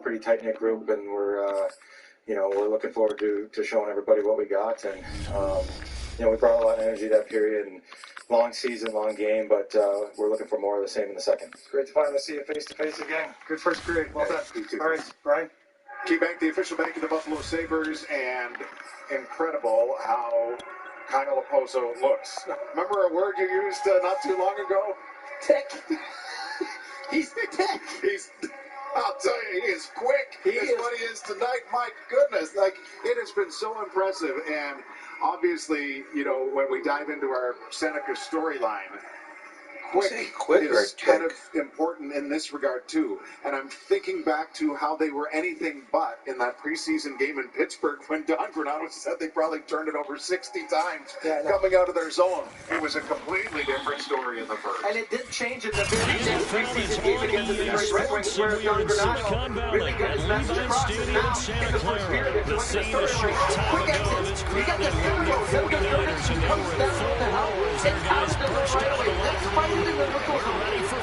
pretty tight-knit group, and we're looking forward to showing everybody what we got. And we brought a lot of energy that period, and long season, long game, but we're looking for more of the same in the second. Great to finally see you face-to-face again. Good first period. Well done. All right, Brian. Key Bank, the official bank of the Buffalo Sabres, and incredible how Kyle Oposo looks. Remember a word you used not too long ago? Tick. He's tick. I'll tell you, he is quick. He is what he is tonight. My goodness, it has been so impressive. And obviously, when we dive into our Seneca storyline, quick is kind of important in this regard too. And I'm thinking back to how they were anything but in that preseason game in Pittsburgh when Don Granato said they probably turned it over 60 times coming out of their zone. It was a completely different story in the first. And it did change in the very next preseason game against the Detroit Red Wings, where Don Granato really got his message across. And now, in the first period, if you went to the storyline, quick exits. You got the Cyril, then we got Jonas, who comes down with the help and out of the zone right away. That's why we didn't look over.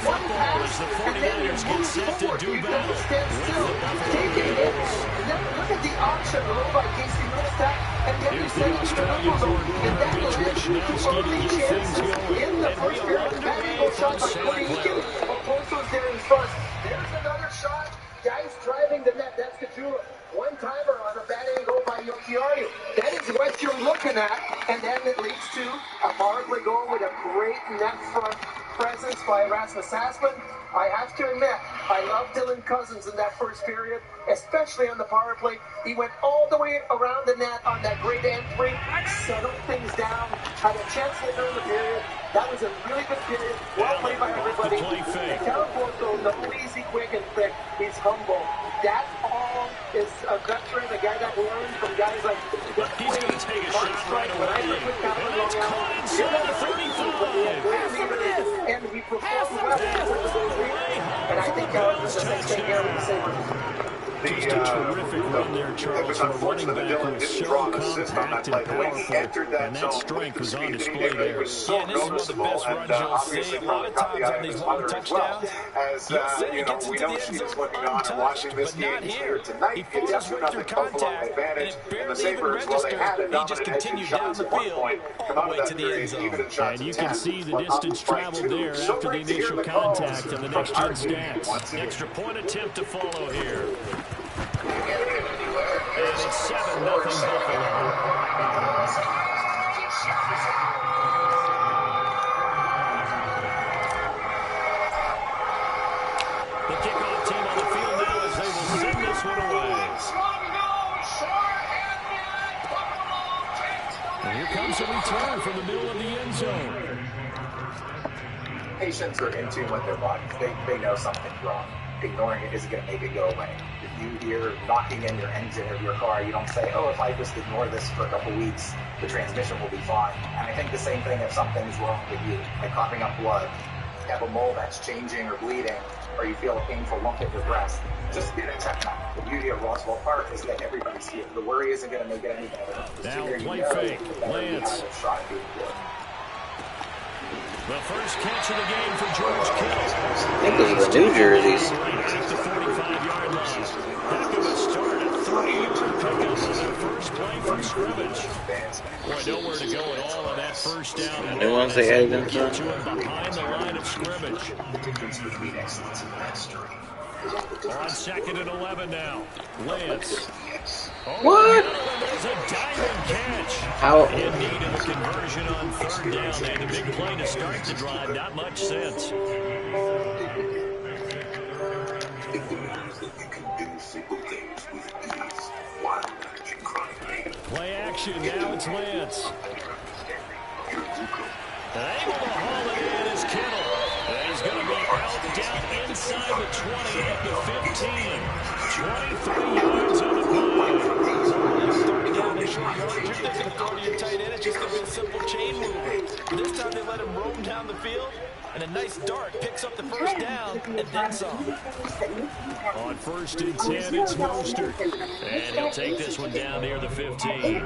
One pass, and then you move forward. You don't stand still. Take a hit. And then look at the option rolled by Casey Middlestack, and then you send it to the neutral zone. And that will lead you to early chances in the first period. That angle shot by Cody Eakin. Oposo's there in front. There's another shot. Guys driving the net. That's Kachula. One-timer on a bad angle by Yokiaru. That is what you're looking at. And then it leads to a power play goal with a great net front presence by Rasmus Asplund. I have to admit, I love Dylan Cousins in that first period, especially on the power play. He went all the way around the net on that great entry, settled things down, had a chance later in the period. That was a really good period. Well played by everybody. Califorto, no easy, quick, and quick. He's humble. That all is a veteran, a guy that learned from guys like he's going to take a shot right away. It's caught inside the 35. And he performed well. And I think that was the next thing here with the Sabres. Just a terrific run there, Charles. It was unfortunate that Dylan didn't draw an assist on that play. The way he entered that zone, strength was on display it there. was so noticeable, and obviously probably caught the eye of his mother as well. As we know she's looking on and watching this game here tonight. It's just another Buffalo advantage. And the Sabres, well, they had a dominant edge shots at one point. Come out of that period, even in shots and you can see the distance traveled there after the initial contact on the next-gen stats. Extra point attempt to follow here. And it's 7-0 Buffalo. The kickoff team on the field now as they will send this one away. And here comes a return from the middle of the end zone. Patients are in tune with their bodies. They know something's wrong. Ignoring it isn't going to make it go away. If you hear knocking in your engine of your car, you don't say, oh, if I just ignore this for a couple weeks, the transmission will be fine. And I think the same thing if something's wrong with you, like coughing up blood, you have a mole that's changing or bleeding, or you feel a painful lump at your breast, just get it checked out. The beauty of Roswell Park is that everybody's here. The worry isn't going to make it any better. Now play fake, Lance. The first catch of the game for George Kittle. I think those are the New Jerseys. At the 45-yard line. Heck of a start, a 3-yard pickup on their first play from scrimmage. Boy, nowhere to go at all on that first down. New ones they added in front. Behind the line of scrimmage. The difference between excellence and mastery. On 2nd and 11 now. Lance. What? There's a diving catch. How? In need of a conversion on 3rd down. They had a big play to start the drive. Not much sense. Play action. Now it's Lance. Able to haul it in is Kittle. And he's going to be out down inside the 20 at the 15. 23 yards on the play. Down in short yardage, you're thinking of throwing your tight end. It's just going to be a simple chain move. This time they let him roam down the field. And a nice dart picks up the first down and then some. On 1st and 10, it's Mostert. And he'll take this one down near the 15.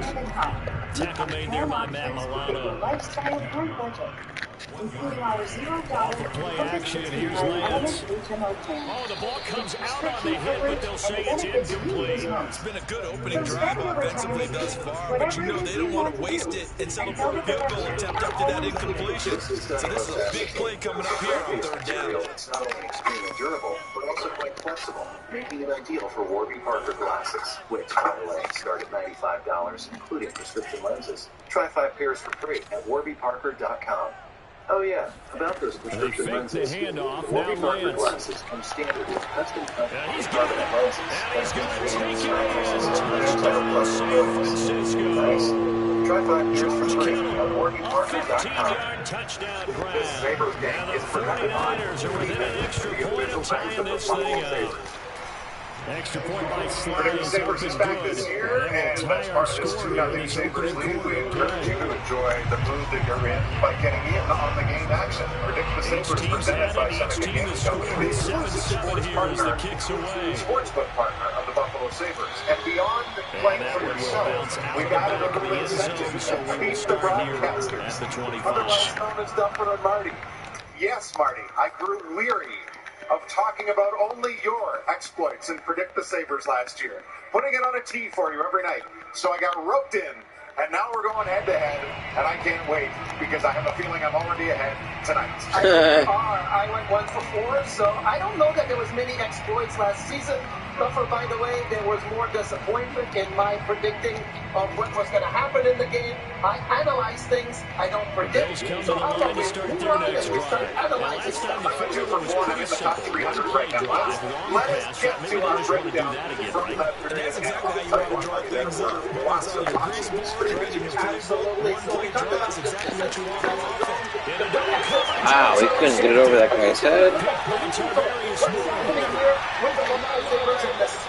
Tackle made there by Matt Milano. Off of play action, here's Lance. Oh, the ball comes out on the hit, but they'll say it's incomplete. It's been a good opening drive offensively thus far, but you know they don't want to waste it and settle for a field goal attempt after that incompletion. So this is a big play coming up here on third down. It's not only extremely durable, but also quite flexible, making it ideal for Warby Parker glasses, which, by the way, start at $95, including prescription lenses. Try 5 pairs for free at warbyparker.com. Oh yeah, about those prescription lenses. The handoff, Warby now Parker Lance. glasses come standard with custom he's carbon lenses. And he's going to take it in. San Francisco. Nice. Try 5 pairs for free at warbyparker.com. 15-yard touchdown grab. This Sabres game And the is forgotten. 49ers are within an extra point of tying this thing up. Extra point by Slide is Sabres is back this year, and that's part of this 2-0 Sabres lead. We encourage you to enjoy the mood that you're in by getting in on the game action. Predict the Sabres presented by Seneca Gaming Company, the exclusive sports partner, sportsbook partner of the Buffalo Sabres. And beyond playing for yourself, we've added a little incentive to beat the broadcasters, otherwise known as Dumper and Marty. Yes, Marty, I grew weary of talking about only your exploits in Predict the Sabres last year, putting it on a tee for you every night. So I got roped in, and now we're going head-to-head, and I can't wait, because I have a feeling I'm already ahead tonight. I went 1 for 4, so I don't know that there was many exploits last season. But by the way, there was more disappointment in my predicting of what was going to happen in the game. I analyze things, I don't predict. So how about we move on and we start analyzing stuff? I went 2 for 4, and I'm in the top 300 right now. Let us get to our breakdown from that period. That's exactly how you want to draw things up. Lots of boxes. Absolutely. So we talked about That's exactly what you want on offense. Wow, he couldn't get it over that guy's head.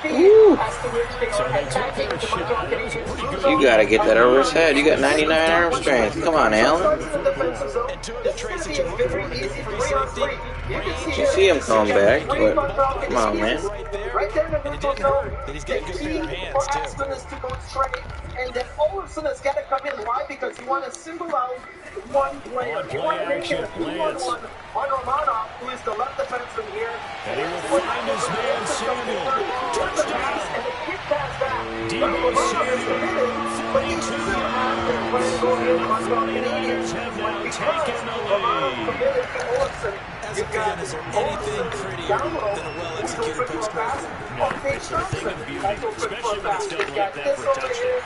Woo. You gotta get that over his head. You got 99 arm strength. Come on, Allen. You see him coming back, but come on, man. Right there in the neutral zone. The key for Aspen is to go straight, and then Olsen has got to come in. Why? Because you want to single out one player. You want to make it a 2-on-1 on Romanov, who is the left defenseman here. And he will find his man, Samuel. Touchdown. And the kick pass back. Debo Samuel, 42 yards. The Canadians have now taken the lead. As a fan, is there anything prettier than a well-executed post route? No, it's a thing of beauty, especially when it's done like that for a touchdown.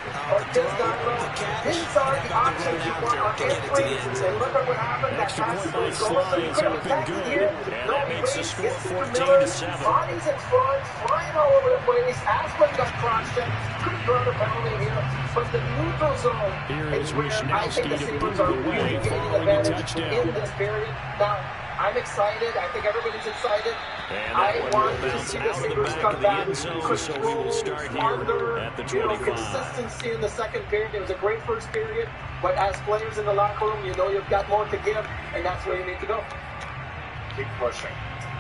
These are the options you want on entry. And look at what happened. That Extra pass point by was going. Sly is up and good. And that makes the score 14-7. Bodies in front, flying all over the place. Aspen got crossed in. Couldn't throw the penalty here. But the neutral zone Here is where I think the Wisnowski to Sabres boot are away really gaining following a advantage touchdown. in this period. Now, I'm excited. I think everybody's excited. And I that one want will to bounce see the out of the Sabres back come of the back. end zone, so we will start here at the 25. Consistency in the second period. It was a great first period, but as players in the locker room, you know you've got more to give, and that's where you need to go. Keep pushing.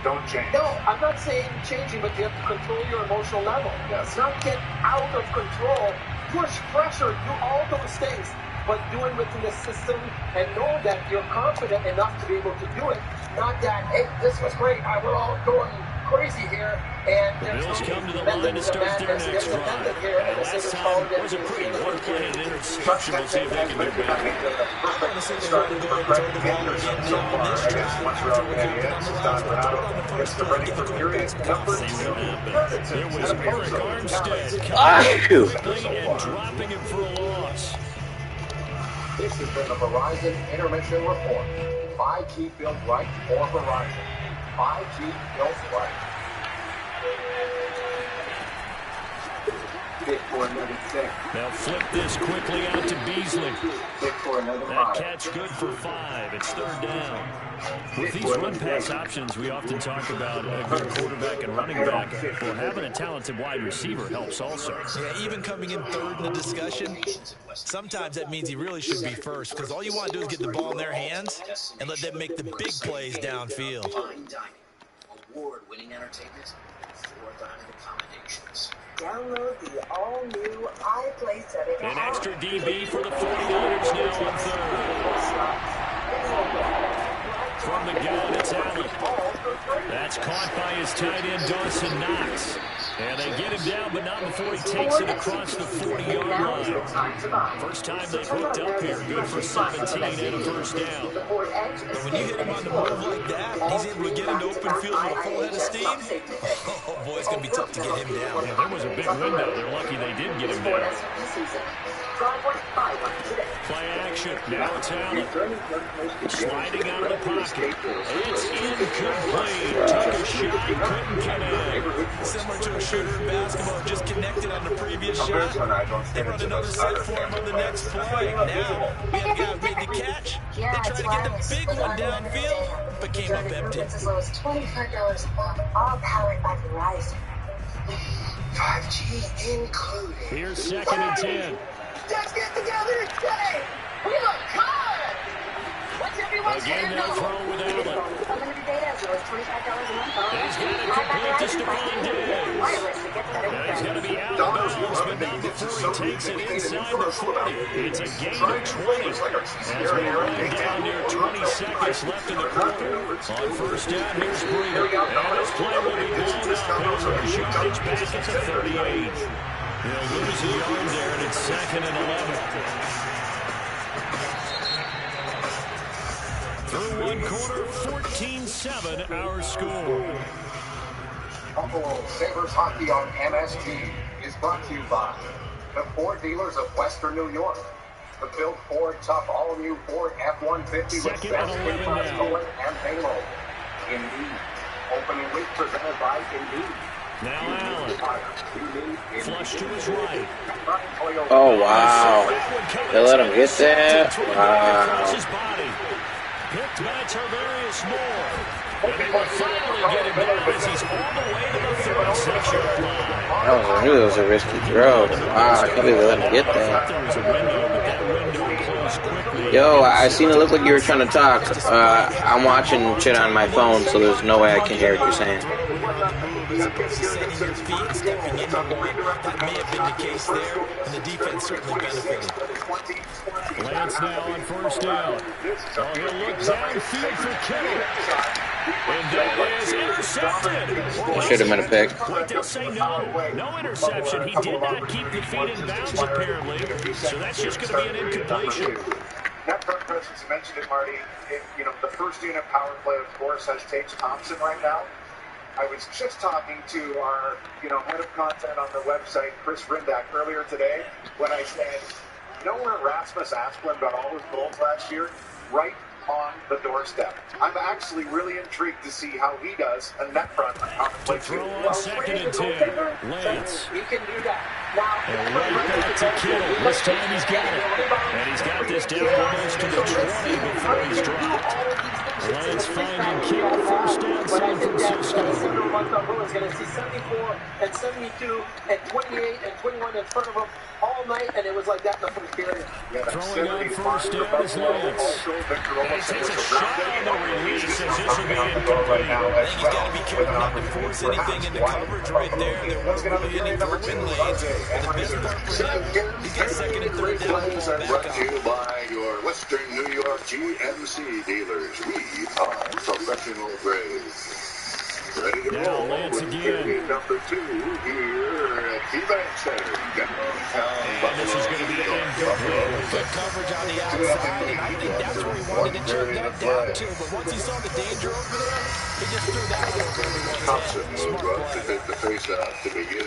Don't change. No, I'm not saying changing, but you have to control your emotional level. Yes. Not get out of control. Push, pressure, do all those things, but do it within the system and know that you're confident enough to be able to do it. Not that, hey, this was great, we're all going crazy here, and The there's Bills no come to the line to start their next drive. Last time was a pretty one-pointed interception. We'll see if they can do better. Perfect start for Craig Anderson so far against Montreal Canadiens. Don Renato gets the ready for period number 2. There was Eric Armstead Achoo. quickly and dropping him for a loss. This has been the Verizon Intermission Report. 5 key built right for Verizon. 5 key built right. Big for another 6. They'll flip this quickly out to Beasley. Big for another That 5. catch good for 5. It's third down. With these run-pass options, we often talk about a good quarterback and running back. Well, having a talented wide receiver helps also. Yeah, even coming in third in the discussion, sometimes that means he really should be first, because all you want to do is get the ball in their hands and let them make the big plays downfield. Fine dining, award-winning entertainment, 4 dining accommodations. Download the all-new iPlay setting. An extra DB for the 49ers now on third. From the gun, it's Allen. That's caught by his tight end, Dawson Knox. And they get him down, but not before he takes it across the 40-yard line. First time they've hooked up here. Good for 17 and a first down. But when you hit him on the move like that, and he's able to get into open field with a full head of steam, oh boy, it's going to be tough to get him down. Yeah, there was a big window. They're lucky they did get him down. Play action. Now it's Allen. Sliding out of the pocket. It's incomplete. Took a shot, couldn't connect. Similar to a shooter in basketball, just connected on the previous shot. They run another set for him on the next play. Now, we have a guy made the catch. They tried to get the big one downfield, but came up empty. As low as $25 a month, all powered by Verizon. 5G included. Here's 2nd and 10. Let's get together and say, we look good. What's everyone's Again, they'll throw with Allen. Unlimited data as low as $25 a month. He's got it complete to Stephon Diggs. Now he's going to be out of bounds, but not before he takes it inside the 40. It's a gain of 20. As we run down near 20 seconds left in the quarter. On first down, here's Breeder. And this play will be blown out. Covers yardage back at the 38. He'll lose a yard there, and it's 2nd and 11. Through one quarter, 14-7 our score. Buffalo Sabres Hockey on MSG is brought to you by the Ford dealers of Western New York. The Built Ford Tough all-new Ford F-150 with best in-class towing and payload. Indeed. Opening week presented by Indeed. Now Allen. Flush to his right. Oh, wow. They let him get that? Wow. Picked by Tarvarius Moore. And they will finally get him down as he's all the way to the 36-yard line. I knew it was a risky throw. Wow, I can't believe they let him get that. There was a window, but that window closed quickly. Yo, I seen it look like you were trying to talk. I'm watching shit on my phone, so there's no way I can hear what you're saying. Setting your feet, stepping into one. That may have been the case there, and the defense certainly benefited. Lance now on first down. Oh, he'll look downfield for Kittle. And that is intercepted. It should have been a pick. Wait, they'll say no. No interception. He did not keep the feet in bounds, apparently. So that's just going to be an incompletion. Net front presence, you mentioned it, Marty. The first unit power play, of course, has Tage Thompson right now. I was just talking to our, head of content on the website, Chris Rindak, earlier today, when I said, where Rasmus Asplund got all his goals last year? Right on the doorstep. I'm actually really intrigued to see how he does a net front on power play. To throw on 2nd and 10. Lance. He can do that. Now, And right back to Kittle. This time he's got it. And he's got this down almost to the 20 before he's dropped. Lance finding Kittle, first down, San Francisco. Is going to see 74 and 72 and 28 and 21 in front of him all night, and it was like that in the first period. Throwing on first down is Lance. And he takes a shot on the release as this will be incomplete. I think he's got to be careful not to force anything into coverage right there. There wasn't really any open lanes. And the best part for him, he's got 2nd and 3rd down. Brought to you by your Western New York GMC dealers. We are professional grade. Ready to Now roll Lance with again. period number 2 here at KeyBank Center. And this is going to be incomplete. Good coverage on the outside, and I think that's where he wanted to check that down to. But once he saw the danger over there, he just threw that one over everyone's Thompson head. moved Smart up to play. take the face off to begin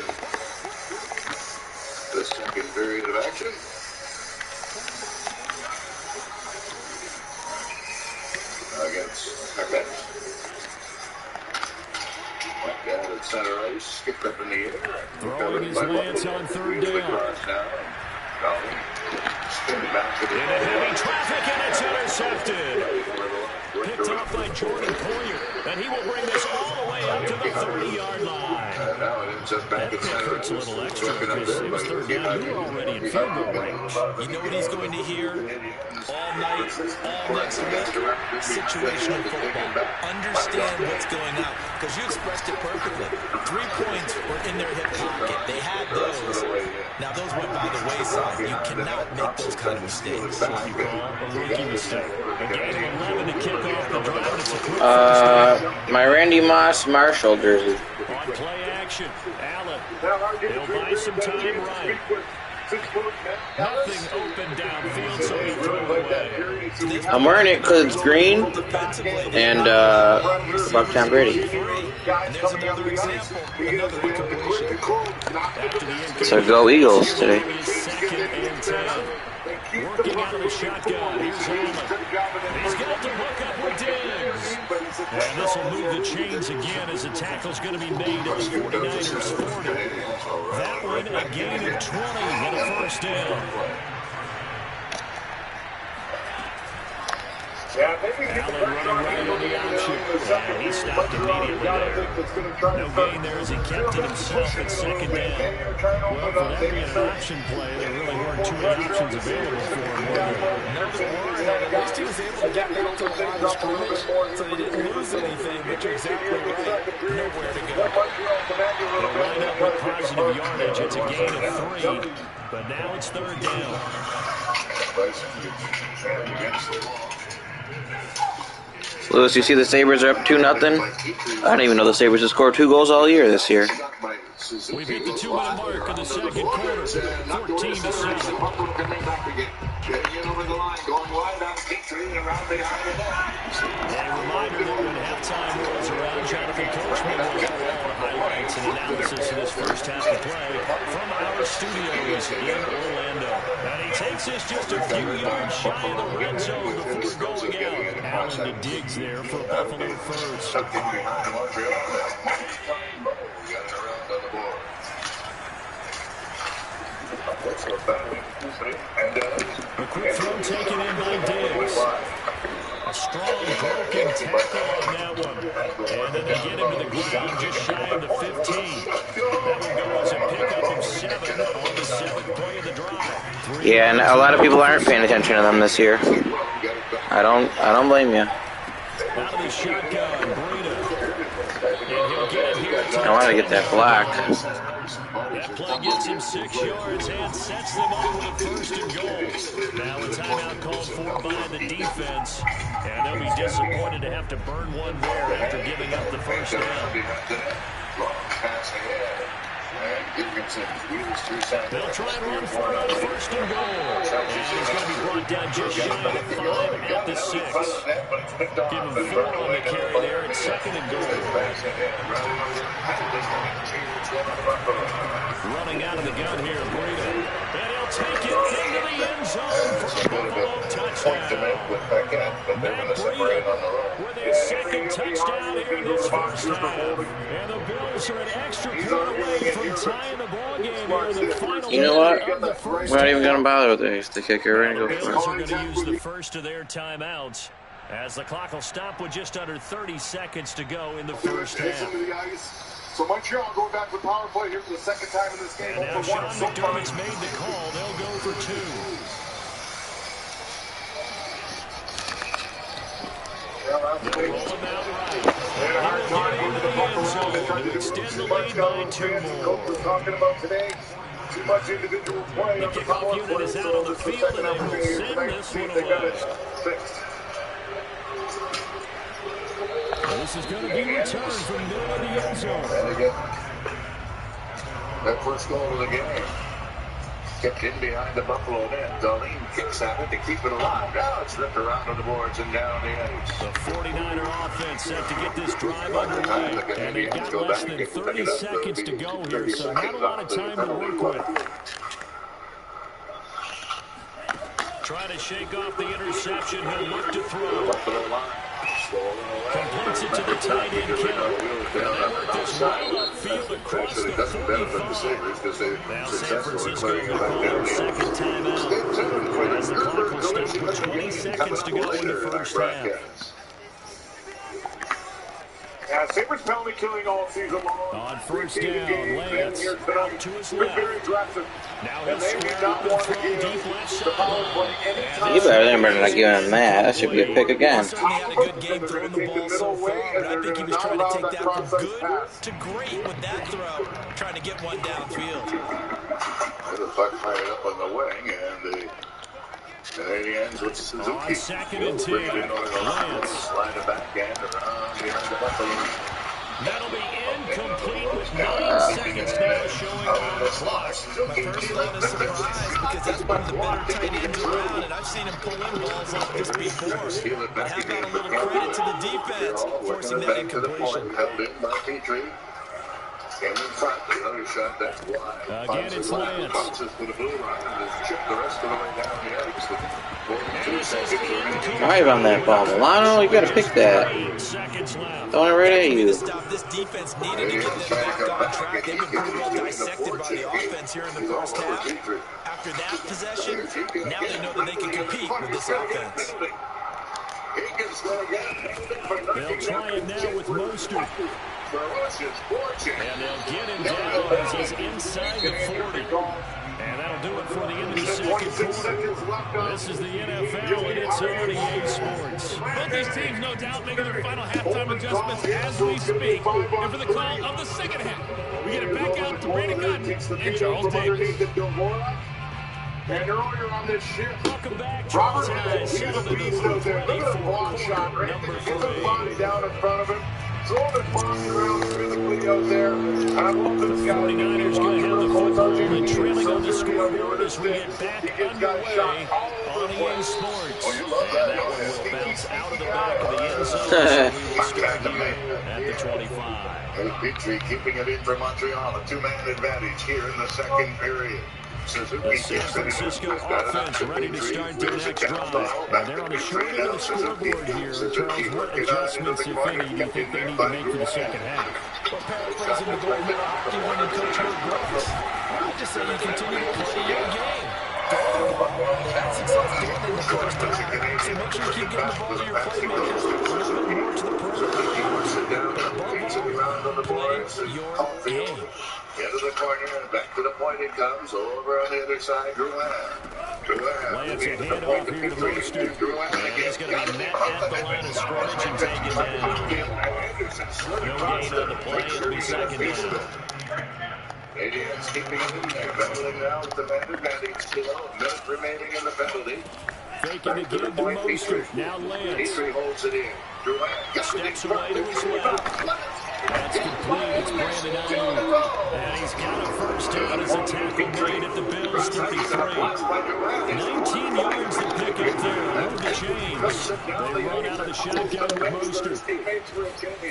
the second period of action. Against Hackett. Went down at center ice, skipped up in the air. Throwing his Lance on 3rd down. In a heavy traffic, and it's intercepted. Picked off by Jordan Poyer, and he will bring this all the way up to the 30-yard line. And now it ends up back That at pick center hurts a ice. little extra Broken up because there it was by 3rd down. You were already in field goal range. You know what he's going to hear all night, all next week? Situational football. Understand what's going on. because you expressed it perfectly. 3 points were in their hip pocket. They had those. Now, those went by the wayside. You cannot make those kind of mistakes. What you call a rookie mistake. A gain of 11 to kick off the drive, and it's a quick first down. My Randy Moss Marshall jersey. On play action, Allen. He'll buy some time right. Nothing open downfield, so he threw it away. I'm wearing it because it's green and about Tom Brady. And there's another example, another incompletion. So go Eagles today. Second and 10. Working out of the shotgun. Here's Allen. He's got to hook up with Diggs. And this will move the chains again as the tackle's going to be made at the 49ers 40. That one a gain of 20 and a first down. Allen running right on the option. And he stopped immediately there. No gain there as he kept it himself at second down. Well, for that being an option play, there really weren't too many options available for him. No, there weren't. At least he was able to get out to the line of scrimmage, so he didn't lose anything, but you're exactly right. Nowhere to go. They'll line up with positive yardage. It's a gain of 3, but now it's third down. Lewis, you see the Sabres are up 2-0? I didn't even know the Sabres have scored 2 goals all year this year. We've hit the 2-minute mark in the second quarter, 14-7. A reminder that when halftime rolls around, Jonathan Coachman will have all the highlights and analysis of this first half of play from our studios in Orlando. And he takes this just a few yards shy of the red zone before going out. Allen to Diggs there for Buffalo first. A quick throw taken in by Diggs. A strong broken tackle on that one. And then they get him to the ground just shy of the 15. That will go as a pickup of 7 on the 7th play of the drive. Yeah, and a lot of people aren't paying attention to them this year. I don't blame you. Out of the shotgun, Breida. And he'll get it here. I want to get that block. That play gets him 6 yards and sets them up with a first and goal. Now a timeout called for by the defense. And they'll be disappointed to have to burn one there after giving up the first down. They'll try and run for it on first and goal. And he's going to be brought down just shy of 5 at the 6. Give him 4 on the carry there at second and goal. Running out of the gun here, Breida. And he'll take it into the end zone for a Buffalo touchdown. Matt Breida with his second touchdown here in this first half. And the Bills are an extra point away from tying the ball game here in the final. You know what? We're not even going to bother with this. The kicker, we're going to go for it. The Bills are going to use the first of their timeouts as the clock will stop with just under 30 seconds to go in the first half. So Montreal going back with power play here for the second time in this game. And now Sean McDermott's made the call. They'll go for 2. They'll roll him out right. He'll get into the end zone to extend the lead by 2 more. The kickoff unit is out on the field, and they will send this one away. This is going to be returned from middle of the end zone. And again, that first goal of the game. Kept in behind the Buffalo net. Darlene kicks at it to keep it alive. Now it's ripped around on the boards and down the ice. The 49er offense set to get this drive underway. And they've got less than 30 seconds to go here, so not a lot of time to work with. Trying to shake off the interception. He'll look to throw. Completes it to the tight end, Kittle. And they work this right upfield across the 45. Now San Francisco will call their second timeout as the clock will stop with 20 seconds to go in the first half. Sabres penalty killing all season long. On first down, Lance out to his left. Very aggressive. Now And he'll they do square not up and want to throw give deep left the power play sideline. anytime. You better not give him that. That should be a pick again. Certainly had a good game throwing the ball so far, but I think he was trying to take that from good to great with that throw, trying to get one downfield. The puck fired up on the wing, and the Canadians with Suzuki. On second and 10, Lance. Slide it back end around behind the Buffalo. That'll be incomplete with 9 seconds now showing on the clock. My first thought is surprise because that's one of the better tight ends around, and I've seen him pull in balls like this before. But how about a little credit to the defense forcing that incompletion? Held in by Petrie. Came in front, the other shot, that's wide. Again, it's Lance. Bounces to the blue line and is chipped the rest of the way down the ice. Drive on that ball, Milano. You gotta pick that. 8 seconds left. Throwing it right at you. Stop this defense needed to get them back on track. They've been pretty well dissected by the offense here in the first half. After that possession, now they know that they can compete with this offense. They'll try it now with Mostert. And they'll get him down as he's inside the 40. And that'll do it for the end of the second quarter. This is the NFL, and it's on EA Sports. Both these teams, no doubt, making their final halftime adjustments as we speak. And for the call of the second half, we get it back out to Brandon Gutton and Charles Davis. And earlier on this shift, Welcome back, Charles Robert, Davis. he's a beast out there. Look at the block shot, right? Get the body down in front of him. Throw the body around physically out there. And I love this guy. 49ers going to have the football and trailing on the scoreboard as we get back underway on EA Sports. And that one will bounce out of the back of the end zone. So we will start here at the 25. Petrie keeping it in for Montreal. A 2-man advantage here in the second period. The San Francisco offense ready to start their next drive. And they're on the short end of the scoreboard here. Charles, what adjustments, if any, do you think they need to make for the second half? Well, paraphrasing the golden hockey winning coach Herb Brooks, I just say you continue to play your game. Had success doing it in the first half, so make sure you keep getting the ball to your playmakers, a little bit more to the perimeter, but above all, play your game. Into the corner, and back to the point it comes. Over on the other side, Drouin. Lance a handoff here to Mostert. And he's going to be met at the line of scrimmage and taken down. No gain on the play. It'll be second down. Canadians keeping it in there. Battling now with the man advantage. Still a minute remaining in the penalty. Faking to give to Mostert. Now Lance. Petrie holds it in. Drouin steps away to his left. That's complete. It's Brandon Ayuk. And he's got a first down as a tackle made at the Bills 33. 19 yards to pick up there. Move the chains. They run out of the shotgun with Mostert.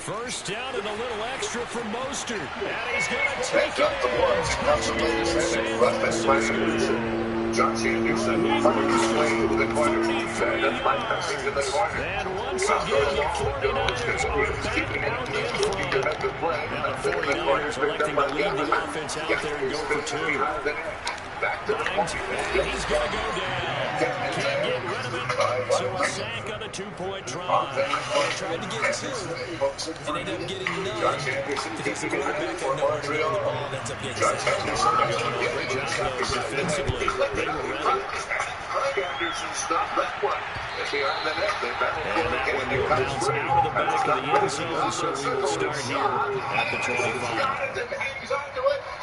First down and a little extra from Mostert. And he's going to take it in. Touchdown, San Francisco. Josh Anderson finds his way to the corner. And bypassing to the corner. And once again, the 49ers are back out in front. Now the 49ers electing to leave the offense out there and go for two. He's going to go down. Can't get rid of it. So a sack on a 2-point try. They tried to get two and ended up getting none because the quarterback had nowhere to go on the ball and ends up getting sacked. Great job defensively. They were ready. Anderson stopped that one. And that one will bounce out of the back of the end zone, so we will start here at the 25.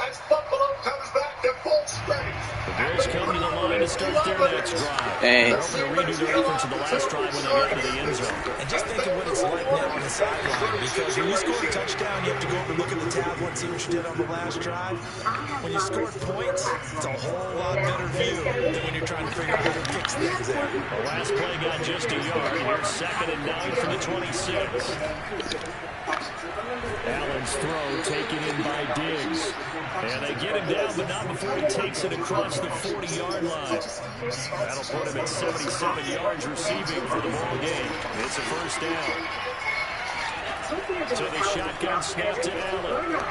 As Buffalo comes back to full strength. The Bears come to the line to start their next drive. Hey. They're hoping to redo their offense in the last drive when they got to the end zone. And just think of what it's like now on the sideline, because when you score a touchdown, you have to go up and look at the tablet and see what you did on the last drive. When you score points, it's a whole lot better view than when you're trying to figure out how to fix things there. The last play got just a yard. Here's 2nd and 9 from the 26. Allen's throw taken in by Diggs. And they get him down, but not before he takes it across the 40-yard line. That'll put him at 77 yards receiving for the ball game. It's a first down. So the shotgun snap to Allen.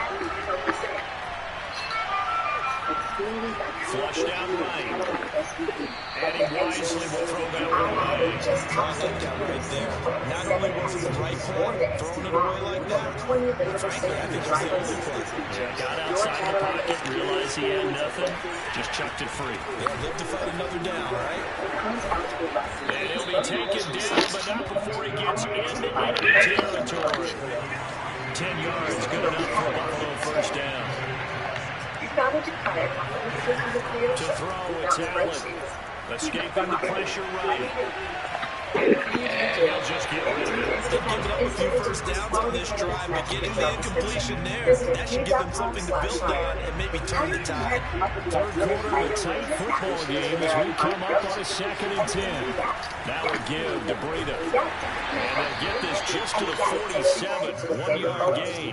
Flushed out right. And he wisely will throw that one away. I like that right there. Not only was it the right play, throwing it away like that, frankly, I think it was the only play. Yeah, got outside the pocket, realized he had nothing, just chucked it free. Yeah, live to fight another down, right? And he'll be taken down, but not before he gets into enemy territory. 10 yards, good enough for a Buffalo first down. To throw, it's Allen. Escaping the pressure right. And he'll just get rid of it. They've given up a few first downs on this drive, but getting the incompletion there, that should give them something to build on and maybe turn the tide. Third quarter, a tight football game as we come up on a 2nd and 10. Now a give to Breida. And they'll get this just to the 47, 1-yard gain.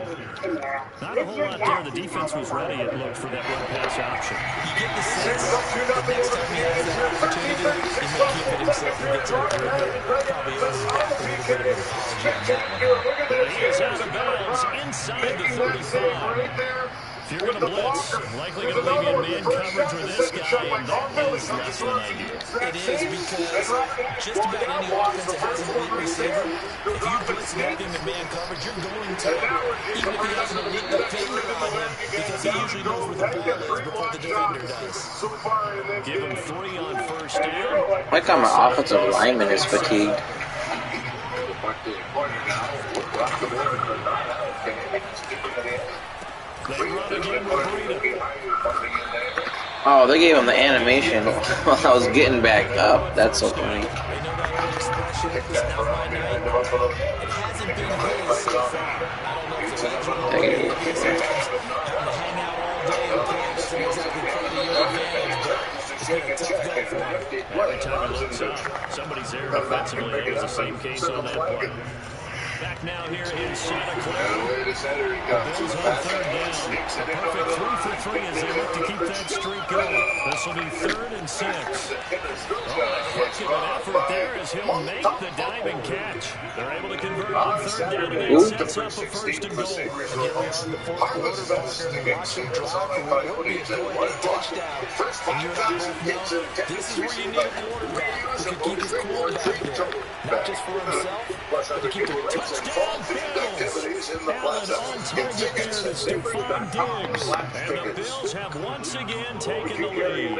Not a whole lot there. The defense was ready, it looked, for that run-pass option. You get the sense that next time he has that opportunity, he may keep it himself and get to the group. Probably owes a little bit of an apology on that one. He is out of bounds inside the 35. If you're going to blitz, likely going to leave you in man coverage with this guy, and that is less than ideal. It is because just about any offense that has an elite receiver, if you blitz and have him in man coverage, you're going to, even if he has an elite defender on him, because he usually knows where the ball is before the defender does. Give him 3 on first down. My God, my offensive lineman is fatigued. Oh, they gave him the animation while I was getting back up. That's so funny. Every time he looks up, somebody's there defensively. That was the same case on that play. Back now here in Santa Clara. The Bills on 3rd down. A perfect 3 for 3 as they look to keep that streak going. This will be 3rd and 6. Oh, a heck of an effort there as he'll make the diving catch. They're able to convert on 3rd down and it sets up a 1st and goal. Again, we're on the 4th quarter back there and watch him drive for what would be a go-ahead touchdown. And you and I both know this is where you need a quarterback who can keep his cool back there. Not just for himself, but to keep the touchdown. Touchdown Bills! Allen on target there to Stephon Diggs. And the Bills have once again taken the lead.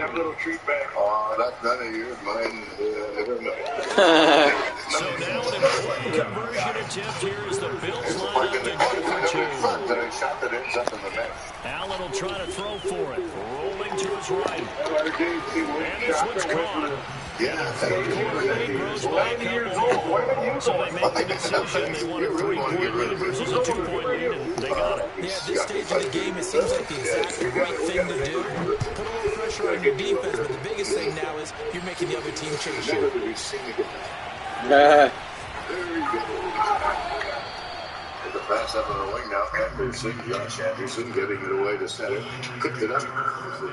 Oh, that's none of yours, mine. I don't know. So now an important conversion attempt here as the Bills line up to go for 2. Allen will try to throw for it. Rolling to his right. And this one's caught. Third quarter lead grows by a couple. So they make the decision. They want a 3-point lead versus a 2-point lead, and they got it. Yeah, at this stage of the game, it seems like the exact right thing to do. Put a little pressure on your defense, but the biggest thing now is you're making the other team chase you. There you go. The pass up on the wing now. Anderson, Josh Anderson getting it away to center. Picked it up.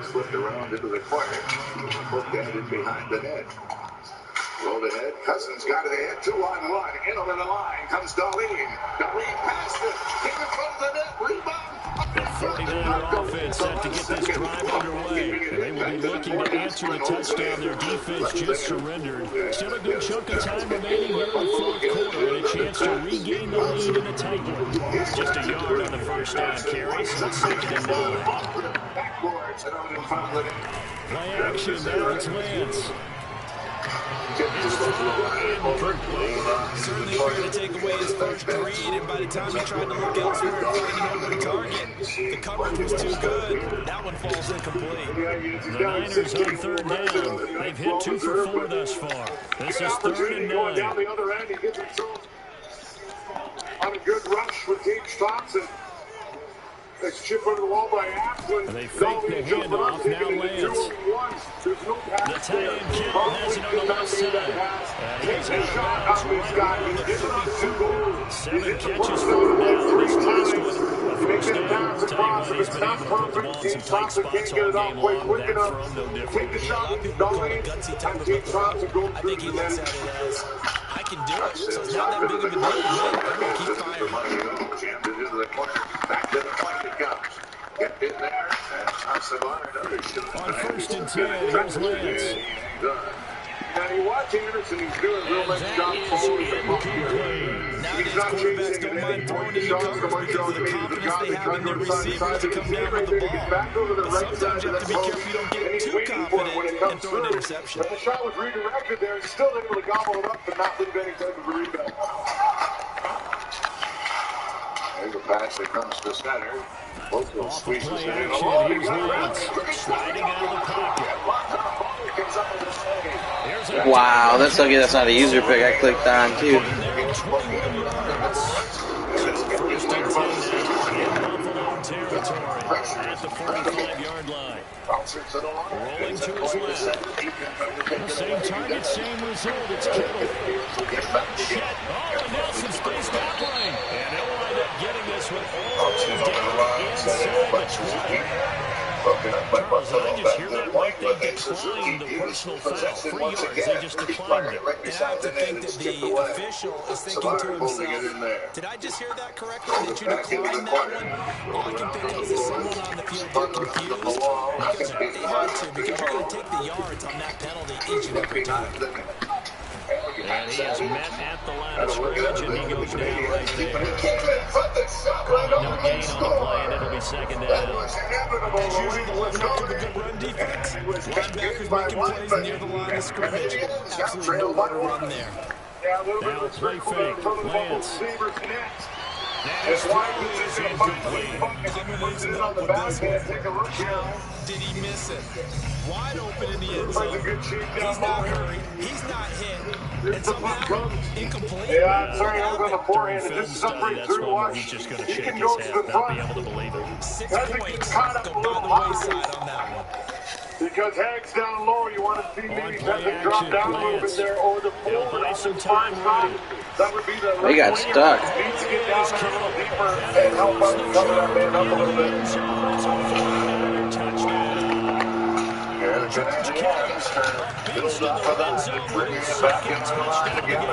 Flipped around into the corner. Put that in behind the net. Rolled ahead. Cousins got it ahead. 2-on-1. In over the line comes Darlene. Darlene passed it. Came in front of the net. Rebound. The 49er offense set to get this drive underway. And they will be looking to answer the touchdown their defense just surrendered. Still a good chunk of time remaining here in the 4th quarter and a chance to regain the lead in a tight one. Just a yard on the first down carry, so it's 2nd and 9. Backboards and out in front of the net. Play action, now it's Lance. Certainly fair to take away his first read, and by the time he tried to look elsewhere and find an open target, the coverage was too good. That one falls incomplete. The Niners on 3rd down. They've hit 2 for 4 thus far. This is 3rd and 9. Down the other end, he gets himself on a good rush with Gage Thompson. That's chip under the wall by Asplin. They fake the handoff, now Lance. The tight end Kittle has it on the left side. And he's out of bounds right around the 32. 7 catches for him now. This last one, a first down. Tell you what, he's been able to put the ball in some tight spots all game long. That throw, no different. A lot of people call it a gutsy type of throw. I think he looks at it as, I can do it, so it's not that big of a deal, man. I'm going to keep firing. Back to the point it comes. Get in there and toss the bar. Another shot. On 1st and 10, here's Lance. Now you watch Anderson, he's doing a real nice job following the ball here. Nowadays, quarterbacks don't mind throwing any coverage because of the confidence they have in their receivers to come down with the ball. But sometimes you have to be careful you don't get too confident and throw an interception. And the shot was redirected there. He's still able to gobble it up and not leave any type of a rebound. There's a pass that comes to center. Both will squeeze it in. Here's Lance sliding out of the pocket. Wow, that's lucky that's not a user pick I clicked on too. 21 yards. So 1st and 10 now in Buffalo territory at the 45-yard line. Rolling to his left. Same target, same result. It's Kittle. Oh, and Nelson spaced that lane. And they'll wind up getting this one all down inside the 20. Charles, I just hear that like they declined the personal foul. 3 yards, they just declined it. And I have to think that the official is thinking to himself, did I just hear that correctly? Did you decline that one? All I can think is someone on the field get confused because they had to, because you're going to take the yards on that penalty each and every time. And he is met at the line of scrimmage, and he goes down right there. No gain on the play, and it'll be 2nd down. As usual, the left up to the good run defense. Linebackers making plays near the line of scrimmage. Absolutely nowhere to run there. Now play fake. Lance. That is thrown, is incomplete. Coming into the up with this one. How did he miss it? Wide open in the end zone. He's not hurried. He's not hit. And somehow incomplete. Yeah, I'm sorry, I was on the forehand. Film This is study, something that's through one where watch. he's just going to He shake can his go to head, the not front. be able to believe it. 6 Doesn't get points caught up go a by little the high. wayside on that one. Because Hag's down low, you want to see maybe play Hag drop action, down a little bit there, or the They'll forward buy on some the time side. running. That would be the They got stuck. needs to get down a little deeper and help us cover that man up a little bit. Builds off of that, bringing it back into the line again.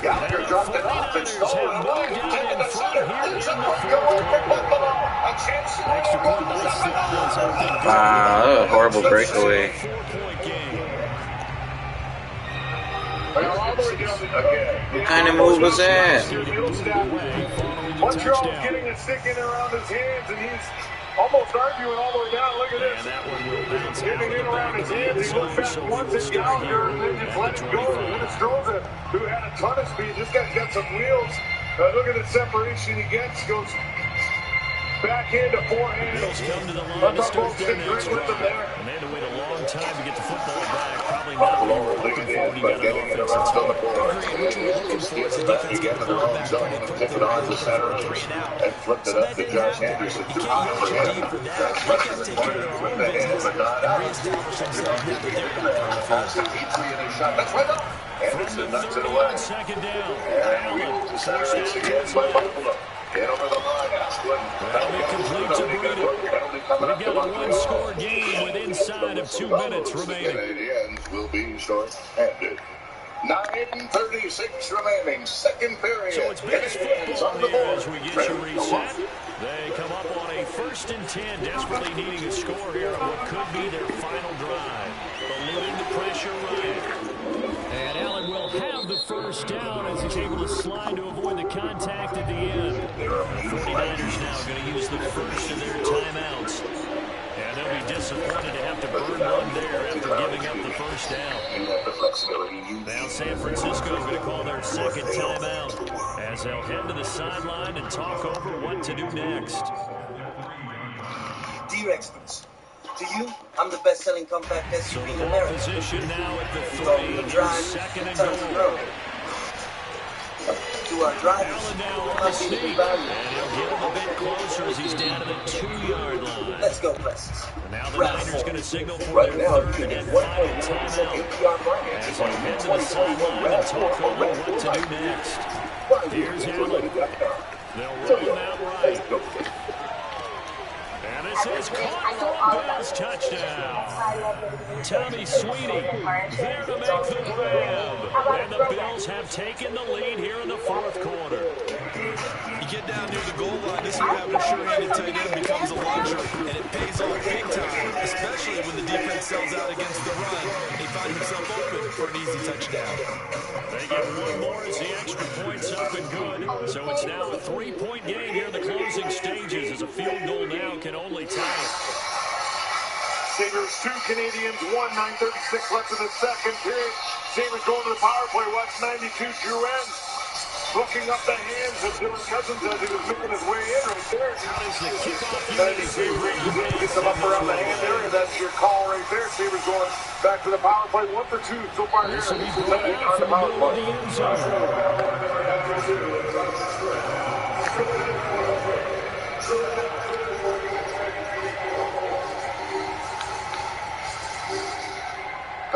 Gallagher dropped it off and stole it away. Taking the center. Ends up going for Buffalo. A chance to Wow, that was a horrible breakaway. What kind of move was that? Montreal's getting a stick in around his hands, and he's almost arguing all the way down. Look at this. And that one will bounce out Getting in around his hands. He looks back once at Gallagher and then just lets go. And it's Stroza, who had a ton of speed. This guy's got some wheels. Look at the separation he gets. Goes backhand to forehand. Bills come to the line to start their next drive. And they had to wait a long time to get the football back. Probably not what you were hoping for when you got an offensive touchdown. You get to their own zone and tip it on the center and flipped it up to Josh Anderson. Too high for him. That's right in the corner with the hand, but not out. Pass to Petrie and a shot. That's right up. Anderson knocks it away. 2nd down. And we move to center ice again by Buffalo. Get over the line. That'll be complete to Breeden. We've got a one-score game with inside of 2 minutes remaining. Canadians will be short-handed. 9:36 remaining, 2nd period. So it's Bears football here as we get you reset. They come up on a 1st and 10, desperately needing a score here on what could be their final drive. Eluding the pressure right. And Allen will have the 1st down as he's able to slide to avoid the contact at the end. 49ers now going to use the first of their timeouts. And they'll be disappointed to have to burn one there after giving up the 1st down. Now San Francisco is going to call their 2nd timeout as they'll head to the sideline and talk over what to do next. Dear experts, to you, I'm the best-selling compact SUV in America. Position now at the 3, 2nd and goal. To our drivers, Allen now on the sneak, and he'll get him a bit closer as he's down to the 2-yard line. Let's go, Presses. And now the Niners going to signal for their 3rd and final timeout as they head to the sideline and talk over what to do next. Here's Allen. They'll run that right. And this is caught for a Bills touchdown. Tommy Sweeney there to make the grab. And the Bills have taken the lead here in the 4th quarter. You get down near the goal line, this is where having a sure-handed tight end becomes a luxury, and it pays off big time, especially when the defense sells out against the run, and he finds himself open for an easy touchdown. They get one more as the extra point's up and good. So it's now a 3-point game here in the closing stages as a field goal now can only tie it. Sabres 2, Canadians 1, 9:36 left in the second period. Sabres going to the power play. Watch 92, Drew ends. Looking up the hands of Dylan Cousins as he was making his way in right there. Out is the kickoff unit as they bring the pace. Gets them up around the hand area. That's your call right there. Sabres going back to the power play. 1 for 2 so far here. This will be brought out from the middle of the end zone.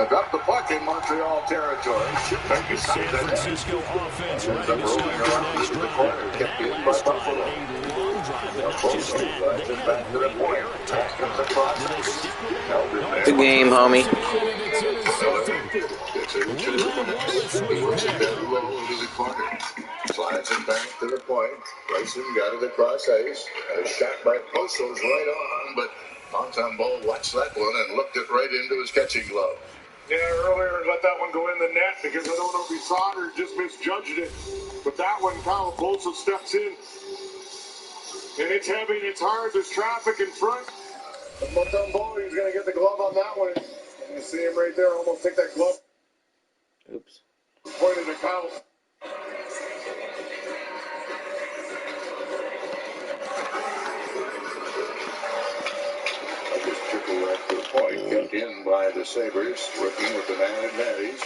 Got the puck in Montreal territory. San Francisco offense ready to start their next drive. And that last drive, a long drive, but not just that. They had a great air attack. Do they stick with that? Good game, homie. It's intercepted. Rebound Wallace with the pick. Low into the corner. Slides it back to the point. Bryson got it across ice. A shot by Poso's right on, but Montembeault watched that one and looked it right into his catching glove. Yeah, earlier let that one go in the net because I don't know if he saw it or just misjudged it. But that one, Kyle Poso steps in. And it's heavy and it's hard. There's traffic in front. But Montembeault, he's going to get the glove on that one. And you see him right there almost take that glove. Oops. Pointed at Kyle. Point kept in by the Sabres, working with the man advantage.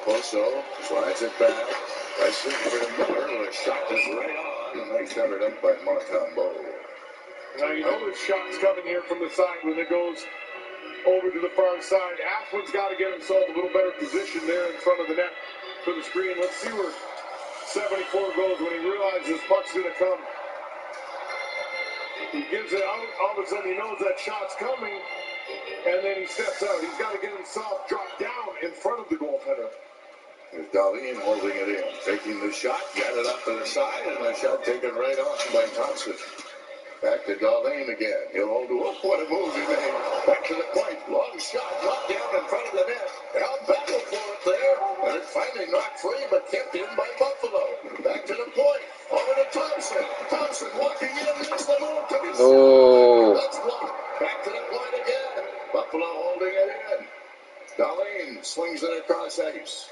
Poso slides it back. Bryson for Miller, and a shot is right on, and they covered up by Montembeault. Now you know there's shots coming here from the side when it goes over to the far side. Athlin's got to get himself a little better position there in front of the net for the screen. Let's see where 74 goes when he realizes puck's going to come. He gives it out, all of a sudden he knows that shot's coming. And then he steps out. He's got to get himself dropped down in front of the goaltender. There's Darlene holding it in, taking the shot, got it up to the side, and the shot taken right on by Thompson. Back to Darlene again. He'll hold it. Oh, what a move he made. Back to the point. Long shot, knocked down in front of the net. Now battle for it there. And it finally knocked free, but kept in by Buffalo. Back to the point. Over to Thompson. Thompson walking in. Makes the move to be That's blocked. Back to the point again. Buffalo holding it in. Darlene swings it across ice.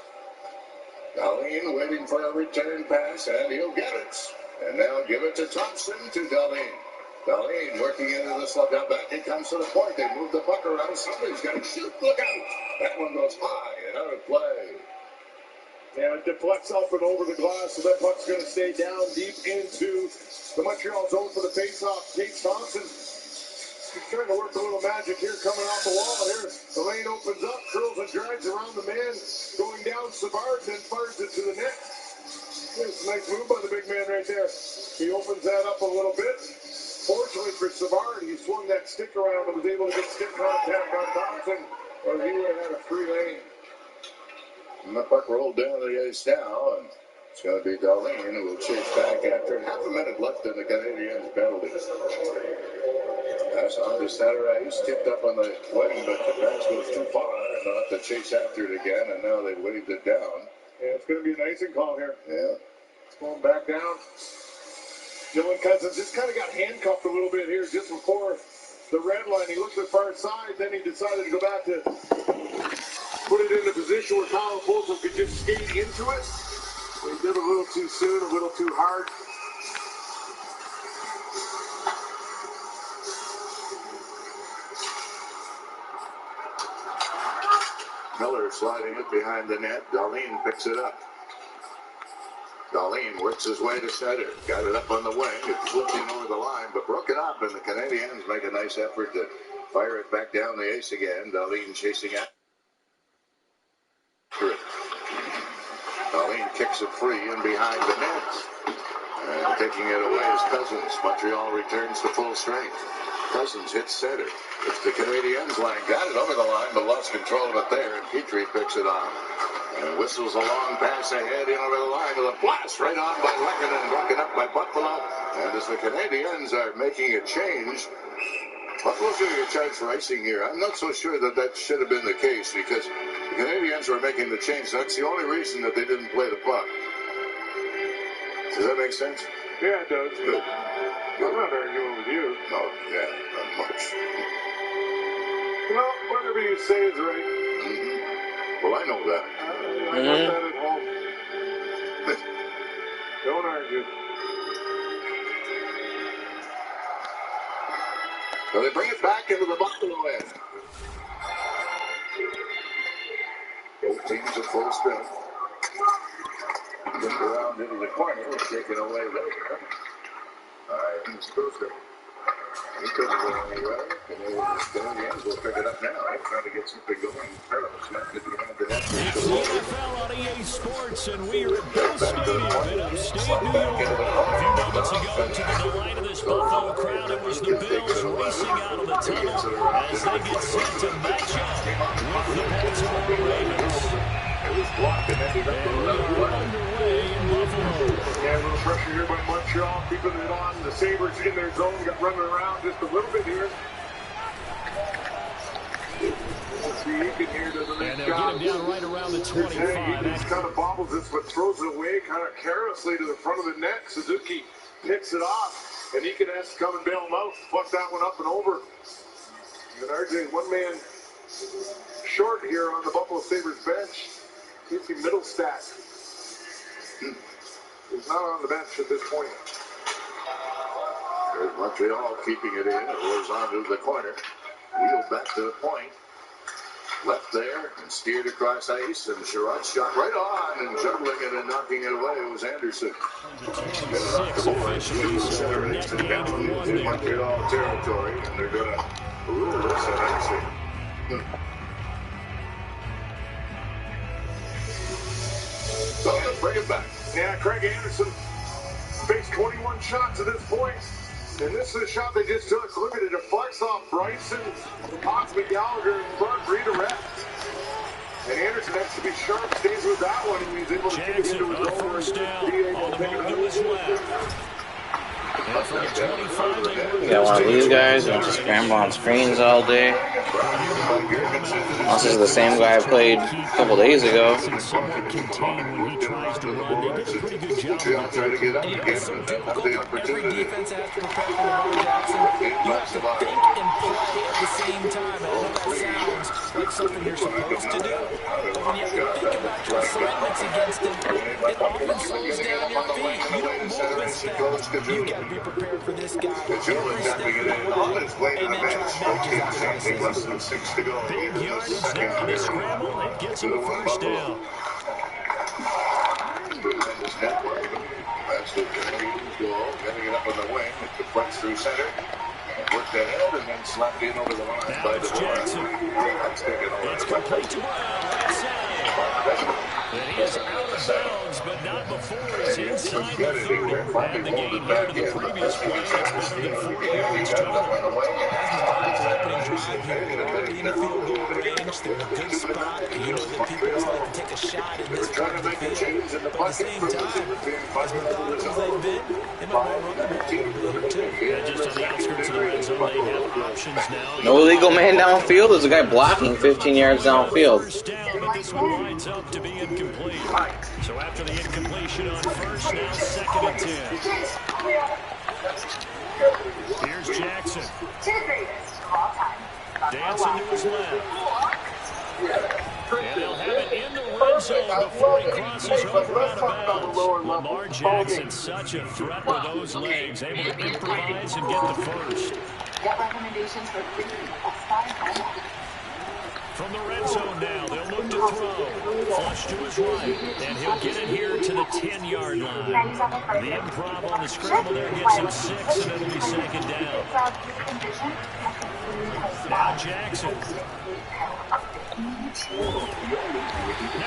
Darlene waiting for a return pass, and he'll get it. And now give it to Thompson to Darlene. Darlene working into the slug. Now back it comes to the point. They move the puck around. Somebody's got to shoot. Look out. That one goes high and out of play. Yeah, it deflects up and over the glass, so that puck's going to stay down deep into the Montreal zone for the face-off. Case Thompson, he's trying to work a little magic here coming off the wall. Here, the lane opens up, curls and drags around the man, going down Savard, then fires it to the net. It's a nice move by the big man right there. He opens that up a little bit. Fortunately for Savard, he swung that stick around and was able to get stick contact on Thompson, or he would have had a free lane. And the puck rolled down the ice now, and it's going to be Darlene who will chase back after half a minute left in the Canadiens' penalty. Pass on to center ice, tipped up on the wing, but the pass goes too far, and they'll have to chase after it again, and now they've waved it down. Yeah, it's going to be an icing call here. Yeah. It's going back down. Dylan Cousins just kind of got handcuffed a little bit here just before the red line. He looked at the far side, then he decided to go back to put it in a position where Kyle Poso could just skate into it. He did a little too soon, a little too hard. Miller sliding it behind the net. Darlene picks it up. Darlene works his way to center. Got it up on the wing. It flipped in over the line, but broke it up, and the Canadiens make a nice effort to fire it back down the ice again. Darlene chasing after it. Darlene kicks it free and behind the net. And taking it away is Cousins. Montreal returns to full strength. Cousins hits center. It's the Canadiens line. Got it over the line, but lost control of it there. And Petrie picks it on. And whistles a long pass ahead in over the line with a blast right on by Lehkonen, broken up by Buffalo. And as the Canadiens are making a change, Buffalo's doing a charge for icing here. I'm not so sure that that should have been the case because the Canadiens were making the change. That's the only reason that they didn't play the puck. Does that make sense? Yeah, it does. Good. I'm not arguing with you. No, yeah, not much. Well, whatever you say is right. Well, I know that. I got that at home. Don't argue. So they bring it back into the Buffalo end. Both teams at full strength. Just around into the corner, taken away there. He's Booster. He couldn't go anywhere. And the Canadiens will pick it up now. They're trying to get something going. It's the NFL on EA Sports, and we are at Bell Stadium in upstate New York. A few moments ago, to the delight of this Buffalo crowd, it was the Bills racing out of the tunnel as they get set to match up with the Baltimore Ravens. It was blocked and ended up underway in Buffalo. Yeah, a little pressure here by Montreal, keeping it on. The Sabres in their zone, got running around just a little bit here. See, Eakin here does a nice job. And they'll get him down right around the 25. He just kind of bobbles this, but throws it away kind of carelessly to the front of the net. Suzuki picks it off, and Eakin has to come and bail him out. Fuck that one up and over. And RJ, one man short here on the Buffalo Sabres bench. Casey Middlestat. He's not on the bench at this point. There's Montreal keeping it in. It rolls on to the corner. Wheeled back to the point. Left there and steered across ice. And Sherrod shot right on and juggling it and knocking it away. It was Anderson. In Montreal territory. And they're going to rule this at icing. So let's bring it back. Yeah, Craig Anderson faced 21 shots at this point. And this is a shot they just took. Look at it. It deflects off Bryson. Cox McGallagher in front. Redirect. And Anderson has to be sharp. Stays with that one. And he's able to get it into his own. First down on the move to his left. And from the 25, You got one of these guys who wants to scramble on screens all day. This is the same guy I played a couple days ago. Somewhat contained when he tries to run. They did a pretty good job of that. And it's so difficult. Every defense has to prepare for Lamar Jackson. You have to think and play at the same time. I know that sounds like something you're supposed to do, but when you think about your assignments against him, it often slows down your feet. You don't move as fast. You got to be prepared for this guy. Every step of the way, and then try to match his athleticism. Big yardage now on the scramble. It gets him a first down. That's the Canadiens goal. Getting it up on the wing. It deflects through center. Worked ahead and then slapped in over the line by the Jackson. It's complete to Brown, right side. And he is out of bounds, but not before he's inside the 30. And the gain here to the previous play. It's better than 40 yards total. Already in the field goal range, they're in a good spot. You know that people just like to take a shot in this part of the field. But at the same time, as methodical as they've been, they might want to run the ball a little bit too. Yeah, just on the outskirts of the red zone, they have options now. No illegal man downfield. There's a guy blocking 15 yards downfield. First down, but this one winds up to be incomplete. So after the incompletion on first, now 2nd and 10. Here's Jackson. Dancing to his left. And they'll have it in the red zone before he crosses over out of bounds. Lamar Jackson, such a threat with those legs, able to improvise and get the first. From the red zone now, they'll look to throw. Flush to his right, and he'll get it here to the 10-yard line. The improv on the scramble there gets him 6, and it'll be 2nd down. Now Jackson. Now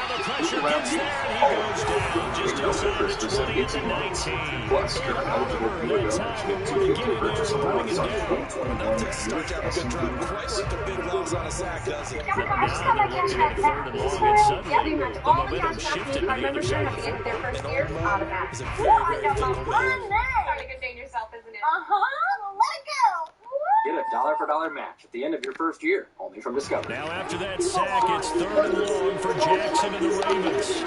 the pressure gets there, and he goes down just inside the 20 at the 19. Plus, you're eligible for That time it would get in there and bring it down. That does start to have a good drive. Quite like a big loss on a sack, does it? Now they're looking at 3rd and long, and suddenly the momentum shifted to the other side of the field. It's a very, very fickle man. Starting to contain yourself, isn't it? Let it go. Get a dollar-for-dollar match at the end of your first year, only from Discovery. Now after that sack, it's 3rd and long for Jackson and the Ravens.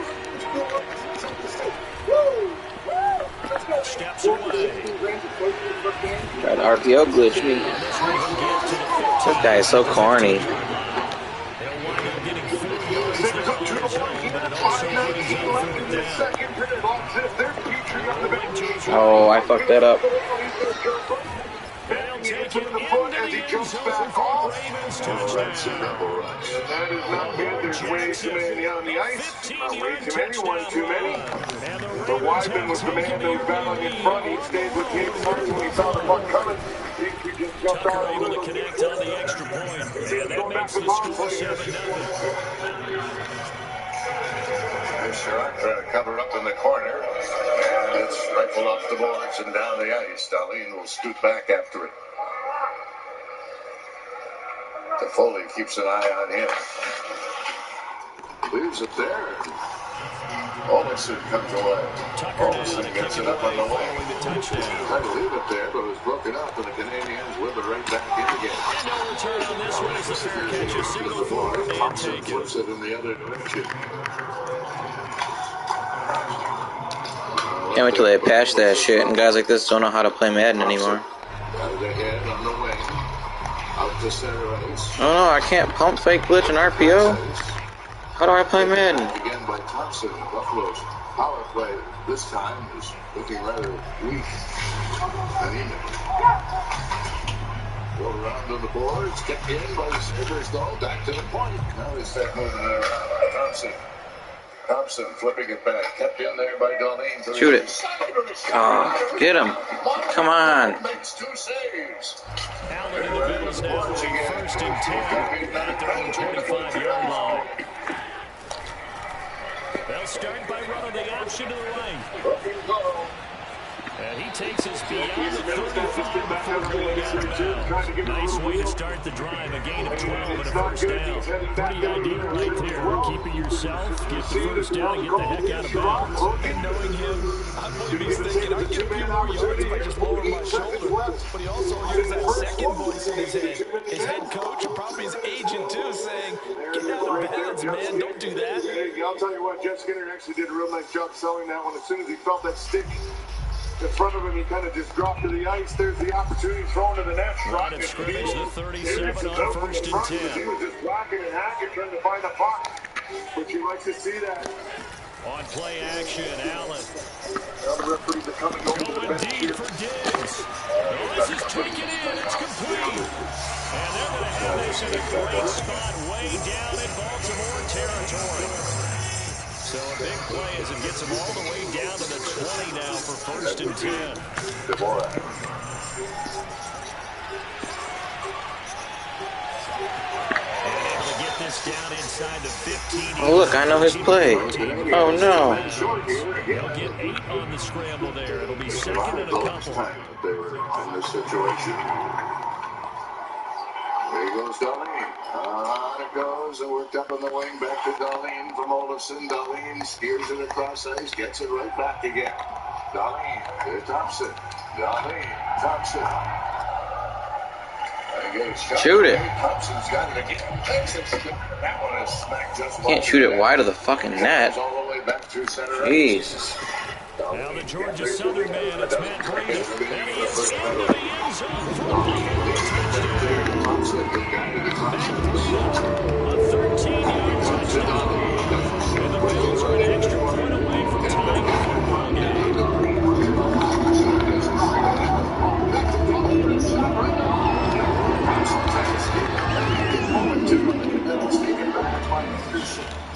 Steps away. Try to RPO glitch me. This guy is so corny. They'll wind up getting 4 yards there on the zone, but it also brings up 3rd down. Oh, I fucked that up. They'll take it into the end zone for Ravens touchdown. That is not good. There's way too many on the ice. Way too many, one too many. The Wyman was the man that was battling in front. He stayed with Gabe Sargent when he saw the puck coming. He just jumped Tucker out. able to connect on the extra point. And that makes the score 7-0. Sherrock trying to cover up in the corner. And it's rifled off the boards and down the ice. Darlene will scoot back after it. Foley keeps an eye on him. Leaves it there. Olsen comes away. Olsen gets it up on the wing. Tried to leave it there, but it was broken up, and the Canadians whip it right back in again. And no return on this one as the fair catch is single forward and Thompson taken. flips it in the other direction. Can't wait till they patch that shit and guys like this don't know how to play Madden anymore. Out ahead on the wing. Out to center ice. Oh no, I can't pump fake glitch and RPO. How do I play Madden? Again by Thompson. Buffalo's power play this time is looking rather weak. Anemic. Go around on the boards. Kept in by the Sabres though. Back to the point. Now they start moving it around. Thompson flipping it back. Kept in there by Darlene. Shoot it. Oh, get him. Come on. Makes 2 saves. Allen in the Bills now for 1st and 10 at their own 25-yard line. They'll start by running the option to the right. And he takes us beyond the 35 before going out of bounds. Nice way to start the drive. A gain of 12 and a first down. Pretty ideal right there. Keep it yourself, get the first down, and get the heck out of bounds. And knowing him, I believe he's thinking, if I get a few more yards, if I just lower my shoulder. But he also hears that second voice in his head. His head coach and probably his agent, too, saying, get out of bounds, man. Don't do that. I'll tell you what, Jeff Skinner actually did a real nice job selling that one. As soon as he felt that stick in front of him, he kind of just dropped to the ice. There's the opportunity thrown to the net. Line of scrimmage, the 37 on 1st and 10. He was just blocking and hacking, trying to find a puck. But you like to see that. On play action, Allen. Now the referees are coming over to the bench Deep for Diggs. Oh, this is taken in. It's complete. And they're going to have this in a great spot way down in Baltimore territory. So a big play as it gets them all the way down to the 20 now for 1st and 10. Down inside the 15. Oh look, I know his play. Oh no. They'll get 8 on the scramble there. It'll be 2nd and a couple. They were in this situation. There goes Darlene. On it goes, and worked up on the wing. Back to Darlene from Olsen. Darlene steers it across ice, gets it right back again. Darlene to Thompson. Darlene, Thompson. Shoot it. Thompson's got it again. That one is smacked just Can't shoot it wide of the fucking net. all the way back through center. Jesus. Now the Georgia Southern man, it's Matt Brady. And he is into the end zone for a touchdown. A 13-yard touchdown. And the Bills are an extra point away from tying the football game.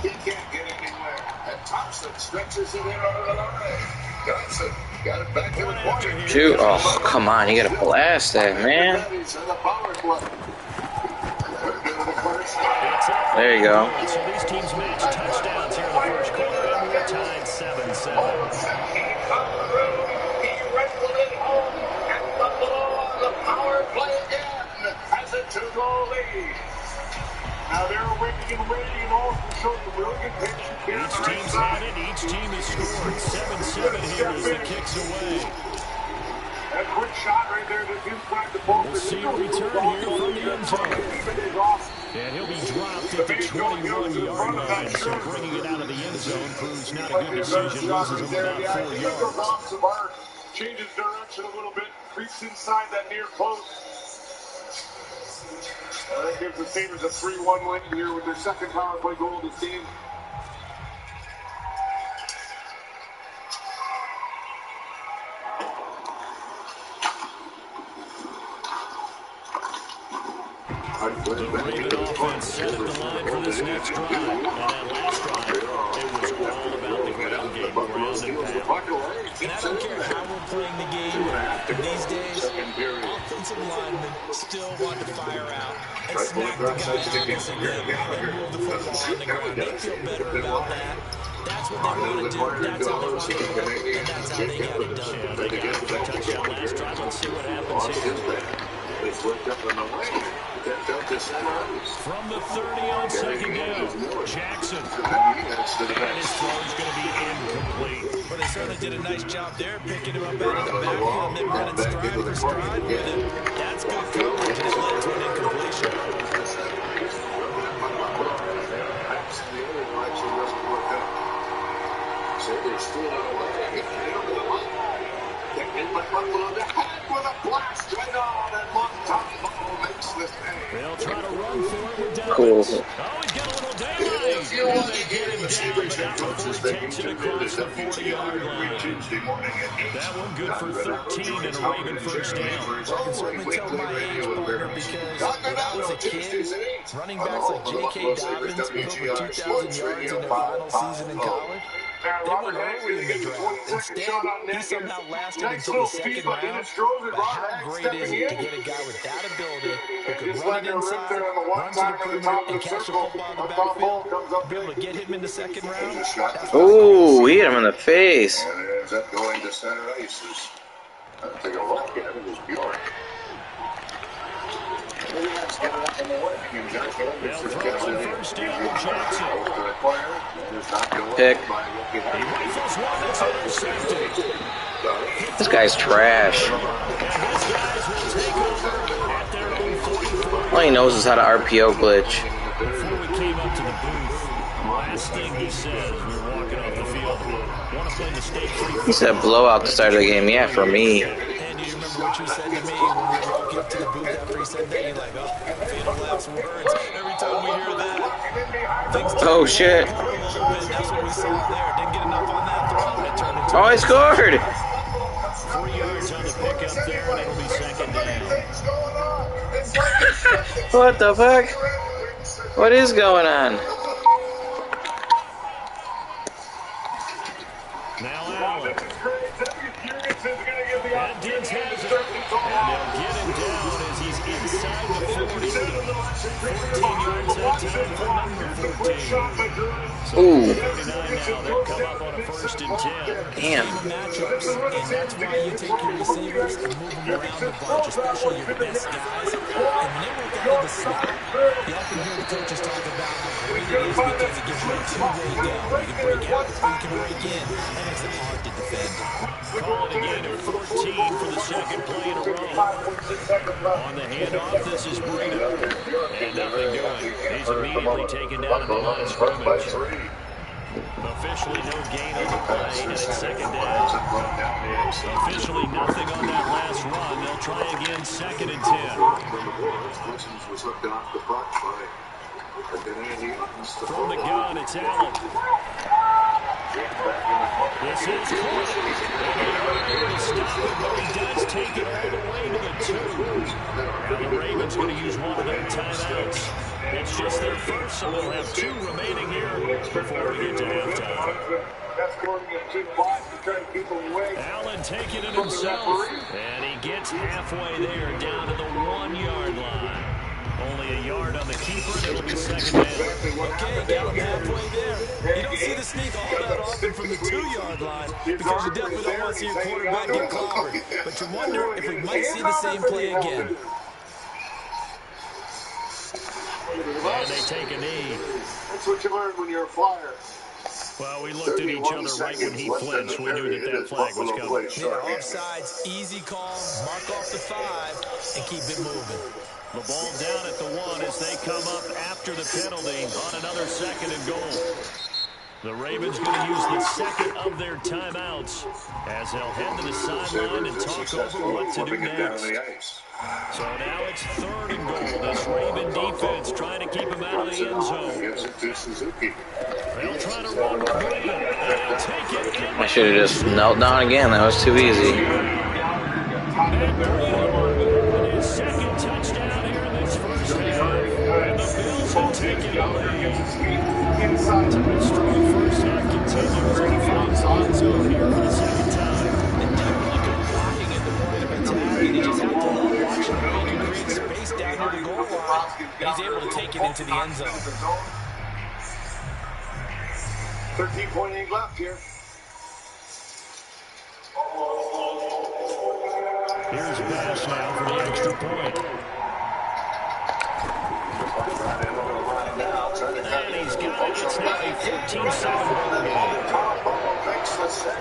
He can't get anywhere. And Thompson stretches it in over the line. Johnson got it back to the point. Shoot. Oh, come on. You gotta blast that, man. It's There you go. So these teams match touchdowns here in the first quarter, and we're tied 7-7. Now they're waiting and waiting, and all shows a really good patience here. Each team's had it. Each team has scored. 7-7 here as the kick's away. That quick shot right there just inside the ball. We'll see a return here from the end zone. And he'll be dropped at the 21-yard line. So bringing it out of the end zone proves not a good decision. Loses him about 4 yards. Changes direction a little bit. Creeps inside that near post. That gives the Sabres a 3-1 win here with their second power play goal of the team. The Raven offense set up the line for this next drive. And that last drive, it was all about the ground game, ground and pound. And I don't care how we're playing the game these days, offensive linemen still want to fire out and smack the guy out again and move the football on the ground. They feel better about that. That's what they want to do. That's how they want to work, and that's how they got it done. Yeah, they got a quick touchdown last drive. Let's see what happens here. They flipped up in the lane. From the 30 on second down, Jackson. And his throw is going to be incomplete. But they certainly did a nice job there, picking him up out of the backfield and then running stride for stride with him. That's good coverage, and it led to an incompletion. They'll try to run for it with Dobbins. Cool. Oh, he's got a little daylight. And they get him down, but not before he takes it across the 40-yard line. That one good for 13 and a Raven first down. I can certainly tell my age, partner, because when I was a kid, running backs like J.K. Dobbins put over 2,000 yards in their final season in college. They went early in the draft. Instead, he somehow lasted until the second round. But how great is it to get a guy with that ability who can run it inside, run to the perimeter, and catch the football in the backfield, be able to get him in the second round? Ooh, he hit him in the face. And it ends up going to center ice. I'll take a look at it. It's Bjork. They'll throw on first down to Jackson. Pick. He rifles one that's intercepted. This guy's trash. And his guys will take over at their own 44. All he knows is how to RPO glitch. Before we came up to the booth, last thing he said as we were walking off the field, want to play mistake-free. He said blowout to start of the game. Yeah, for me. And do you remember what you said to me when we walked up to the booth after he said that? You're like, oh, feeling last words. Every time we hear that, things Oh, shit. that's what we saw there. Didn't get enough on that throw. It turned into Oh, I scored. 3 yards on the pickup there, and it'll be second down. What the fuck? What is going on? Now Allen. And Diggs has it. And they'll get him down as he's inside the 40. 14 yards that time for number 14. Ooh. 39 now. They'll come up on a 1st and 10. Damn. matchups, and that's why you take your receivers and move them around the bunch, especially your best guys. And when they work out of the slot, you often hear the coaches talk about how great it is because it gives you a two-way down. You can break out or you can break in. That makes it hard to defend. Call it a gain of 14 for the second play in a row. On the handoff, this is Brito. And nothing doing. He's immediately taken down at the line of scrimmage. Officially no gain on the play, and it's second down. Officially nothing on that last run. They'll try again, 2nd and 10. From the gun, it's Allen. This is Court. Able to stop it, but he does take it all the way to the 2. And the Ravens going to use one of their timeouts. It's just their first, so they'll have 2 remaining here before we get to halftime. Allen taking it himself, and he gets halfway there, down to the 1-yard line. Only a yard on the keeper, and it'll be second down. Okay, got him halfway there. You don't see the sneak all that often from the 2-yard line because you definitely don't want to see your quarterback get clobbered. But you wonder if we might see the same play again. And they take a knee. That's what you learn when you're a flyer. Well, we looked at each other right when he flinched. We knew that flag was coming. Yeah, offsides, easy call, mark off the 5, and keep it moving. The ball down at the 1 as they come up after the penalty on another 2nd and goal. The Ravens going to use the second of their timeouts as they'll head to the sideline and talk over what to do next. So now it's 3rd and goal. This Raven defense trying to keep him out of the end zone. They'll try to run with William. They'll take it. I should have just knelt down again. That was too easy. His second touchdown here in this first half. And the Bills have taken the lead. Strong first half continues as he finds the end zone here for the second time. And never look at blocking at the point of attack. You just have to love watching the way he creates space down near the goal line. And he's able to take it into the end zone. 13.8 left here. Here's Bass now for the extra point. And he's got it. It's now a 14-7 ball game. Makes the save.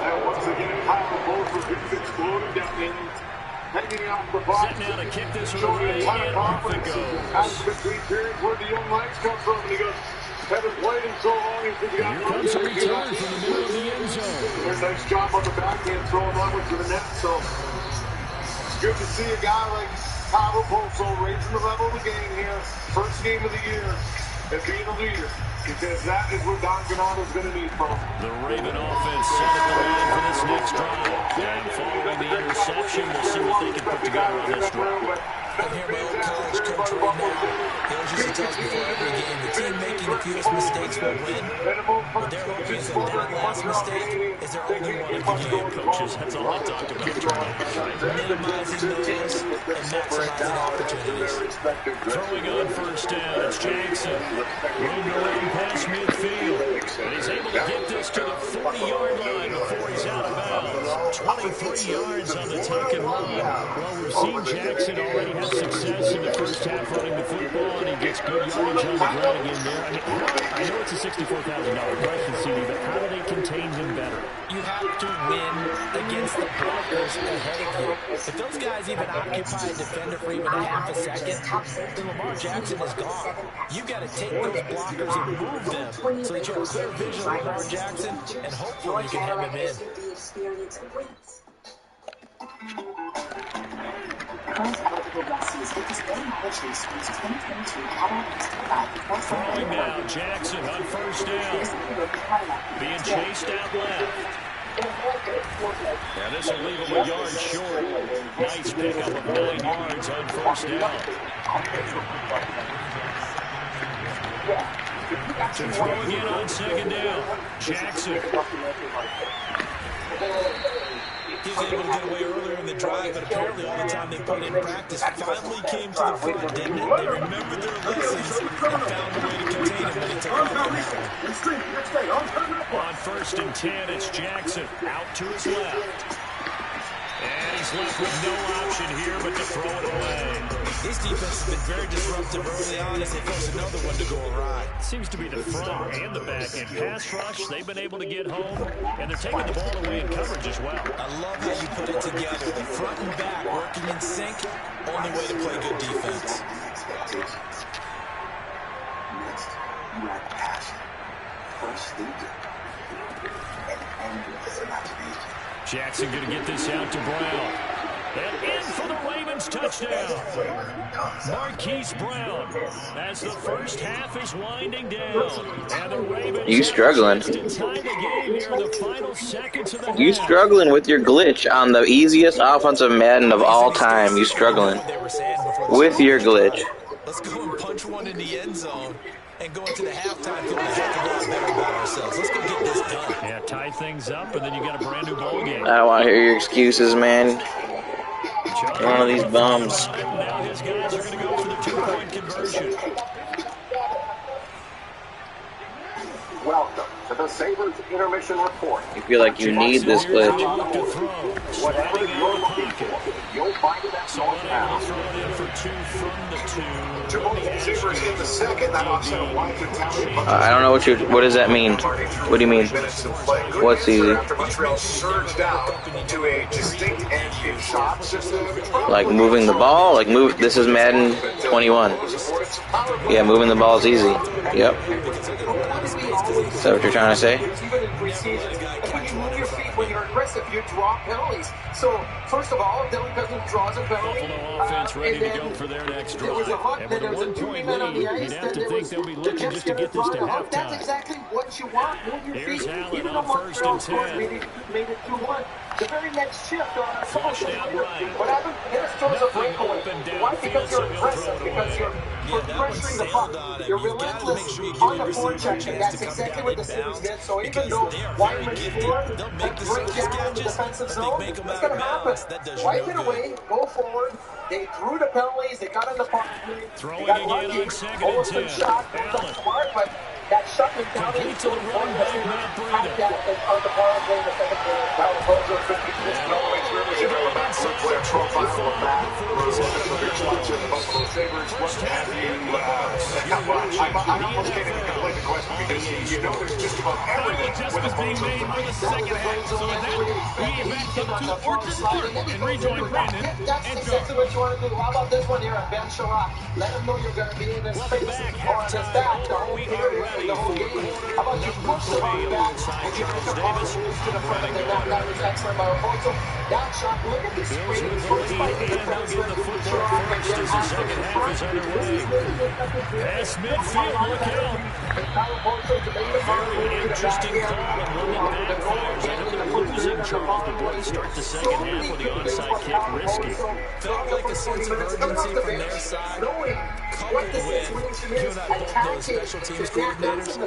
And once again, Kyle Bolger gets exploded down in. Hanging off the box. Set now to kick this one away, and off it goes. Out between periods where the young legs come from, and he goes, haven't played him so long. Here comes a return from the middle of the end zone. There's a nice job on the backhand, throwing onward to the net. So it's good to see a guy like Kyle Bolger raising the level of the game here. First game of the year, and being a leader. Because that is what Don Granato's going to need from him. The Raven offense set at the line for this next drive. And following the interception, we'll see what they can put together on this drive. I hear my old college coach right now. He always used to tell us before every game, the team making the fewest mistakes will win. What they're hoping is that that last mistake is their only one of the game. Coaches, that's all I talk about. Minimizing those and maximizing opportunities. Throwing on first down, it's Jackson. Room to run past midfield. And he's able to get this to the 40-yard line before he's out of bounds. 23 yards on the tuck and run. Well, we've seen Jackson already have success in the first half running the football, and he gets good yardage on the ground again there. I know it's a $64,000 question, CD, but how do they contain him better? You have to win against the blockers ahead of you. If those guys even occupy a defender for even half a second, then Lamar Jackson is gone. You've got to take those blockers and move them so that you have clear vision of Lamar Jackson, and hopefully you can hem him in. Throwing now, Jackson on first down. Being chased out left. Now this will leave him a yard short. Nice pickup of 9 yards on first down. To throw again on second down. Jackson. He was able to get away earlier in the drive, but apparently all the time they put in practice finally came to the front, didn't it? They remembered their lessons and found a way to contain him when it took off. On first and 10, it's Jackson out to his left. And he's left with no option here but to throw it away. This defense has been very disruptive early on as they force another one to go awry. Seems to be the front and the back end. Pass rush, they've been able to get home, and they're taking the ball away in coverage as well. I love how you put it together. The front and back working in sync, only way to play good defense. Next, you add passion. First, lead and endless imagination. Jackson going to get this out to Brown. And in for the Ravens touchdown. Marquise Brown as the first half is winding down. And the Ravens you struggling. You struggling with your glitch on the easiest offensive Madden of all time. You struggling with your glitch. Let's go and punch one in the end zone and go into the halftime feeling a heck of a lot better about ourselves. Let's go get this done. Yeah, tie things up, and then you got a brand new ball game. I don't want to hear your excuses, man. You're one of these bums. Now his guys are going to go for the 2-point two-point conversion. Welcome to the Sabres Intermission Report. You feel like you need this glitch. Whatever you're looking for, you'll find it at North now. Sabres in the second, that offset a wide battalion. I don't know what does that mean? What do you mean? What's easy? After Montreal surged out to a distinct edge in shots. Like moving the ball? Like move, this is Madden 21. Yeah, moving the ball is easy. Yep. Is that what you're trying to say? Even in preseason, and when you move your feet, when you're aggressive, you draw penalties. So, first of all, Dylan Cousins draws a penalty. Buffalo offense ready to go for their next drive. There was a hook, And then with there a was a one-point two-man on the lead, ice, you'd have to then think they'll be looking just to get this to halftime. That's exactly what you want. Move your Here's feet. Allen Even on though first Montreal and scored, 10. made it 2-1. The very next shift, a couple Flushed of out later, right. what happened? Dennis throws a breakaway. open Why? downfield, Because so you're he'll aggressive, throw it because away. you're pressuring the puck. You're relentless on the forecheck, and that's exactly what the Sabres did. So even though Wyman scored and break down in the defensive zone, it's going to happen. Wipe it away, go forward. They threw the penalties, they got in the pocket. Throwing They got again lucky. on second and Almost been 10. shot, not smart, but that shot mentality Complete to the running back, Matt Breida. had that on the power play in the second period. That was also 50 I almost can't even complete the question because you know there's just about everything with the being made for the second half. So with that, we get back up to Orchard Park and rejoin Brandon That's and exactly what you want to do. How about this one here on Ben Sherrod? Let him know you're going to be in his face or on his back the whole period and the whole game. How about you push the ball back and you make the ball moves to the front of the net? That was excellent by Alfonso. That shot, look at this straight push by the defenseman. Sherrod can get off to the front. This is really good effective. Pass midfield, look out. Very interesting call and one that backfires. Ended up losing Charles DeBoer to start the second half with the onside kick risky. Felt like a sense of urgency from their side. Coupled with, you and I both know special teams coordinators,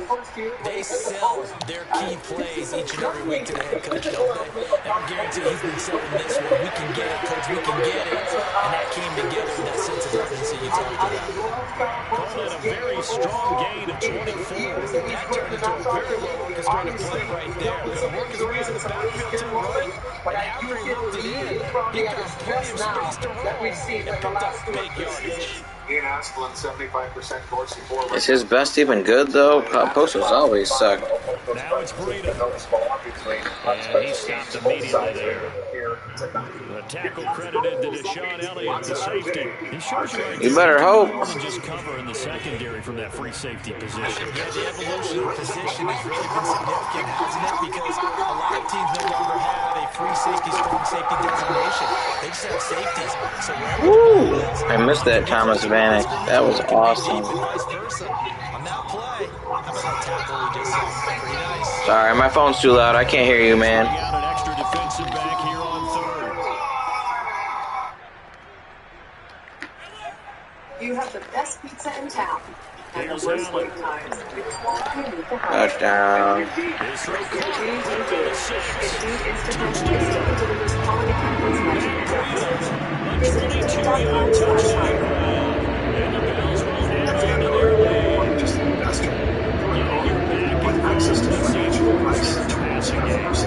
they sell their key plays each and every week to the head coach, don't they? And I guarantee he's been selling this one. We can get it, coach, we can get it. And that came together with that sense of urgency you talked about. Called it a very strong gain of 24. That turned into a very well orchestrated play right there. Going to work his way out of the backfield too, right? And after he worked it in, he got plenty of space to roll and picked up big yardage. Ian Asplund, 75% Dorsey forward. Is his best even good though? Posters always suck. Now it's Breida. And he stopped immediately there. The tackle credited to Deshaun Elliott, the safety. He shows you right You better hope. more than just cover in the secondary from that free safety position. Yeah, the evolution of position has really been significant, hasn't it? Because a lot of teams no longer have a free safety, strong safety designation. They just have safeties. So Woo! I missed that Thomas Vanek. That was awesome. vice versa. On that play, how about that tackle we just saw? Pretty nice. Sorry, my phone's too loud. I can't hear you, man. Got an extra defensive back here on third. You have the best pizza in town. And the worst wait times. Touchdown. Great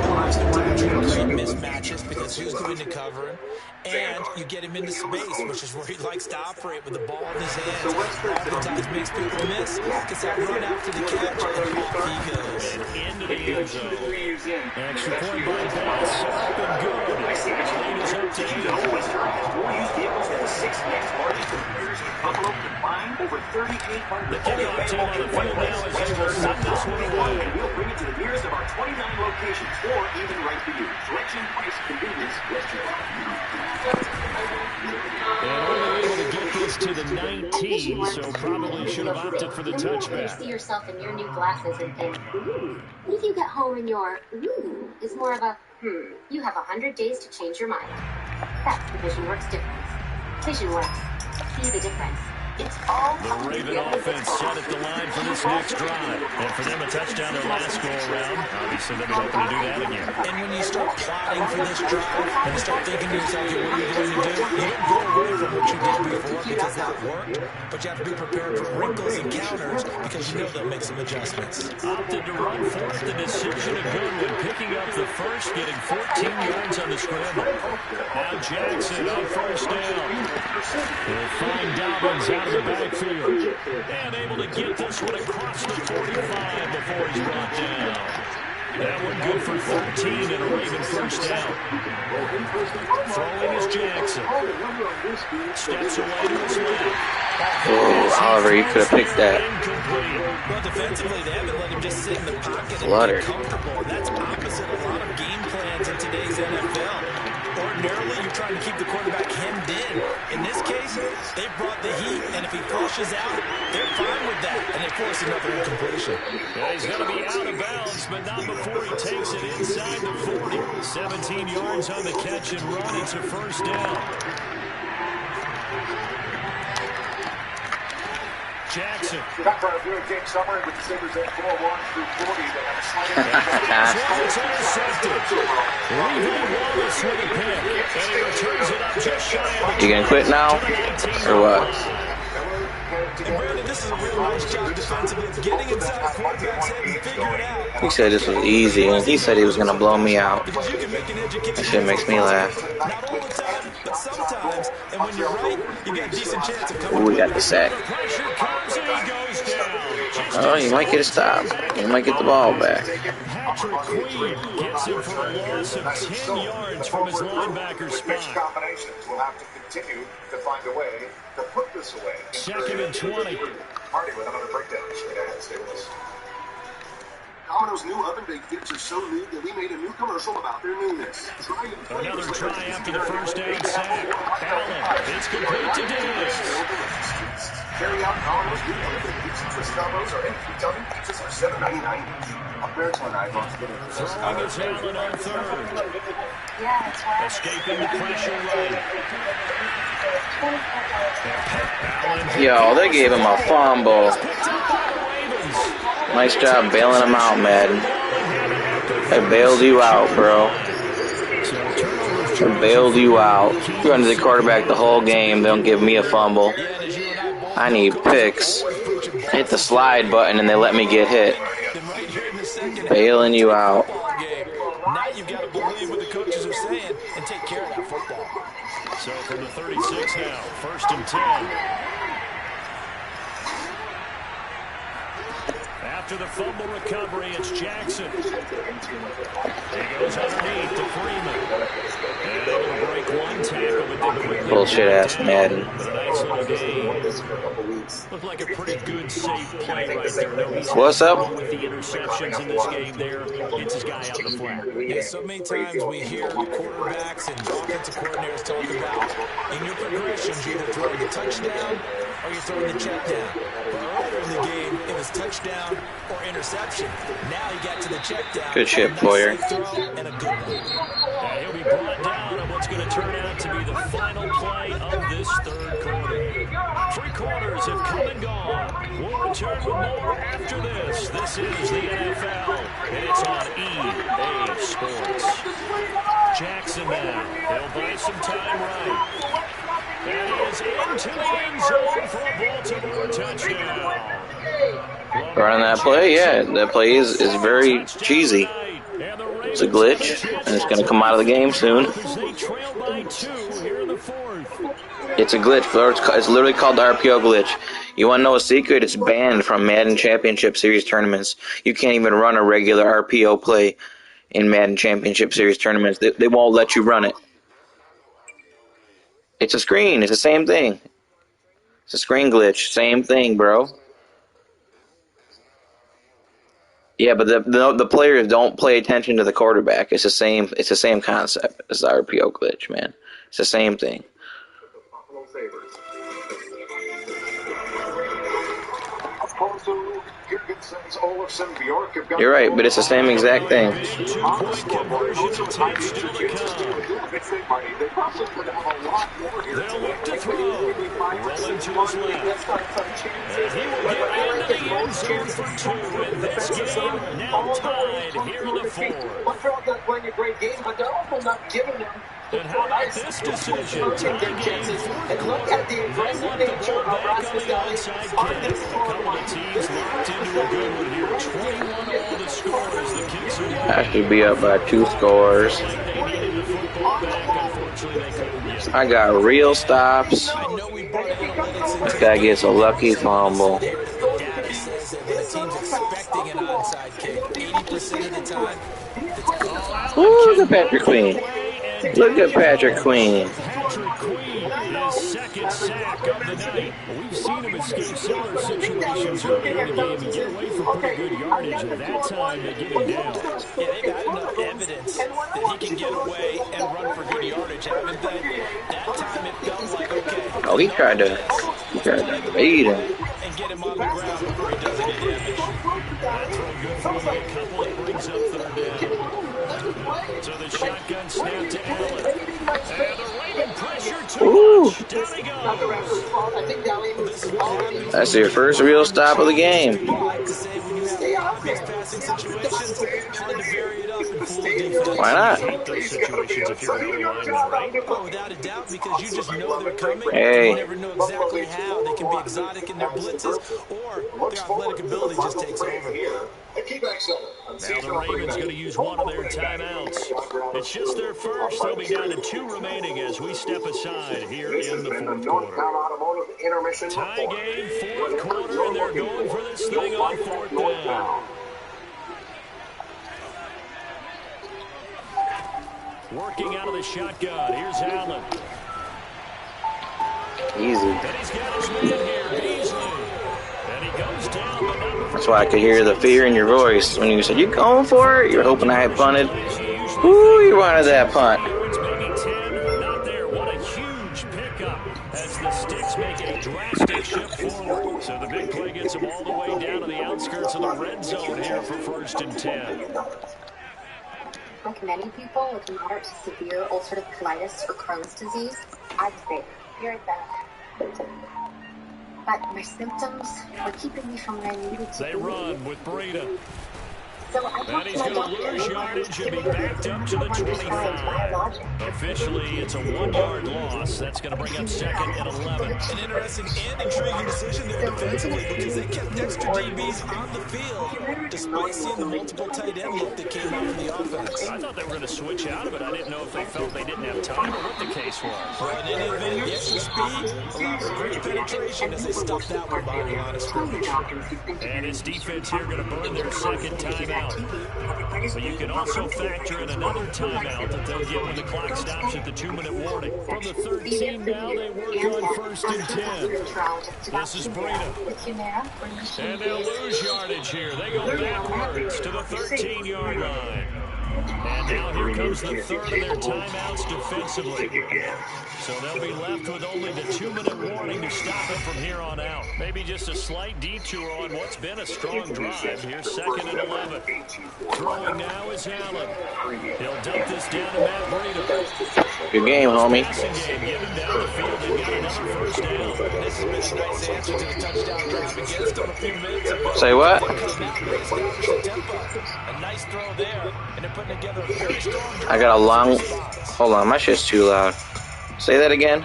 mismatches because who's going to cover him? And you get him into space, which is where he likes to operate with the ball in his hands. Oftentimes makes people miss. Gets that run after the catch, and off he goes. Into the end zone. Extra point by pass. Up and good. Lead is up to 8. The kickoff team on the field now is able to send this one away. We'll bring it to the nearest of our 29 locations, or even right to you. Selection, price, convenience, And only able to get this to the 19, so probably should have opted for the touchback. You see yourself in your new glasses and think, ooh. What if you get home and your ooh is more of a You have 100 days to change your mind. That's the VisionWorks difference. VisionWorks. See the difference. It's all The coming Raven together. offense set at the line for this next drive. And for them, a touchdown their last go-around. Obviously, they'll be hoping to do that again. And when you start plotting for this drive and you start thinking to yourself, okay, what are you going to do? You don't go away from what you did before because that worked, but you have to be prepared for wrinkles and counters because you know they'll make some adjustments. Opted to run for it. The decision a good one. Picking up the first, getting 14 yards on the scramble. Now Jackson on first down. They'll find Dobbins out of the backfield. And able to get this one across the 45 before he's brought down. That one good for 13 and a Raven first down. Throwing is Jackson. Steps away to his left. Oh, Oliver, you could have picked that. Well, defensively, they haven't let him just sit in the pocket Fluttered. and be comfortable. That's opposite a lot of game plans in today's NFL. Ordinarily, you're trying to keep the quarterback hemmed in. In this case, they brought the heat, and if he flushes out, they're fine with that, and they force another incompletion. Yeah, he's going to be out of bounds, but not before he takes it inside the 40. 17 yards on the catch and run. It's a first down. Jackson. Back for a good game summary with the Sabres at 4-1 through 40. They have a slight It's intercepted. Levi Wallace with a pick, and he returns it up just shy of the You gonna quit now, or what? And Brandon, this is a real nice job defensively. It's getting inside the quarterback's head and figure it out. He said this was easy, and he said he was gonna blow me out. Because you can make an educated That shit makes me laugh. not all the time, but sometimes. And when you're right, you got a decent chance of coming. Ooh, we got the sack. Oh, you might get a stop. You might get the ball back. Patrick Queen gets him for a loss of 10 yards from his linebacker spot. combinations will have to continue to find a way to put this away. Second and 20. Marty with another breakdown. Straight ahead, stay with us. Domino's new oven-baked dips are so new that we made a new commercial about their newness. Another try after the first down sack. Allen, it's complete to Davis. Carry out Domino's new oven-baked pizza twist combos or any oven pizzas for $7.99 each. Compared to an iPhone Throwing is Allen on third. Escaping the pressure right. Yo, they gave him a fumble. Nice job bailing him out, Madden. I bailed you out, bro. I bailed you out. You're under the quarterback the whole game. Don't give me a fumble. I need picks. Hit the slide button and they let me get hit. Bailing you out. Now you've got to believe what the coaches are saying and take care of that football. So from the 36 now, first and 10. After the fumble recovery, it's Jackson. He goes underneath to Freeman. And able to break one tackle, but then quickly... Bullshit-ass Madden. But a nice little game. Looked like a pretty good, safe play right there. No, he's What's up? with the interceptions in this game there. Gets his guy out the flat. Yeah, so many times we hear quarterbacks and offensive coordinators talk about in your progressions, you're either throwing a touchdown or you're throwing the check down. But earlier in the game, it was touchdown or interception. Now he got to the check down. Good shit, Boyer. And a good one. He'll be brought down on what's going to turn out to be the final play of this third quarter. 3 quarters have come and gone. We'll return with more after this. This is the NFL, and it's on EA Sports. Jackson now. He'll buy some time right. That is into the end zone for a Baltimore touchdown. Running that play, yeah, that play is very cheesy. It's a glitch, and it's going to come out of the game soon. It's a glitch, bro. It's literally called the RPO glitch. You want to know a secret? It's banned from Madden Championship Series tournaments. You can't even run a regular RPO play in Madden Championship Series tournaments. They won't let you run it. It's a screen. It's the same thing. It's a screen glitch. Same thing, bro. Yeah, but the players don't pay attention to the quarterback. It's the same concept as the RPO glitch, man. It's the same thing. Also, here gets You're right, but it's the same exact thing. Big two-point conversion attempt still to come. They'll look to throw. Rolling to his left. And he will get into the end zone for 2. And this game now tied here in the 4th. Montreal's not playing a great game, but they're also not giving them And how about this decision? Tie game, 4th quarter. They want the ball back on the onside kick. A couple of teams locked into a good one here. 21 all the score as the Kings are looking. I should be up by 2 scores. They needed the football back. Unfortunately, they couldn't get it. I got real stops. This guy gets a lucky fumble. Gabby says that when a team's expecting an onside kick, 80% of the time, Ooh, look at Patrick Queen. Look at Patrick Queen. Patrick Queen, his second sack of the night. We've seen him escape similar situations earlier in the game and get away from pretty good yardage. And that time, they get him down. yeah, they've had enough evidence that he can get away and run for good yardage, haven't they? That time it felt like, okay. Oh, he tried to beat him. And get him on the ground before he does any damage. That throw good for only a couple. It brings up 3rd down. So the shotgun snap to Allen. And the Raven pressure too much. Down he goes. That's your first real stop of the game. Why not? Those situations if you're an O-lineman, right? Oh, without a doubt, because you just know they're coming. Hey. You never know exactly how they can be exotic in their blitzes, or their athletic ability just takes over. Now the Ravens going to use one of their timeouts. It's just their first. They'll be down to 2 remaining as we step aside here in the 4th quarter. Tie game, 4th quarter, and they're going for this thing on 4th down. Working out of the shotgun. Here's Allen. Easy. And he's got his man here, Beasley. And he goes down, but not before. That's why I could hear the fear in your voice when you said, "You going for it?" You're hoping I had punted. Ooh, you wanted that punt. Maybe 10, not there. What a huge pickup as the Sticks make a drastic shift forward. So the big play gets them all the way down to the outskirts of the red zone here for 1st and 10. Like many people with moderate to severe ulcerative colitis or Crohn's disease, I'd say you're that. But my symptoms were keeping me from where I needed to They be. run with Breda. So I And talked he's to my going to doctor. lose yardage and be backed up to the 25. Officially, it's a 1-yard loss. That's going to bring up 2nd and 11. An interesting and intriguing decision there defensively because they kept extra DBs on the field despite seeing the multiple tight end look that came out from the offense. I thought they were going to switch out of it. I didn't know if they felt they didn't have time or what the case was. Well, in any event, the extra speed allowed for great penetration as they stuffed that one behind the line of scrimmage. And his defense here going to burn their 2nd timeout. But you can also factor in another timeout that they'll get when the clock stops at the 2-minute warning. From the 13 now, they work on 1st and 10. This is Breda. And they'll lose yardage here. They go backwards to the 13-yard line. And now here comes the 3rd of their timeouts defensively. So they'll be left with only the 2-minute warning to stop it from here on out. Maybe just a slight detour on what's been a strong drive. Here's 2nd and 11. Throwing now is Allen. He'll dump this down to Matt Breda. Good game, homie. Passing game, get him down the field. They've got another 1st down. This has been a nice answer to the touchdown drive against them a few minutes ago. Say what? A nice throw there, and they're putting together a very strong drive. I got a long... Hold on, my shit's too loud. Say that again.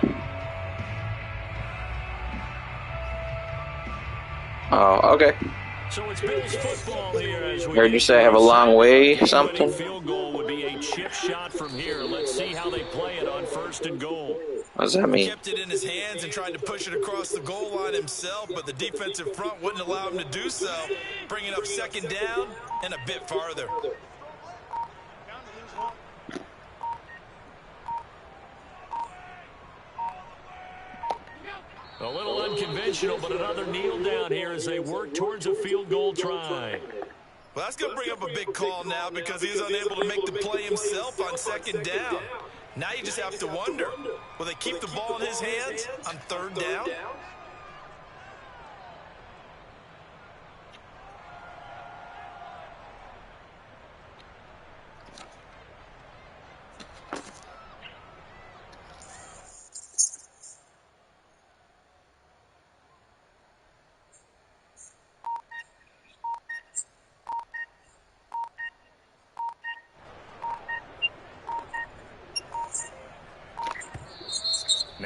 Oh, okay. So it's Bills football here as we Heard you say I have a long way, something. Field goal would be a chip shot from here. Let's see how they play it on 1st and goal. What does that mean? Kept it in his hands and tried to push it across the goal line himself, but the defensive front wouldn't allow him to do so, bringing up 2nd down and a bit farther. A little unconventional, but another kneel down here as they work towards a field goal try. Well, that's going to bring up a big call now because he's unable to make the play himself on 2nd down. Now you just have to wonder, will they keep the ball in his hands on 3rd down?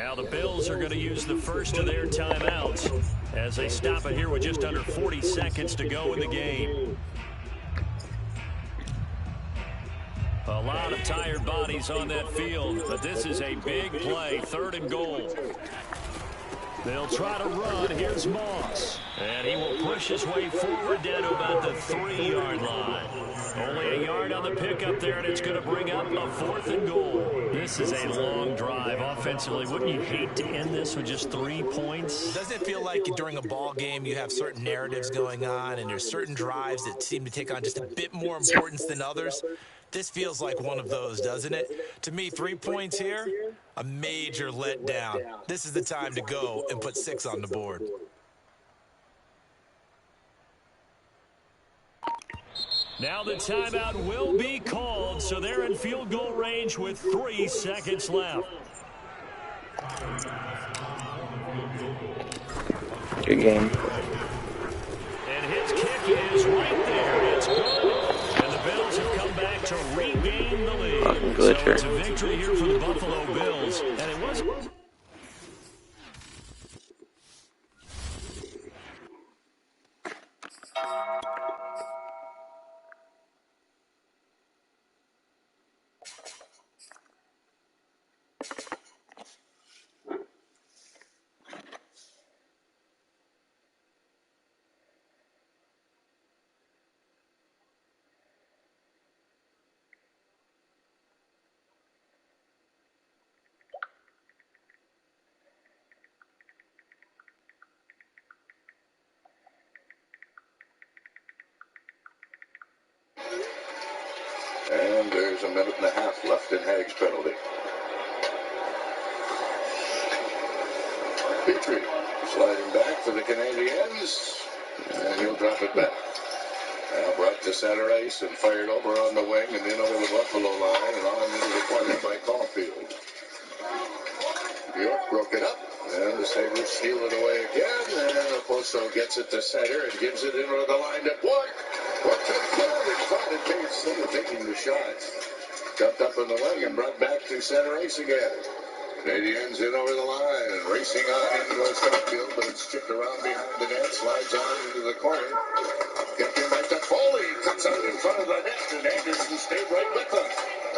Now the Bills are going to use the first of their timeouts as they stop it here with just under 40 seconds to go in the game. A lot of tired bodies on that field, but this is a big play, 3rd and goal. They'll try to run. Here's Moss. And he will push his way forward down to about the 3-yard line. Only a yard on the pickup there, and it's going to bring up a 4th and goal. This is a long drive offensively. Wouldn't you hate to end this with just 3 points? Doesn't it feel like during a ball game you have certain narratives going on and there's certain drives that seem to take on just a bit more importance than others? This feels like one of those, doesn't it? To me, 3 points here, a major letdown. This is the time to go and put 6 on the board. Now the timeout will be called, so they're in field goal range with 3 seconds left. Good game. And his kick is right there. It's good. And the Bills have come back to regain the lead. So it's a victory here for the Buffalo Bills. And it was... And there's a minute and a half left in Haig's penalty. Petrie sliding back for the Canadiens, and he'll drop it back. Now brought to center ice and fired over on the wing and in over the Buffalo line and on into the corner by Caulfield. York broke it up, and the Sabres steal it away again, and Oposo gets it to center and gives it into the line to Bourque. Bourque to the field in front and instead of taking the shot. Dumped up in the wing and brought back to center ice again. Canadiens in over the line and racing on into Caulfield, but it's chipped around behind the net, slides on into the corner. Kept in back to Foley, cuts out in front of the net, and Anderson stayed right with them.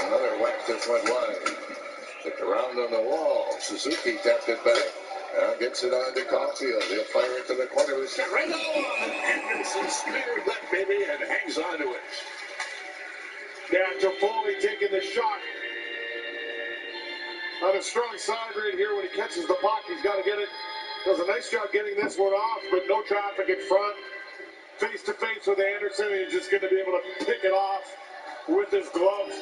Another whack just went wide. Took around on the wall. Suzuki tapped it back. Now gets it on to Caulfield. He'll fire it to the corner with shot right on. Anderson speared that baby and hangs on to it. Down to Foley taking the shot. On a strong side right here when he catches the puck. He's got to get it. Does a nice job getting this one off, but no traffic in front. Face to face with Anderson, and he's just going to be able to pick it off with his gloves.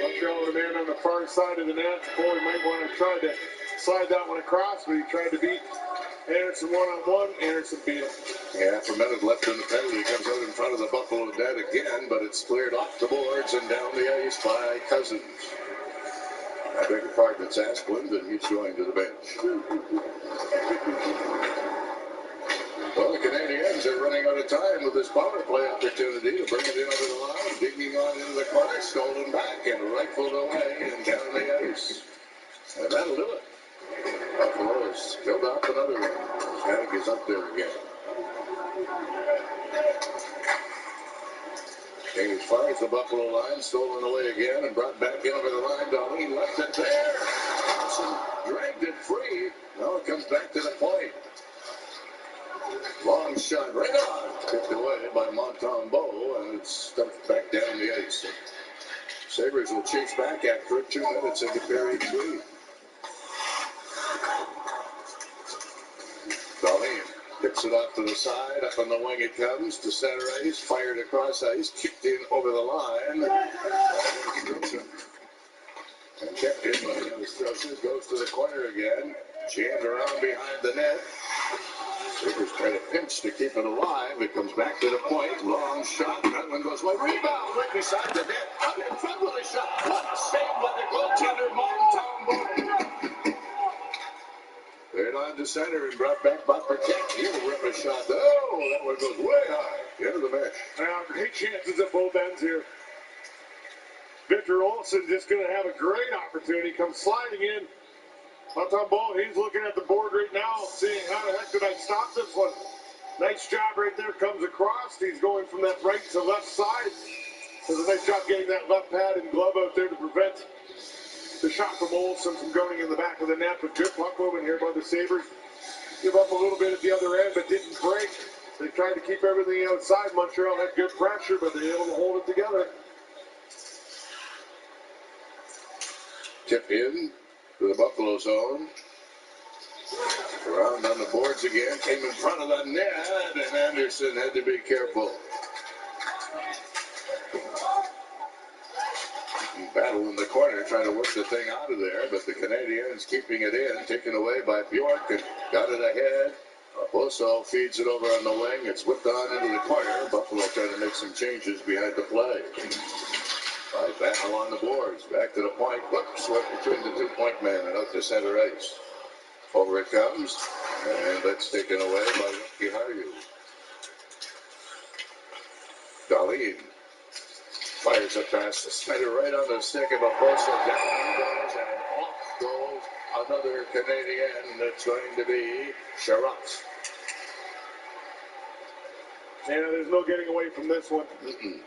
Montreal with a man on the far side of the net. Foley might want to try to slide that one across, but he tried to beat Anderson one-on-one. Anderson beat him. Yeah, for a minute left in the penalty. He comes out in front of the Buffalo net again, but it's cleared off the boards and down the ice by Cousins. I beg your pardon, it's Asplund, and he's going to the bench. Well, the Canadiens are running out of time with this power play opportunity to bring it in over the line, digging on into the corner, stolen back and rifled away and down the ice. And that'll do it. Buffalo has killed off another one. Shattuck is up there again. Came as far as the Buffalo line, stolen away again and brought back in over the line. Darlene left it there. Thompson dragged it free. Now it comes back to the point. Long shot right on. Tipped away by Montembeault, and it's stuffed back down the ice. Sabres will chase back after it. 2 minutes into period 3. Darlene picks it off to the side. Up on the wing it comes to center ice. Fired across ice. Kicked in over the line. And kept in by Strosis. Goes to the corner again. Jammed around behind the net. Sabres try to pinch to keep it alive. It comes back to the point. Long shot. That one goes wide. Rebound right beside the net. Out in front with a shot. What a save by the goaltender, Montembeault. They're on to center and brought back by Protect. He'll rip a shot. Oh, that one goes way high. Into the mesh. Now, great chances at both ends here. Victor Olsen just going to have a great opportunity. Comes sliding in Hot on ball, he's looking at the board right now, seeing how the heck did I stop this one. Nice job right there, comes across. He's going from that right to left side. Does a nice job getting that left pad and glove out there to prevent the shot from Olsen from going in the back of the net. But good puck movement here by the Sabres. Give up a little bit at the other end, but didn't break. They tried to keep everything outside. Montreal had good pressure, but they were able to hold it together. Tip in to the Buffalo zone. Around on the boards again. Came in front of the net, and Anderson had to be careful. Battle in the corner, trying to work the thing out of there, but the Canadiens keeping it in, taken away by Bjork, and got it ahead. Bosso feeds it over on the wing. It's whipped on into the corner. Buffalo trying to make some changes behind the play. By battle on the boards. Back to the point. Whoops, swept between the 2-point man and out to center ice. Over it comes, and that's taken away by Lucky Haru. Darlene fires a pass to Snyder right on the stick of a Bosso. Down he goes, and off goes another Canadian. That's going to be Sherratt. Yeah, there's no getting away from this one. Mm-mm.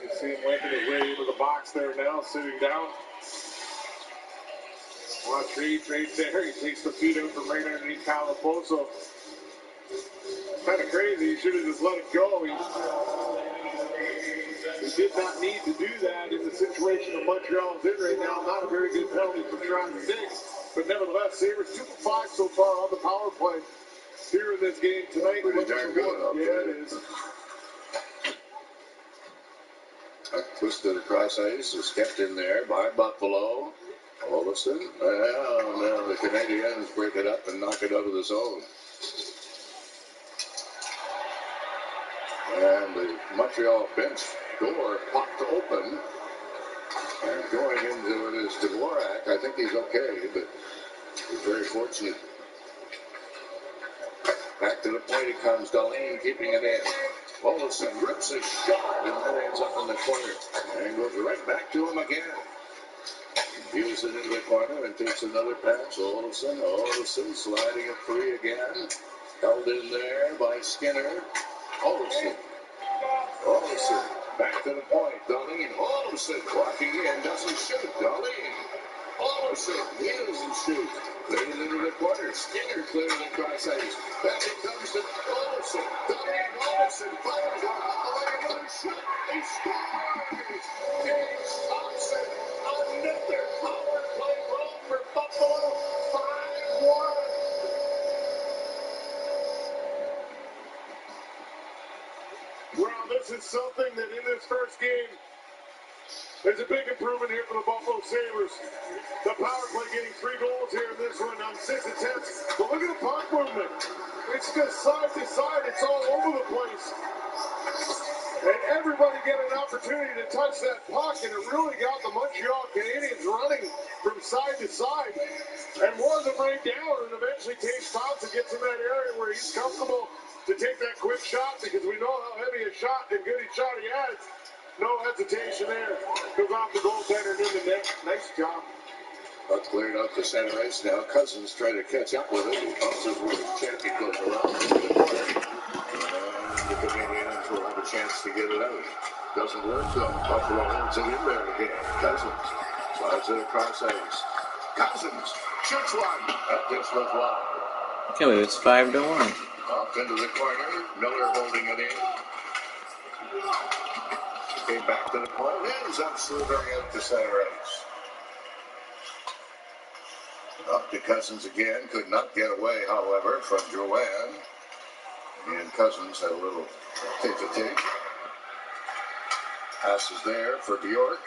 You see him making his way into the box there now, sitting down. Watch Reed right there. He takes the feet out from right underneath Calaposo. Kind of crazy. He should have just let it go. He did not need to do that in the situation that Montreal's in right now. Not a very good penalty for trying to dig. But nevertheless, Sabres 2 for 5 so far on the power play here in this game tonight. Pretty darn good out there. Yeah, it is. Twisted across ice is kept in there by Buffalo. Olsen. Well, now the Canadiens break it up and knock it out of the zone. And the Montreal bench door popped open. And going into it is Dvorak. I think he's okay, but he's very fortunate. Back to the point it comes. Darlene keeping it in. Olsen rips a shot and then ends up in the corner. And goes right back to him again. Views it into the corner and takes another pass. Olsen sliding it free again. Held in there by Skinner. Olsen back to the point. Darlene Olsen walking in, doesn't shoot. Darlene Olsen, he doesn't shoot. Cleared it into the corner. Skinner cleared it across ice. Back it comes to Olsen. Darlene Olsen fires it all the way. Another shot. He scores. James Thompson, another power play goal for Buffalo. 5-1. Well, this is something that in this first game, there's a big improvement here for the Buffalo Sabres. The power play getting 3 goals here in this one on 6 attempts. But look at the puck movement. It's just side to side. It's all over the place. And everybody get an opportunity to touch that puck, and it really got the Montreal Canadiens running from side to side. And more than right down, and eventually James Thompson gets in that area where he's comfortable to take that quick shot, because we know how heavy a shot and good a shot he has. No hesitation there. Goes off the goaltender and in the net. Nice job. Puck cleared out to center ice now. Cousins trying to catch up with it. He bounces with his champion, goes around into the corner. And the Canadiens will have a chance to get it out. Doesn't work though. Buffalo holds it in there again. Cousins slides it across ice. Cousins shoots one. That just was wide. Can't believe it's 5-1. Off into the corner. Miller holding it in. Came back to the point. Ends up slithering out to center ice. Up to Cousins again. Could not get away, however, from Joanne. And Cousins had a little take-a-take. Passes there for Bjork.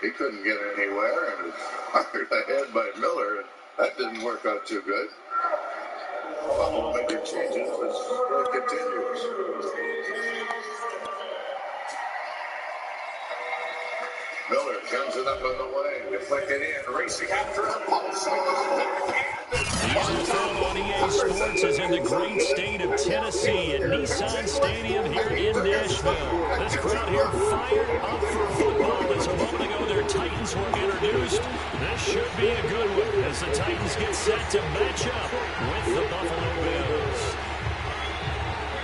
He couldn't get anywhere and was fired ahead by Miller. And that didn't work out too good. Buffalo making changes as it continues. Miller comes it up on the wing, deflected in, racing after a pulse. He's in front on the Sports is in the great state of Tennessee at Nissan Stadium here in Nashville. This crowd here fired up for football as a moment ago their Titans were introduced. This should be a good one as the Titans get set to match up with the Buffalo Bills.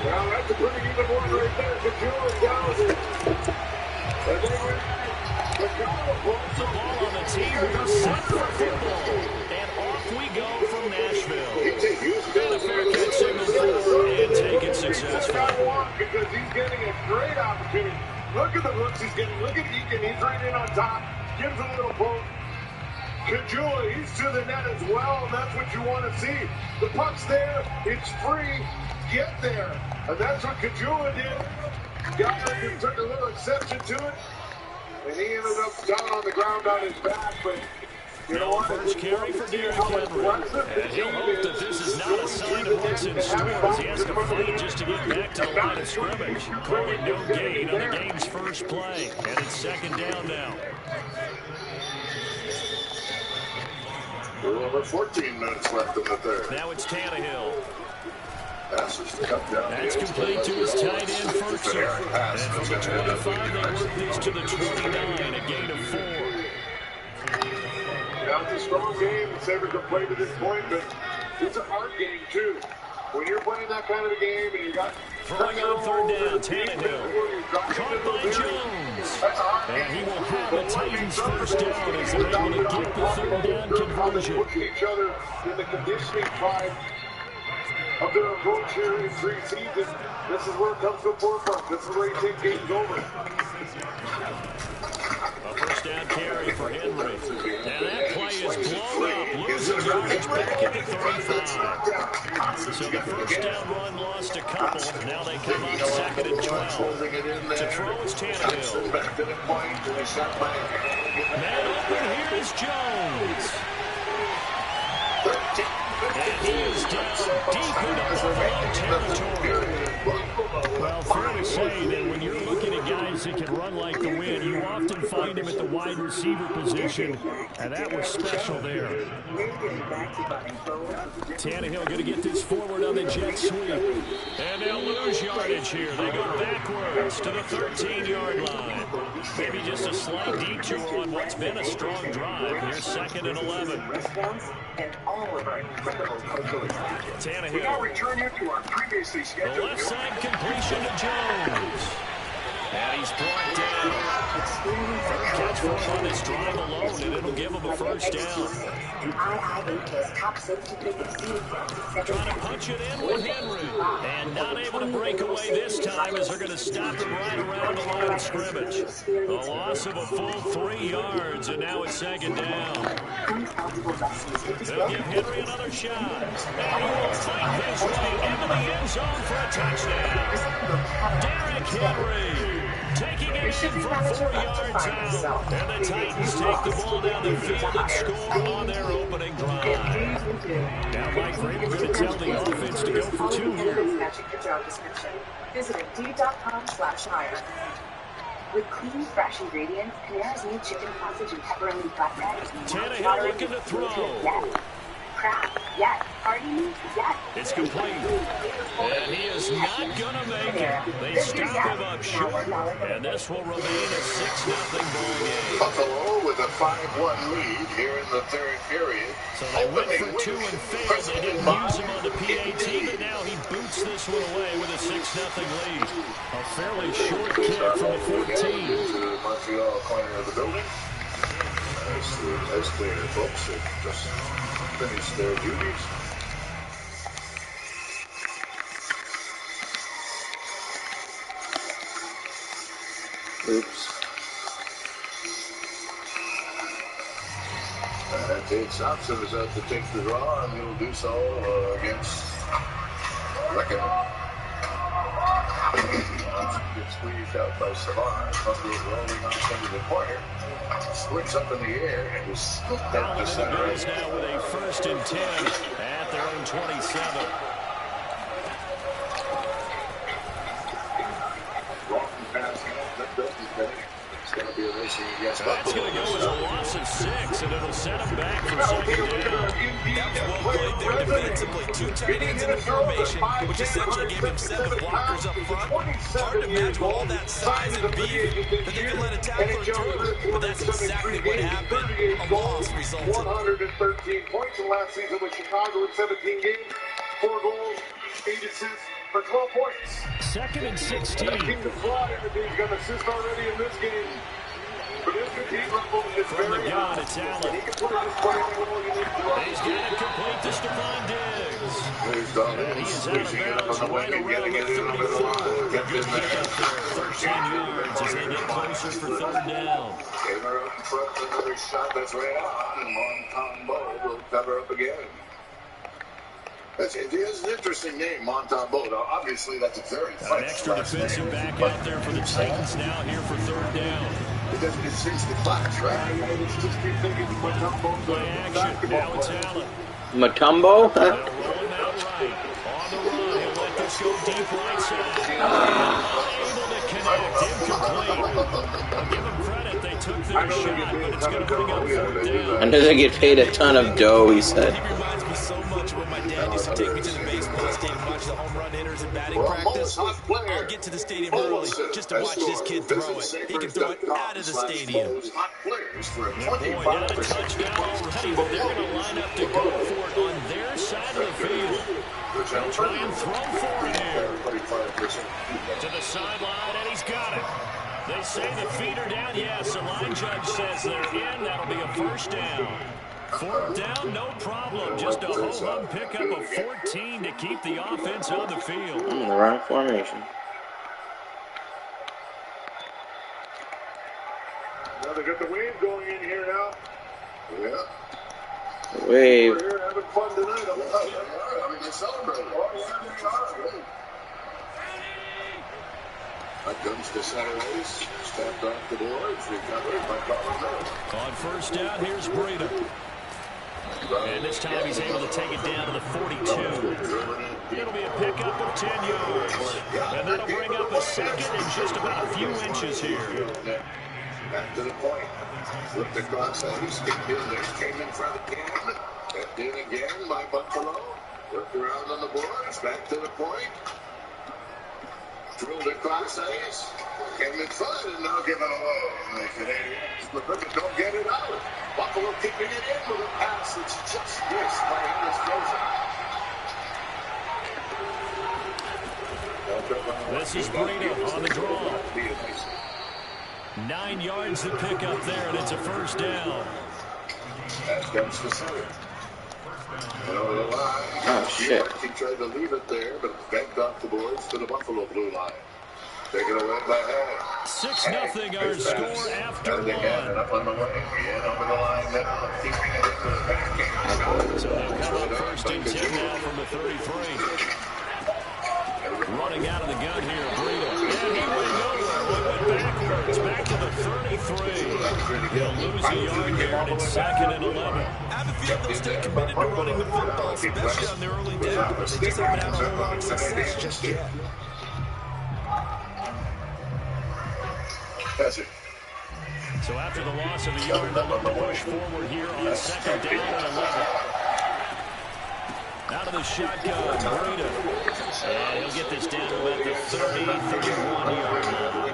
Well, that's a pretty even one right there. Kajula down. The ball on the tee. We're set for football. And off we go from Nashville. And a fair catch signal for and taken successfully. Because he's getting a great opportunity. Look at the looks he's getting. Look at Deacon. He's right in on top. Gives a little poke. Kajula, he's to the net as well, and that's what you want to see. The puck's there. It's free. Get there. And that's what Kajula did. Gallagher took a little exception to it. And he ended up down on the ground on his back, but you know what? First carry for Derrick Henry. And he'll hope that this is not a sign of what's in store as he has to fight just to get back to the line of scrimmage. Call it no gain on the game's first play. And it's second down now. Over 14 minutes left in the third. Now it's Tannehill. That's complete to his tight end, Ferguson. And from the 25, they work this to the 29, a gain of 4. Now it's a strong game. The Sabres have played to this point, but it's a hard game, too. When you're playing that kind of a game and you got... Throwing on third down, Tannehill. Caught by Jones. And he will have the Titans first down as they're able to get the third down conversion. Each other in the conditioning side of their approach here in preseason. This is where it comes to the forefront. This is where you take games over. A first down carry for Henry. And that play is blown up. Losing yardage back at the 35. So the first down run lost a couple. Now they come up second and 12. To throw is Tannehill. Man open, here is Jones. And he is down deep into Buffalo territory. Well, fair to say that when you're looking at guys that can run like the wind, you often find him at the wide receiver position, and that was special there. Tannehill going to get this forward on the jet sweep. And they'll lose yardage here. They go backwards to the 13-yard line. Maybe just a slight detour on what's been a strong drive. Here's second and 11. Tannehill. We now return you to our previously scheduled... The left side completion to Jones. And he's brought down. Third catch for him on this drive alone, and it'll give him a first down. Trying to punch it in with Henry. And not able to break away this time as they're going to stop him right around the line of scrimmage. A loss of a full 3 yards, and now it's second down. They'll give Henry another shot. And he will find his way into the end zone for a touchdown. Derrick Henry taking it in from 4 yards out. And the Titans take the ball down the field and score on their opening drive. Now Mike Vrabel going to tell the offense to go for 2 here. Visit Indeed.com/hire. With clean, fresh ingredients, Panera's new chicken sausage and pepperoni flatbread. Tannehill looking to throw. Yes. Crab, yes. Party meat, yes. It's complete. And he is not going to make it. They stop him up short. And this will remain a 6-0 ball game. Buffalo with a 5-1 lead here in the third period. So they went for 2 and failed. They didn't use him on the PAT, but now he boots this one away with a 6-0 lead. A fairly short kick from the 14. To the Montreal corner of the building. As the ice cleaner folks have just finished their duties. Oops. And Tate Thompson is out to take the draw, and he'll do so against Reckoning. Gets squeezed out by Savard. Buffalo rolling off into the corner. Splits up in the air and is scooped up to center. Bills now with a 1st and 10 at their own 27. That's going to go as a loss of 6, and it'll set him back for second down. That was well played there defensively, too. 2 tight ends in the formation, which essentially gave him 7 blockers up front. Hard to imagine with all that size and beef that they could let a tackler through. But that's exactly what happened. A loss resulted. 113 points in last season with Chicago in 17 games. 4 goals, 8 assists for 12 points. 2nd and 16. Keep the fly, and he's got an assist already in this game. But this level is From the very gun, high. it's Allen. He can put it this way anywhere you need to. He's got it complete to Stephon Diggs. And he is out of bounds right around the 34. Good pickup there, 13 yards as they get closer for 3rd down. Taylor up in front, another shot that's right on, and Montembeau will cover up again. It is an interesting name, Montembeau. Now, obviously, that's a very An extra defensive back out there for the Titans now here for 3rd down. It seems the clash, right? I just keep thinking Montembeau's Play action. Now it's Allen. Matumbo? They'll roll him out right. On the run. He'll let this go deep right side. Unable to connect. Incomplete. I'll give them credit. They took their shot, but it's going to bring up 4th down. And doesn't get paid a ton of dough, he said. He reminds me so much of when my dad used to take me to the baseball stadium and watch the home run hitters and batting practice. I'll get to the stadium early just to watch this kid throw it. He can throw it out of the stadium. And boy, not a touchdown already, but they're going to line up to go for it on their side of the field. They'll try and throw for it here. To the sideline, and he's got it. They say the feet are down. Yes, the line judge says they're in. That'll be a 1st down. 4th down, no problem. Just a ho-hum pickup of 14 to keep the offense on the field. The wrong formation. Now they got the wave going in here now. Yeah. Wave. We're here having fun tonight. I mean, they celebrated. That comes to center ice. Stepped off the boards. Recovered by Colorado. On 1st down, here's Breida. And this time he's able to take it down to the 42. It'll be a pickup of 10 yards. And that'll bring up a 2nd and just about a few inches here. Back to the point. Flipped across ice. Kicked in there. Came in front of the can. Kept in again by Buffalo. Worked around on the boards. Back to the point. Drilled across ice. Came in front and now give it away. The Canadians don't get it out. Buffalo keeping it in with a pass that's just missed by Hennis Joseph. This is Breida on the draw. 9 yards to pick up there, and it's a 1st down. That comes to center. Oh, shit. He tried to leave it there, but backed off the boards to the Buffalo blue line. Taken away by Hay. 6-0 our score after 1. Up on the way. Over the line now. Keeping it into the back. So they'll come up 1st and 10 now from the 33. Running out of the gun here, Breida. And he went nowhere. He went backwards. Back to the 33. He'll lose a yard there, and it's 2nd and 11. I have a feeling they'll stay committed to running the football, especially on the early downs. They just haven't had a whole lot of success just yet. That's it. So after the loss of a yard, they'll look to push forward here on 2nd down and 11. Out of the shotgun, Breida. And he'll get this down to about the 30, 31-yard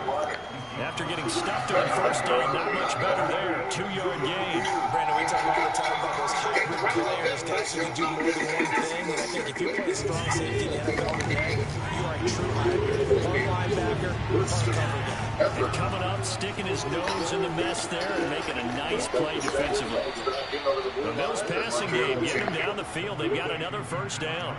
line. After getting stuffed on 1st down, not much better there. 2-yard gain. Brandon, we talk all the time about those hybrid players, guys who can do more than one thing. And I think if you play strong safety in the NFL today, you are a true hybrid. One linebacker, one cover guy. And coming up, sticking his nose in the mess there and making a nice play defensively. The Bills passing game, getting them down the field. They've got another 1st down.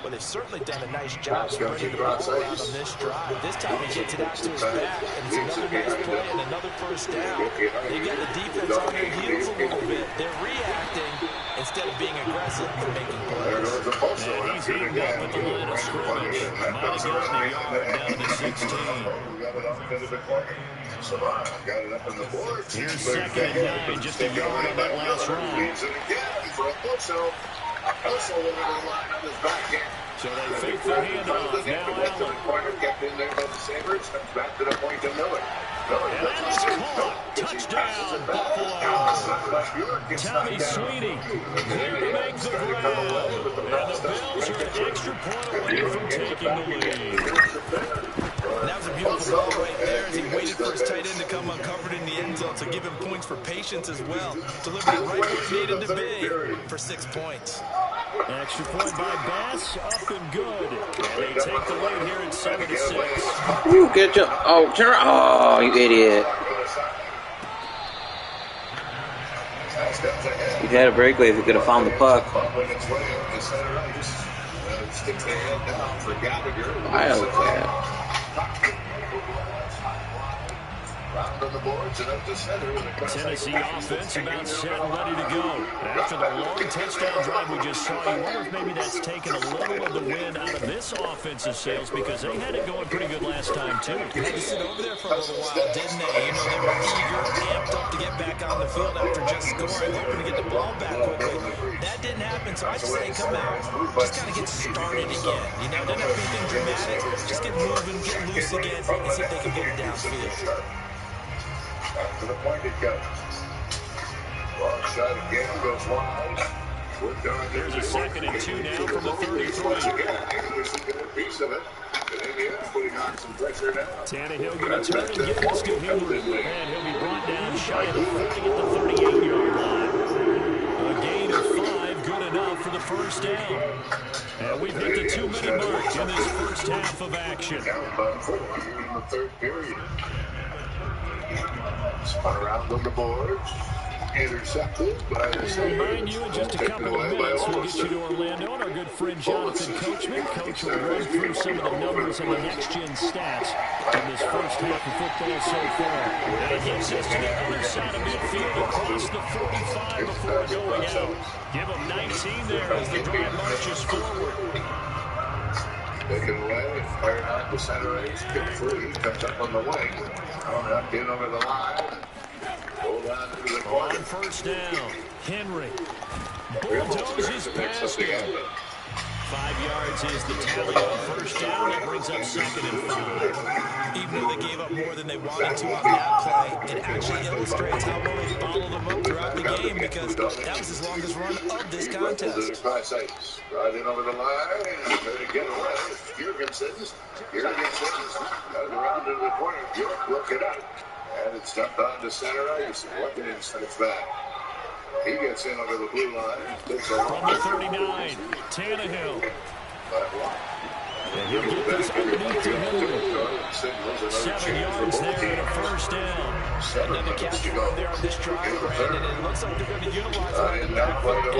Well, they've certainly done a nice job spreading the ball around on this drive. This time he gets it out to his back, and it's another nice play and another 1st down. They got the defense on their heels a little bit. They're reacting instead of being aggressive and making plays. And he's eating up at the line of scrimmage. Might have gotten a yard down to the 16. Here's 2nd and 9, just a yard on that last run. So they fake the handoff. Now Allen. Kept in there by the Sabres. Comes back to the point to Miller. And that is caught. Touchdown, Buffalo. Tommy Sweeney there to make the grab. And the Bills are extra point away from taking the lead. And that was a beautiful ball right there as he waited for his tight end to come uncovered in the end zone to give him points for patience as well. Delivered it right where it needed to be for 6 points. Extra point by Bass, up and good. And they take the lead here at 7-6. Ooh, good job. Oh, turn around. Oh, you idiot. You had a breakaway if you could have found the puck. Wildcat. Tennessee offense about set and ready to go. After the long touchdown drive we just saw, you wonder if maybe that's taken a little of the wind out of this offensive sails because they had it going pretty good last time, too. They had to sit over there for a little while, didn't they? You know, they were eager, amped up to get back on the field after just scoring, hoping to get the ball back quickly. That didn't happen, so I'd say come out, just kind of get started again. You know, doesn't have to be anything dramatic. Just get moving, get loose again, and see if they can get it downfield. To the point it goes. Long shot again goes wide. There's a 2nd and 2 now from the 33. Tannehill going to turn and give this to Henry. And he'll be brought down shy of the 40 at the 38-yard line. A gain of 5, good enough for the first down. And we've hit the 2-minute mark in this first half of action. Down by 4 in the third period. Spun around on the boards. Intercepted by the We'll remind you in just a couple of minutes we'll get you to Orlando and our good friend Jonathan Coachman. Coach will run through some of the numbers and the next-gen stats in this first half of football so far. And it gets us to the other side of midfield across the 45 before going out. Give them 19 there as the drive marches forward. Taken away, fired out the center edge, kick free, comes up on the wing, up in over the line, hold on to the corner. On first down, Henry bulldozes past him. 5 yards is the tally on first down. That brings up 2nd and 5. Even though they gave up more than they wanted to on that play, it actually illustrates how well they followed them up throughout the game because that was his longest run of this contest. Right in over the line, trying to get away. Jurgensen's got it around to the corner. York look it up. And it's dumped on to center ice. Working in steps back. He gets in over the blue line. From the 39, Tannehill. And he'll get this underneath to Henry. 7 yards there and a first down. Another catch for him there on this drive, Brandon. And it looks like they're going to utilize running back any way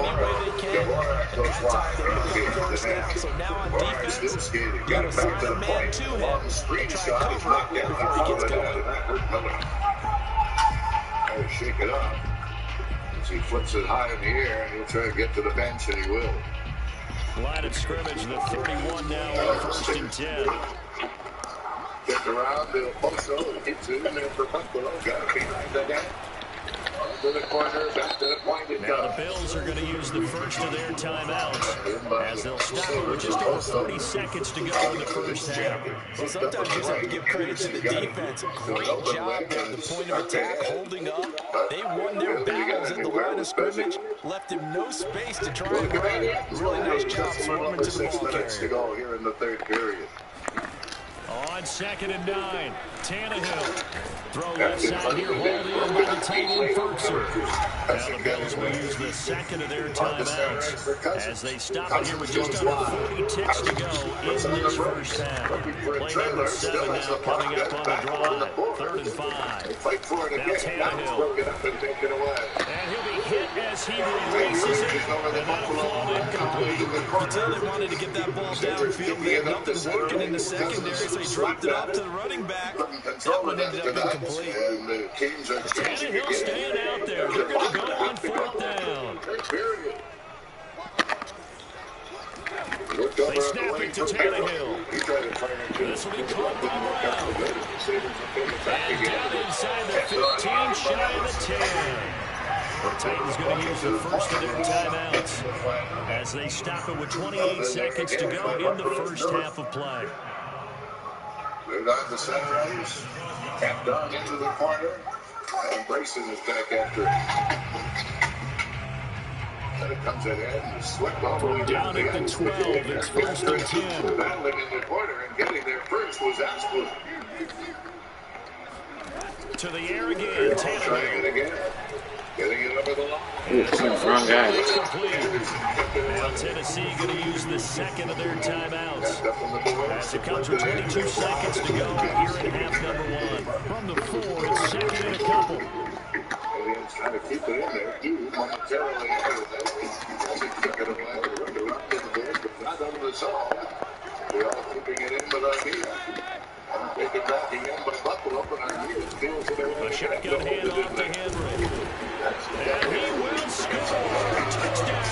they can. And that time they're going to get the first down. So now on defense, you're going to force a man to him and try to cover it before he gets going. Shake it up. As he flips it high in the air, and he'll try to get to the bench, and he will. Line of scrimmage, the 31 now on 1st and 10. Gets around to Poso, hits it in there for Buffalo, got it behind the net. To the corner, back to the point it now the Bills are going to use the first of their timeouts as they'll stop it with just over 30 seconds to go in the first half. Well, sometimes you just have to give credit to the defense. Great job there at the point of attack, holding up. They won their battles at the line of scrimmage, left him no space to try and run. Really nice job swarming to the ball carrier. To go here in the third period. On 2nd and 9, Tannehill. Throw left side here, hauled in by the tight end Ferguson. Now the Bills will use the 2nd of their timeouts as they stop it here with just under 40 ticks to go in this first half. Play number 7 now coming up on the drive. 3rd and 5. Now Tannehill. And he'll be hit as he releases it, and that'll fall incomplete. You tell they wanted to get that ball downfield. They had nothing working in the secondary, so he dropped it off to the running back. That one ended up incomplete. Tannehill staying out there. They're going to go on 4th down. They snap it to Tannehill. This will be caught by Brown. And down inside the 15, shy of the 10. The Titans going to use the first of their timeouts as they stop it with 28 seconds to go in the first half of play. They're on the center ice. Tapped on into the corner. And Brayson is back after it. And it comes ahead, swept all the way Down at the 12, it's 1st and 10. Battling in the corner and getting there first was Asplund. To the air again, Trying it again. Getting it over the line. Wrong guy. Now Tennessee going to use the second of their timeouts. As it comes with 22 seconds to go here in half number 1. From the 4, it's 2nd and a couple. Williams trying to keep it in there, too, momentarily into that. Hasn't took it away. We're up into this, but not under the zone. We're all keeping it in with Armia. Take it back again by Buffalo, but Armia steals it away. A shotgun handoff to Henry. And he will score. Touchdown.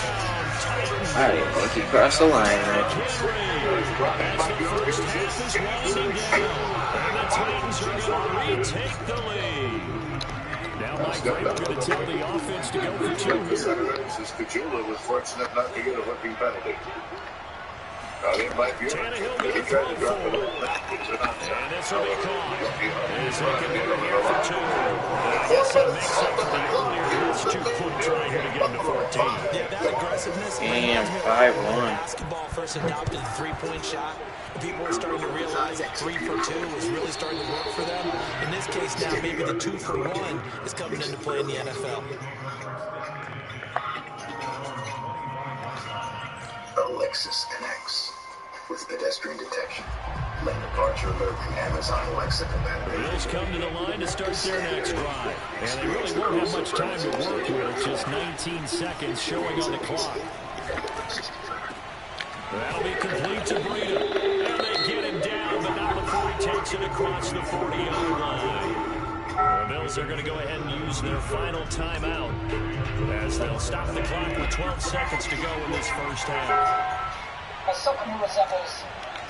I didn't think he crossed the line, right? As the first half is winding down, and the Titans are going to retake the lead. Now Mike Vrabel going to tell the offense to go for 2 here. Kajula was fortunate not to get a whipping penalty. Tannehill going to throw forward. And this will be caught. As he can get it here for 2. I guess that makes up for the earlier last 2-point try here to get him to 14. Yeah, that aggressiveness. Damn, 5-1. Basketball first adopted the three-point shot. People are starting to realize that 3 for 2 is really starting to work for them. In this case now, maybe the 2 for 1 is coming into play in the NFL. Alexis connects with pedestrian detection. Lane departure alert from Amazon Alexa compatibility. Bills come to the line to start their next drive. And they really won't have much time to work with. Just 19 seconds showing on the clock. That'll be complete to Breida. And they get him down, but not before he takes it across the 40-yard line. The Bills are going to go ahead and use their final timeout as they'll stop the clock with 12 seconds to go in this first half. As someone who resembles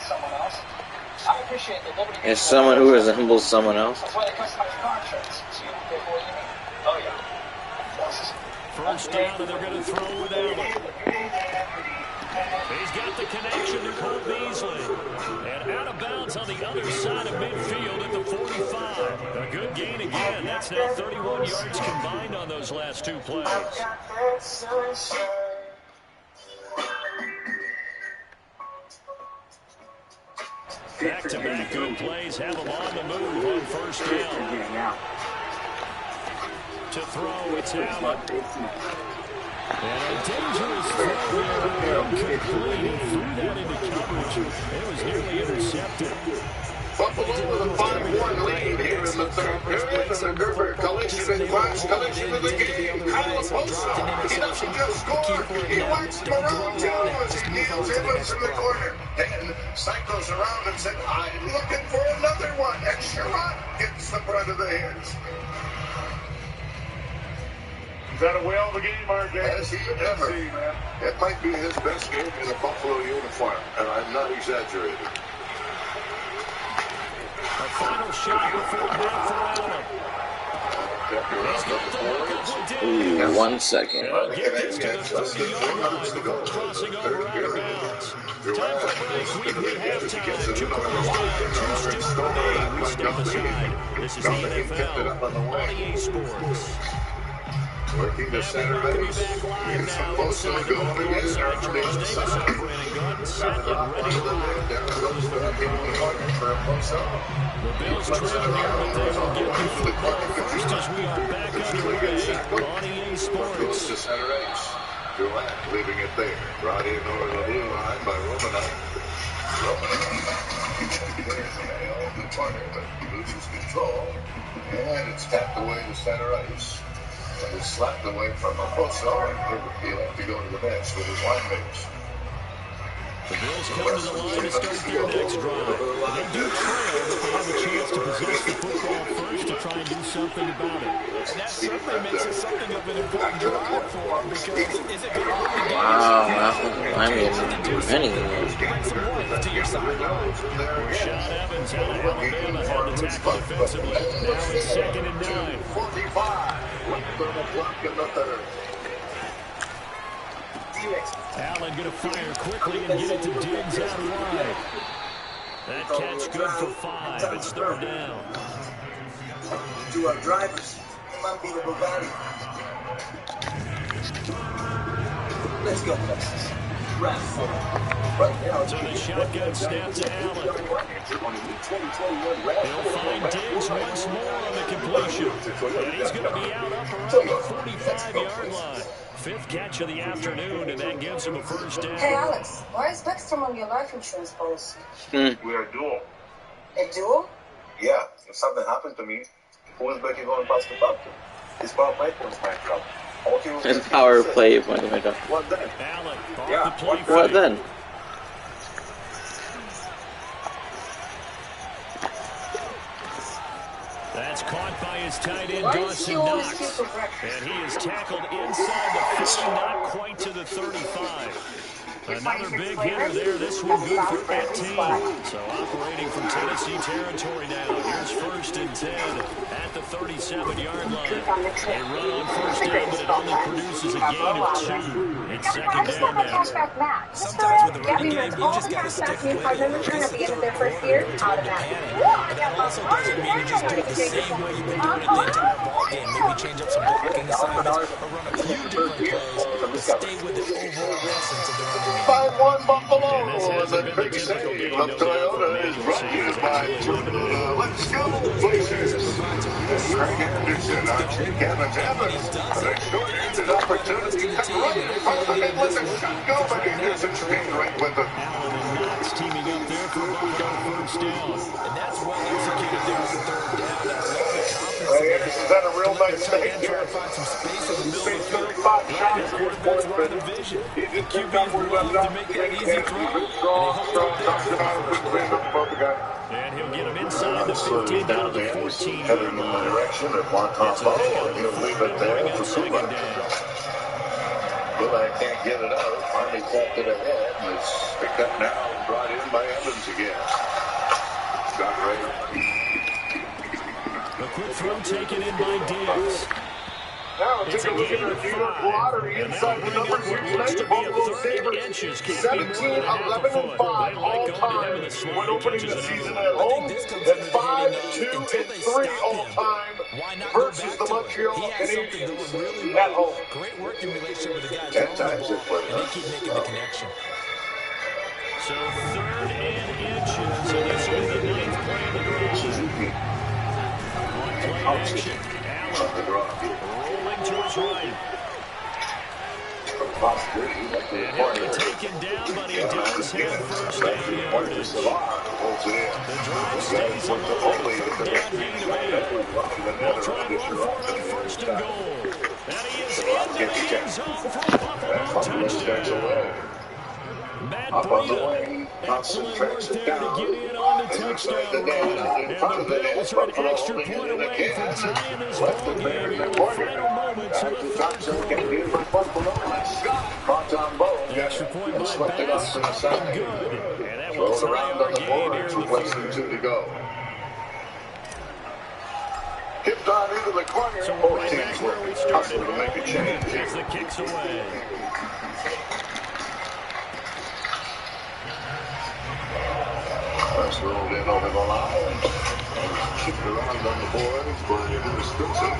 someone else, I appreciate the liberty. As someone who resembles someone else. That's why they customize contracts. So you pay for what you need. Oh, yeah. First down, and they're going to throw with Allen. He's got the connection to Cole Beasley. And out of bounds on the other side of midfield at the 45. A good gain again. That's now 31 yards combined on those last 2 plays. Back-to-back good plays have them on the move on first down. To throw, it's Allen. And a dangerous throw there, incomplete. He threw that into coverage. It was nearly intercepted. Buffalo with a 5-1 lead here in the third period, and a Gerber collision and clash collision of the game. Kyle Oposo, he doesn't just score, he works him around too as he deals Evans in the corner. Then cycles around and says, I'm looking for another one. And Sherrod gets the brunt of the hits. Is that a whale of a game, RJ? Has he ever? It might be his best game in a Buffalo uniform, and I'm not exaggerating. A final shot before half for Allen. He's got the look of the Ooh, 1 second. He'll get this to the 30-yard line before crossing over out of bounds. Time for break. We've hit halftime. 2 quarters down. 2 still remain. We step aside. This is the NFL on EA Sports. Working the center base. Here's Oposo going again. On the inside. Ready to line. Down goes the corner for Oposo. The Bills trail here, but they will get the football first as we are back underway on EA Sports. Goes to center ice. Gillette leaving it there. Brought in over the blue line by Romanov. There's a nail in the corner, but he loses control. And it's tapped away to center ice. And it's slapped away from Oposo, and he'll have to go to the bench with his line mates. The Bills come to the line to start their next drive. They do trail, but they have a chance to possess the football first to try and do something about it. And that certainly makes it something of an important drive for him because is it going to win the game? Wow, I mean, do anything. Bring some warmth to your sideline. Rashad Evans out of Alabama had to tackle defensively. Now it's 2nd and 9. 45. 1 o'clock in the third. Allen going to fire quickly and get it to Diggs out wide. That catch good for 5. It's 3rd down. To our drivers, unbeatable value. Let's go, Texas. Round 4. So the shotgun snap to Allen. He'll find Diggs once more on the completion. And he's going to be out up around the 45-yard line. 5th catch of the afternoon, and that gives him a first down. Hey, Alex, why is Baxter on your life insurance policy? We are a duo. A duo? Yeah, if something happened to me, who is Becky going to pass the buck to? His power play was my job. His power play was my job. What then? Allen, Yeah, what then? That's caught by his tight end, Dawson Knox. And he is tackled inside the 40, not quite to the 35. Another big hitter there. This one good for 18. So operating from Tennessee territory now. Here's 1st and 10 at the 37-yard line. They run on first down, but it only produces a gain of 2. It's 2nd down now. Sometimes with the running game, you just got to stick with it. This is the third quarter, it's hard to panic. But that also doesn't mean you just do it the same way you've been doing it the entire ball game. Maybe change up some blocking assignments or run a few different plays, but stay with the overall essence of the running game. 5-1 Buffalo, and the big save of Toyota is brought to you by Let's Go Places. Craig Anderson on Kevin Evans, an extraordinary opportunity to run in front of him and let the shot go, but Anderson stayed right with him. Allen and Knox teaming up there for Buffalo first down. And that's well executed there on 3rd down. That level of confidence. Anderson's had a real nice day here. Find some space in the middle of the field. 35 shots for his Quarterback's running the vision. The QB's love to make that easy throw. And he'll get him inside the 15 down to the 14. Heading in the direction of Montembeau, and he'll leave it there for 2 minutes. But can't get it out. Finally tapped it ahead, and it's picked up now and brought in by Evans again. Got ready. A quick throw taken in by Diggs. Now take a look at the New York lottery inside the numbers here tonight. The Buffalo Sabres 17, 11, and 5 all time when opening the season at home. And 5, 2, and 3 all time versus the Montreal Canadiens at home. Great working relationship with the guys on the ball, and they keep making the connection. So 3rd and inches, and this will be the 9th play of the drive. On play action, Allen rolling to his right. And he'll be taken down, but he does have first down yardage. The drive stays alive. 3rd down, gain of 8. They'll try and run for it on 1st and goal. And he is into the end zone for Buffalo touchdown. Matt Breida, excellent work there to get in on the touchdown run. And the Bills are an extra point away from tying this ball game in the final moments of the 3rd quarter. Extra point by Bass, and good. And that will tie our game here in the 3rd. 2 to go. Kipped on into the corner. So we're right back where we started. Make a change. As the kick's away. That's rolled in over the line. And kicked around on the boards by Wisconsin.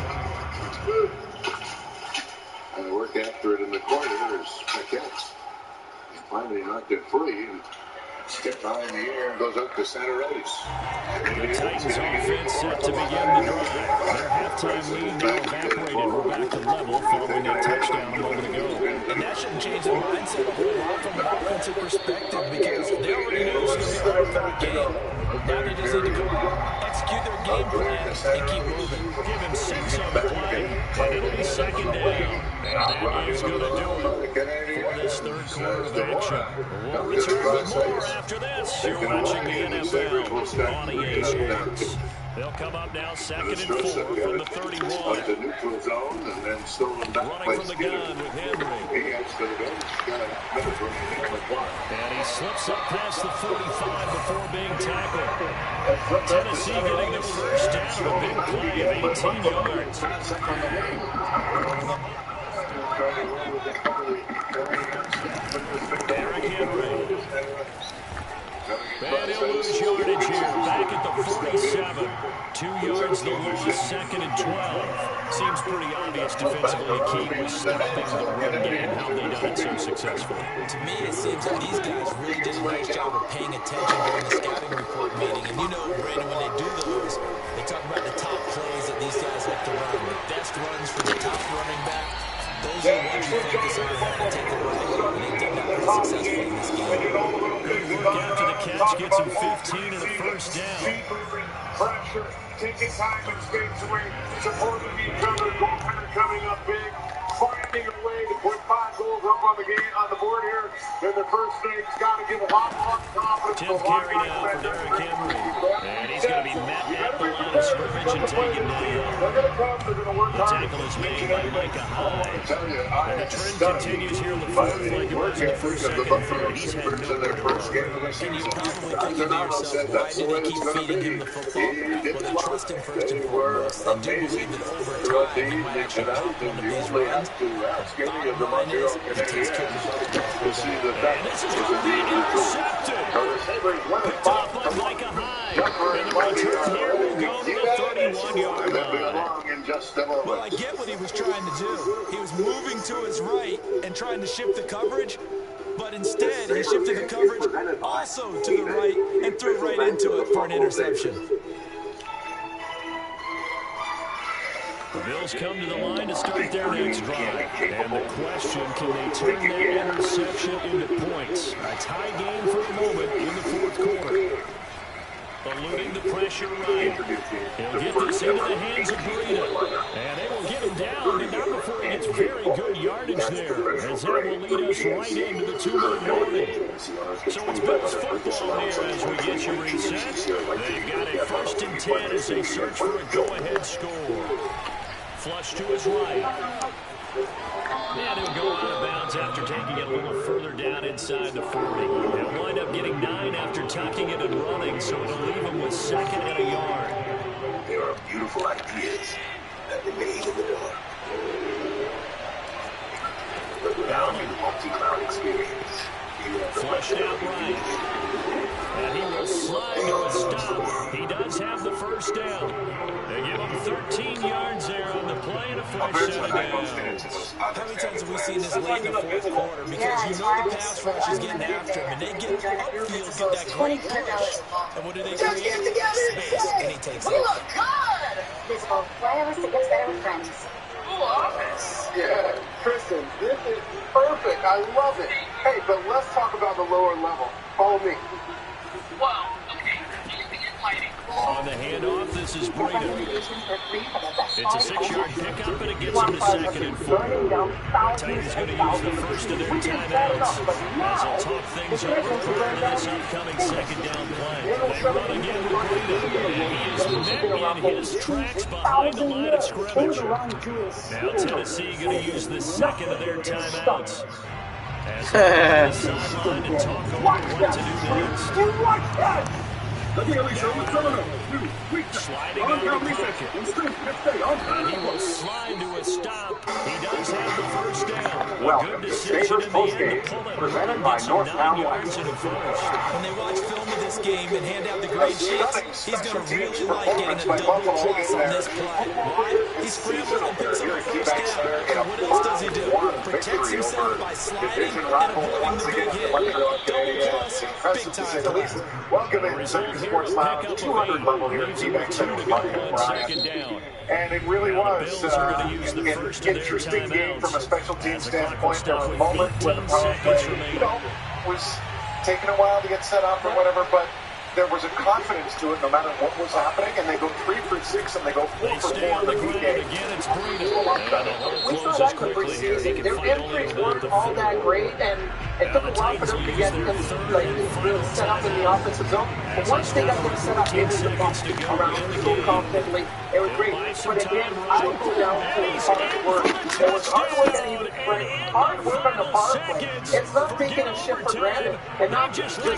And they work after it in the corner. There's Paquette. Finally knocked it free. And skipped high in the air and goes up to center ice. The Titans offense set to begin the drive. Their halftime lead now evaporated. We're back to level following a touchdown a moment ago. And that shouldn't change their mindset a whole lot from an offensive perspective because they already knew it was going to be a hard-fought game. Now they just need to go out, execute their game plan, and keep moving. Give him 6 on the play, and it'll be 2nd down. And that is going to do it for this 3rd quarter of action. We'll return with more after this. You're watching the NFL on EA Sports. They'll come up now 2nd and 4 from the 31. The neutral zone and then stolen back. Running from the gun with Henry. And he slips up past the 45 before being tackled. Tennessee getting the first down. A big play of 18 yards. Derrick Henry. And he'll lose yardage here, back at the 47. 2 yards the loss, 2nd and 12. Seems pretty obvious defensively, key was stopping the run game. How have they done it so successfully? To me, it seems that these guys really did a nice job of paying attention during the scouting report meeting. And you know, Brandon, when they do those, they talk about the top plays that these guys like to run. The best runs for the top running back. Those are the ones you focus on and take away. And they've done that pretty successfully in this game. Good work after the catch, gets him 15 and a first down. Pressure, taking time and space away, supporting each other, goaltender coming up big, finding a way to put 5 goals up on the game on the board here. In the first thing, he's got to give a lot more confidence. 10th carry now for Derrick Henry. And he's going to be met at the line of scrimmage and taken down. The tackle is made by Micah Hyde. And the trend continues here in the fourth, like it was in the first, second, and third. He's had no And you're probably thinking to yourself, why did they keep feeding him the football? Well, they trust him first and foremost. They do believe that over time, he might actually pop one of these runs. The bottom line is, he takes care of the football. And this is going to be intercepted. Picked off by Micah Hyde. And the return here will go to the 31-yard line. Well, I get what he was trying to do. He was moving to his right and trying to shift the coverage, but instead he shifted the coverage also to the right and threw right into it for an interception. The Bills come to the line to start their next drive. And the question, can they turn that interception into points? A tie game for a moment in the fourth quarter. Eluding the pressure right. He'll get this into the hands of Breida. And they will get him down, but not before he gets very good yardage there. As that will lead us right into the 2-minute warning. So it's Bills football here as we get you reset. They've got a 1st and 10 as they search for a go-ahead score. Flush to his right. And he'll go out of bounds after taking it a little further down inside the 40. He'll wind up getting 9 after tucking it and running, so it'll leave him with 2nd and a yard. There are beautiful ideas that remain in the dark. But without a multi-cloud experience, you have the flushed out right. And he will slide to a stop. He does have the first down. They give him 13 yards there on the play and a fresh set of downs. How many times have we seen this late in the fourth quarter? Because you know the pass rush is getting after him, and they get upfield, get that great push. And what do they create? Space, and he takes it. We look good! This whole wireless that gets better with friends. Yeah, Kristen, this is perfect. I love it. Hey, but let's talk about the lower level. Follow me. Whoa, okay, using it lighting. On the handoff, this is Breida. It's a 6-yard pickup, and it gets him to 2nd and 4. The Titans going to use the first of their timeouts as they'll talk things over prior to this upcoming 2nd down play. They run again with Breida, and he is met in his tracks behind the line of scrimmage. Now Tennessee going to use the 2nd of their timeouts as they go to the sideline and talk over what to do next. Sliding over to Pickett. And he will slide to a stop. He does have the first down. A good decision in the end to pull it. Presented by Gets him 9 yards North in a first. When they watch film of this game and hand out the grade sheets, he's going to really like getting a double plus on this play. Why? He scrambles and picks up a first down. And what else does he do? Protects himself by sliding and avoiding the big hit. Double plus, big time play. Welcome in Second Sports Lounge 200 level here at T-Bank Center. And it really was an interesting game from a special team standpoint. There was a moment when the power play, was taking a while to get set up or whatever, but there was a confidence to it no matter what was happening, and they go 3 for 6 and they go 4 for 4 in the good game. We saw that in the preseason. Their entries weren't all that great, and it took a while for them to get them really set up in the offensive zone. But once they got them set up, they moved the ball around so confidently. It was great. But again, I would go down to hard work. There was hard work and even hard work on the power play. It's not taking a shit for granted and not just be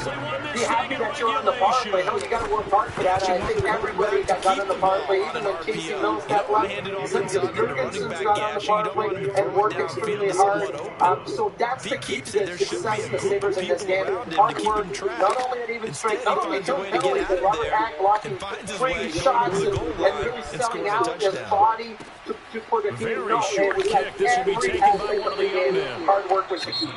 happy that you're on the power play. No, you got to work hard for that. I think everybody got on the power play, even when Casey Mills got left. Zinke Jurgensen's got on the power play and worked extremely hard. So that's the key to the success of the Sabres in this game. Hard work, not only at even strength, not only doing penalties, but Robert Hack blocking 3 shots and really selling out his body for the team. No, it was like every aspect of the game. Hard work was the key.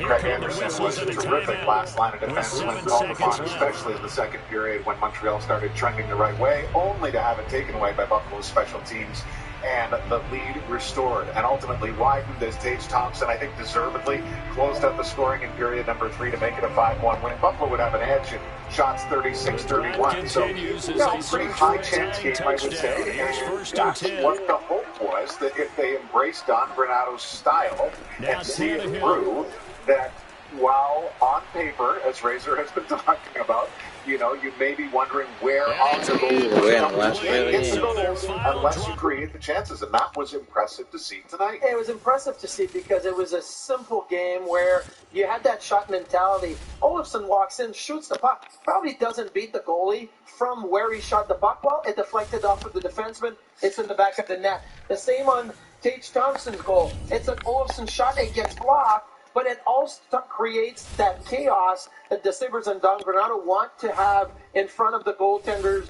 Craig Anderson was a terrific last line of defense when called upon, especially in the second period when Montreal started trending the right way, only to have it taken away by Buffalo's special teams and the lead restored and ultimately widened as Tage Thompson, I think deservedly, closed out the scoring in period number 3 to make it a 5-1 win. Buffalo would have an edge in shots 36-31. So, pretty high chance game, I would say. And that's what the hope was, that if they embraced Don Granato's style and see it through, that while on paper, as Razor has been talking about, you may be wondering where all the goals unless you create the chances, and that was impressive to see tonight. It was impressive to see because it was a simple game where you had that shot mentality. Olofsson walks in, shoots the puck, probably doesn't beat the goalie from where he shot the puck. Well, it deflected off of the defenseman. It's in the back of the net. The same on Tage Thompson's goal. It's an Olofsson shot. It gets blocked. But it also creates that chaos that the Sabres and Don Granato want to have in front of the goaltenders.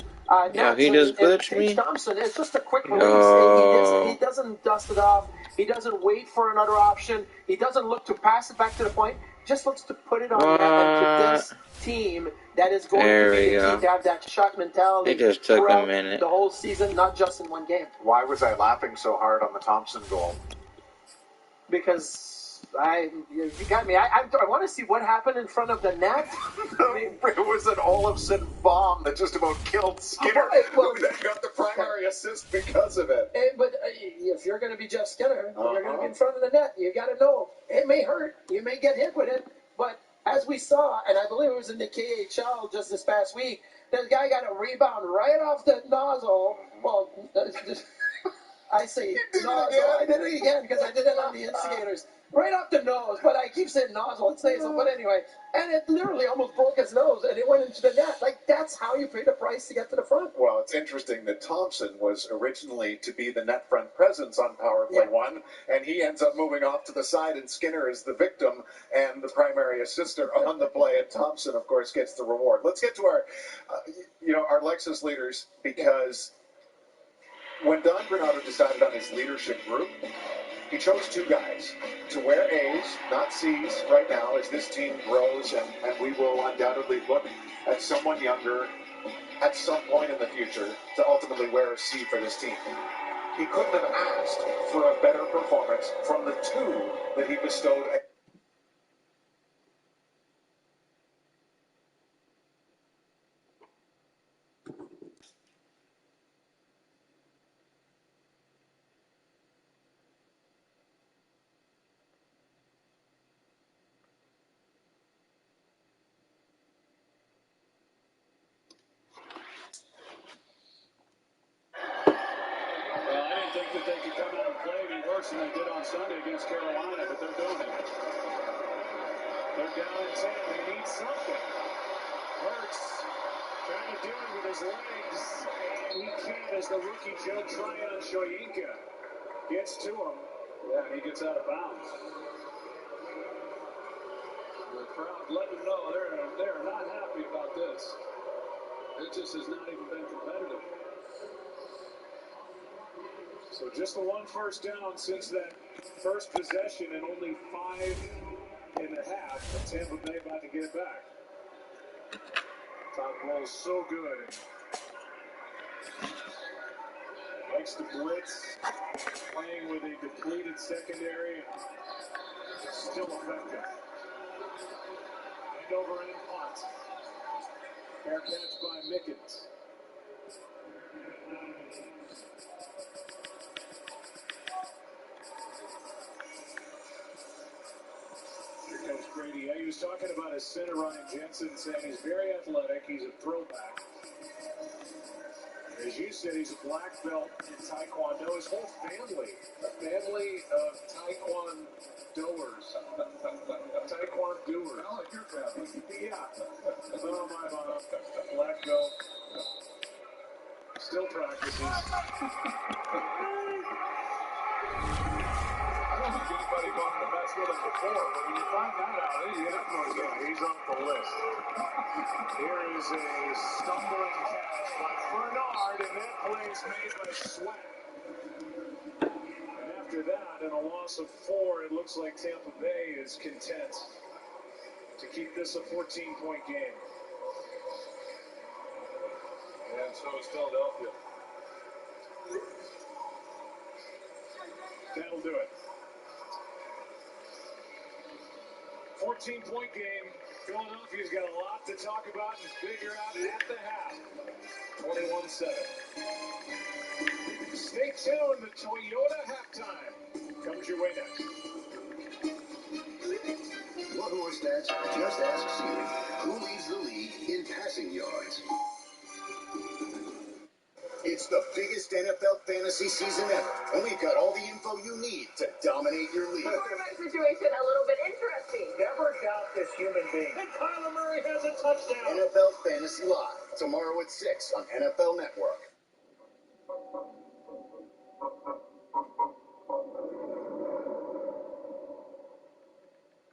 Yeah, he just glitched me. Thompson, it's just a quick release. He doesn't dust it off. He doesn't wait for another option. He doesn't look to pass it back to the point. Just looks to put it on net to this team that is going to be the team to have that shot mentality. It just took a minute. The whole season, not just in one game. Why was I laughing so hard on the Thompson goal? Because you got me. I want to see what happened in front of the net. It was an Olofsson bomb that just about killed Skinner, who then got the primary assist because of it. But if you're going to be Jeff Skinner, you're going to be in front of the net. You got to know it may hurt. You may get hit with it. But as we saw, and I believe it was in the KHL just this past week, this guy got a rebound right off the nozzle. Well, I say nozzle. I did it again because I did it on the instigators. Right off the nose, but I keep saying nozzle and nasal, but anyway. And it literally almost broke his nose, and it went into the net. Like, that's how you pay the price to get to the front. Well, it's interesting that Thompson was originally to be the net front presence on Power Play 1, and he ends up moving off to the side, and Skinner is the victim and the primary assister on the play, and Thompson, of course, gets the reward. Let's get to our, our Lexus leaders, because when Don Granato decided on his leadership group, he chose 2 guys to wear A's, not C's, right now as this team grows, and we will undoubtedly look at someone younger at some point in the future to ultimately wear a C for this team. He couldn't have asked for a better performance from the 2 that he bestowed. Than they did on Sunday against Carolina, but they're doing it. They're down in 10. They need something. Hurts trying to do it with his legs, and he can't as the rookie Joe Tryon Shoyinka gets to him. Yeah, and he gets out of bounds. The crowd letting them know they're not happy about this. It just has not even been competitive. So just the 1 first down since that first possession and only 5.5. And Tampa Bay about to get it back. Top roll so good. Likes to blitz. Playing with a depleted secondary. Still effective. And over in punt. Fair catch by Mickens. Brady. He was talking about his center, Ryan Jensen, saying he's very athletic. He's a throwback. As you said, he's a black belt in Taekwondo. His whole family, a family of Taekwondoers. Taekwondoers. I like your family. Yeah. Oh, my bottom. Let go. Still practices. I don't think anybody going to mess with him before, but when you find that out, you get up and go, he's off the list. Here is a stumbling catch by Bernard, and that play is made by Sweat. And after that, in a loss of 4, it looks like Tampa Bay is content to keep this a 14-point game. And so is Philadelphia. That'll do it. 14-point game. Philadelphia's got a lot to talk about and figure out at the half. 21-7. Stay tuned. The Toyota halftime comes your way next. What horse stats? Just ask Siri. Who leads the league in passing yards? It's the biggest NFL fantasy season ever, and we've got all the info you need to dominate your league. Quarterback situation a little bit interesting. Never doubt this human being. And Kyler Murray has a touchdown. NFL Fantasy Live, tomorrow at 6 on NFL Network.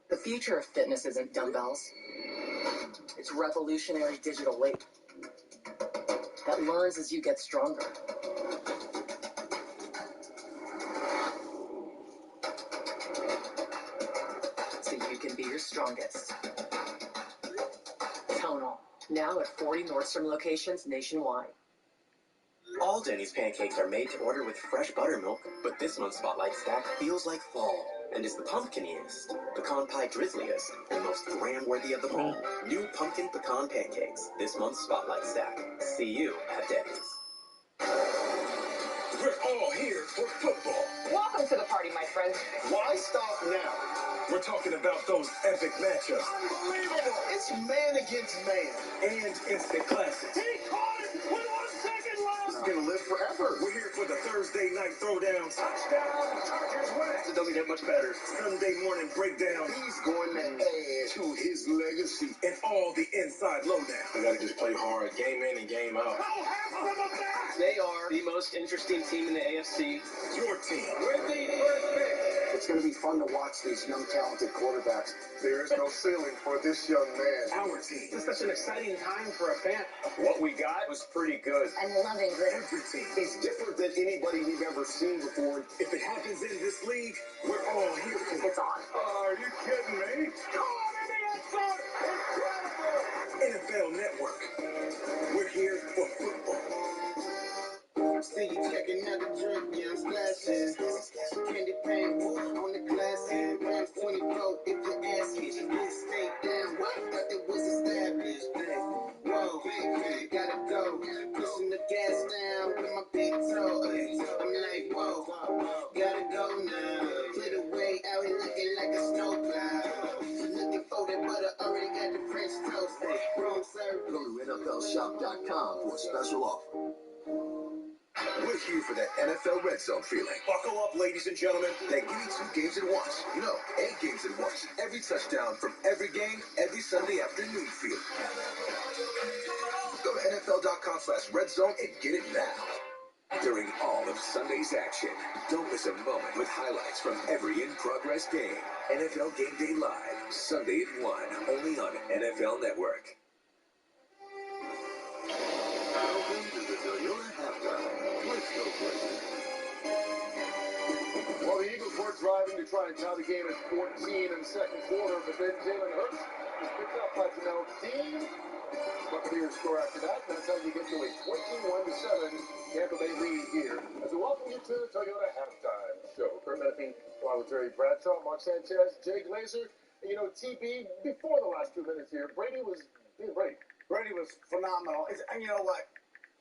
The future of fitness isn't dumbbells. It's revolutionary digital weight that learns as you get stronger. So you can be your strongest. Tonal, now at 40 Nordstrom locations nationwide. All Denny's pancakes are made to order with fresh buttermilk, but this month's Spotlight Stack feels like fall and is the pumpkiniest, pecan pie drizzliest, and most gram-worthy of them all. New pumpkin pecan pancakes, this month's Spotlight Stack. See you at Denny's. We're all here for football. Welcome to the party, my friend. Why stop now? We're talking about those epic matchups. Unbelievable! It's man against man and instant classics. He caught it with 1 second left. It's gonna live forever. We're here for the Thursday night throwdowns. Touchdown, Chargers win. It doesn't get much better. Sunday morning breakdown. He's going to add to his legacy and all the inside lowdown. I gotta just play hard, game in and game out. How half of them back? They are the most interesting team in the AFC. Your team. With the first pick. It's going to be fun to watch these young, talented quarterbacks. There is no ceiling for this young man. Our team. It's such an exciting time for a fan. What we got was pretty good. I'm loving this. Every team is different than anybody we've ever seen before. If it happens in this league, we're all here. It's on. Are you kidding me? Come on in the end zone. Incredible. NFL Network. We're here for football. See you checking out the drink, yeah, I'm splashing. Candy paint, wolf on the glasses. Rams 24, if you ask me. Just stay down, what? Thought it was established. Whoa, hey, gotta go. Pushing the gas down with my big toe. I'm like, whoa, gotta go now. Clear the way out here looking like a snowplow. Looking for that butter, already got the French toast. Wrong circle. Go to NFLshop.com for a special offer. We're here for that NFL red zone feeling. Buckle up, ladies and gentlemen. They give you 2 games at once. No, 8 games at once. Every touchdown from every game, every Sunday afternoon feeling. Go to NFL.com/redzone and get it now. During all of Sunday's action, don't miss a moment with highlights from every in-progress game. NFL Game Day Live, Sunday at 1, only on NFL Network. Welcome to the Toyota halftime. Let's go places. Well, the Eagles were driving to try and tie the game at 14 in the second quarter, but then Jalen Hurts was picked up by Jamel Dean. Buccaneers score after that. That's how you get to a 21-7 Tampa Bay lead here. As we welcome you to the Toyota halftime show. Kurt Menefee, along with Terry Bradshaw, Mark Sanchez, Jay Glazer. And, you know, TB, before the last 2 minutes here, Brady was being Brady. Brady was phenomenal. And you know what?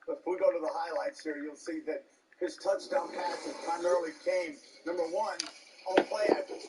If we go to the highlights here, you'll see that his touchdown passes primarily came, number 1, on play action.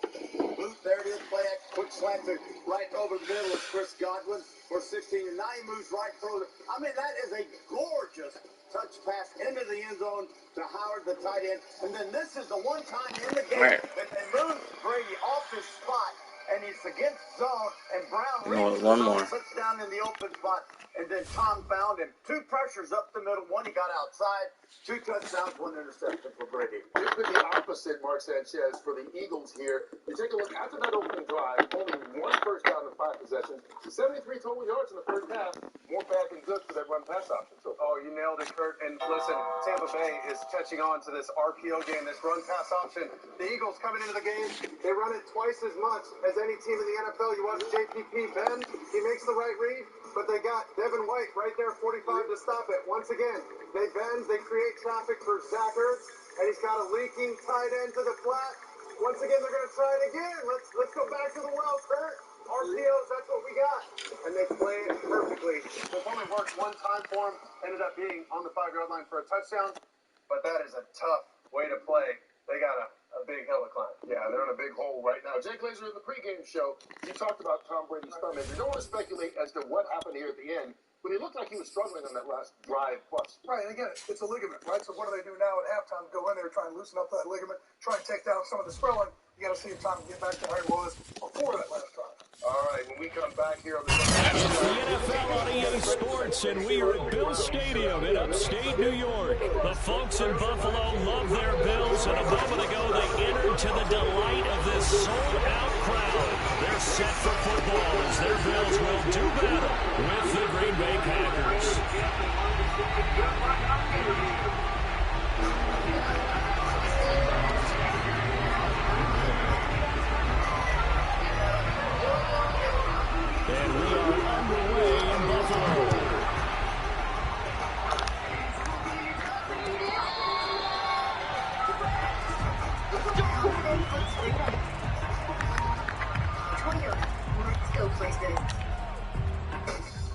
Boot, there it is, play action, quick slant to right over the middle of Chris Godwin for 16, and now he moves right through it. I mean, that is a gorgeous touch pass into the end zone to Howard, the tight end. And then this is the one time in the game that they moved Brady off his spot and he's against zone, and Brown No, reads one the more. zone, puts down in the open spot, and then Tom found him. 2 pressures up the middle. 1 he got outside. 2 touchdowns, 1 interception for Brady. It's been the opposite, Mark Sanchez, for the Eagles here. You take a look after that opening drive, only 1 first down in 5 possessions, 73 total yards in the first half. More bad than good for that run-pass option. So, You nailed it, Kurt. And listen, Tampa Bay is catching on to this RPO game, this run-pass option. The Eagles coming into the game, they run it twice as much as any team in the NFL. You watch JPP bend, he makes the right read, but they got Devin White right there, 45 to stop it. Once again, they bend, they create traffic for Zach Ertz, and he's got a leaking tight end to the flat. Once again, they're going to try it again. Let's go back to the well, Kurt. RPOs, that's what we got. And they play it perfectly. It only worked 1 time for him, ended up being on the 5-yard line for a touchdown, but that is a tough way to play. They got a big hill to climb. yeah, they're in a big hole right now. Jay Glazer in the pregame show, he talked about Tom Brady's thumb injury. Don't want to speculate as to what happened here at the end, but he looked like he was struggling on that last drive plus. Right, and again, it's a ligament, right? So what do they do now at halftime? Go in there, try and loosen up that ligament, try and take down some of the swelling. You got to see if Tom can get back to where he was before that last drive. All right, when we come back here on the It's the NFL on EA Sports, and we are at Bill Stadium in upstate New York. The folks in Buffalo love their Bills, and a moment ago they entered to the delight of this sold-out crowd. They're set for football as their Bills will do battle with the Green Bay Packers. And we are underway in Buffalo.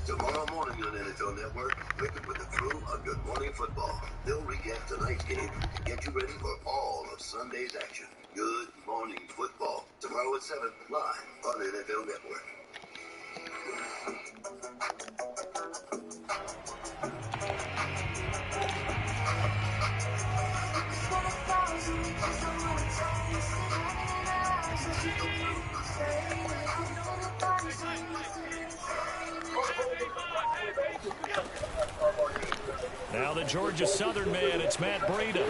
Tomorrow morning on NFL Network, Wicked with the crew on Good Morning Football. They'll recap tonight's game and get you ready for all of Sunday's action. Good Morning Football. Tomorrow at 7, live on NFL Network. Now the Georgia Southern man, it's Matt Breida.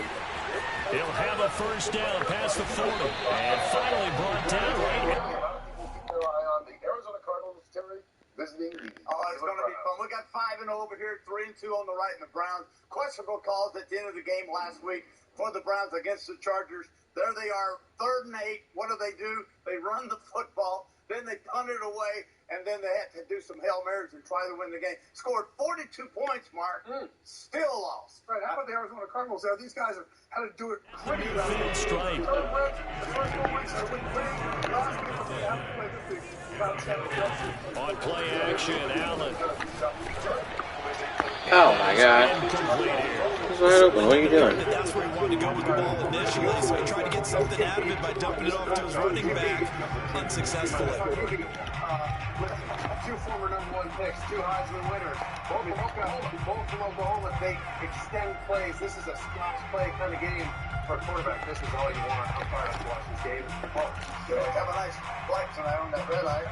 He'll have a first down past the 40. And finally brought down right A lot of people keep their eye on the Arizona Cardinals, Terry, visiting the... It's going to be fun. We got 5-0 over here, 3-2 on the right, and the Browns. Questionable calls at the end of the game last week for the Browns against the Chargers. There they are, 3rd and 8. What do? They run the football, then they punt it away, and then they had to do some Hail Marys and try to win the game. Scored 42 points, Mark. Still lost. Right, how about the Arizona Cardinals there? These guys have had to do it pretty well. field strike. The first 4 weeks have been winning. Last week, they haven't played this week. On play action, Allen. Oh my God. He's wide open. What are you doing? That's where he wanted to go with the ball initially, so he tried to get something out of it by dumping it off to his running back unsuccessfully. Two former #1 picks, 2 Heisman winners. Both from Oklahoma. They extend plays. This is a splash play kind of game for a quarterback. This is all you want. I'm fired up to watch this game. Have a nice flight tonight on that red eye.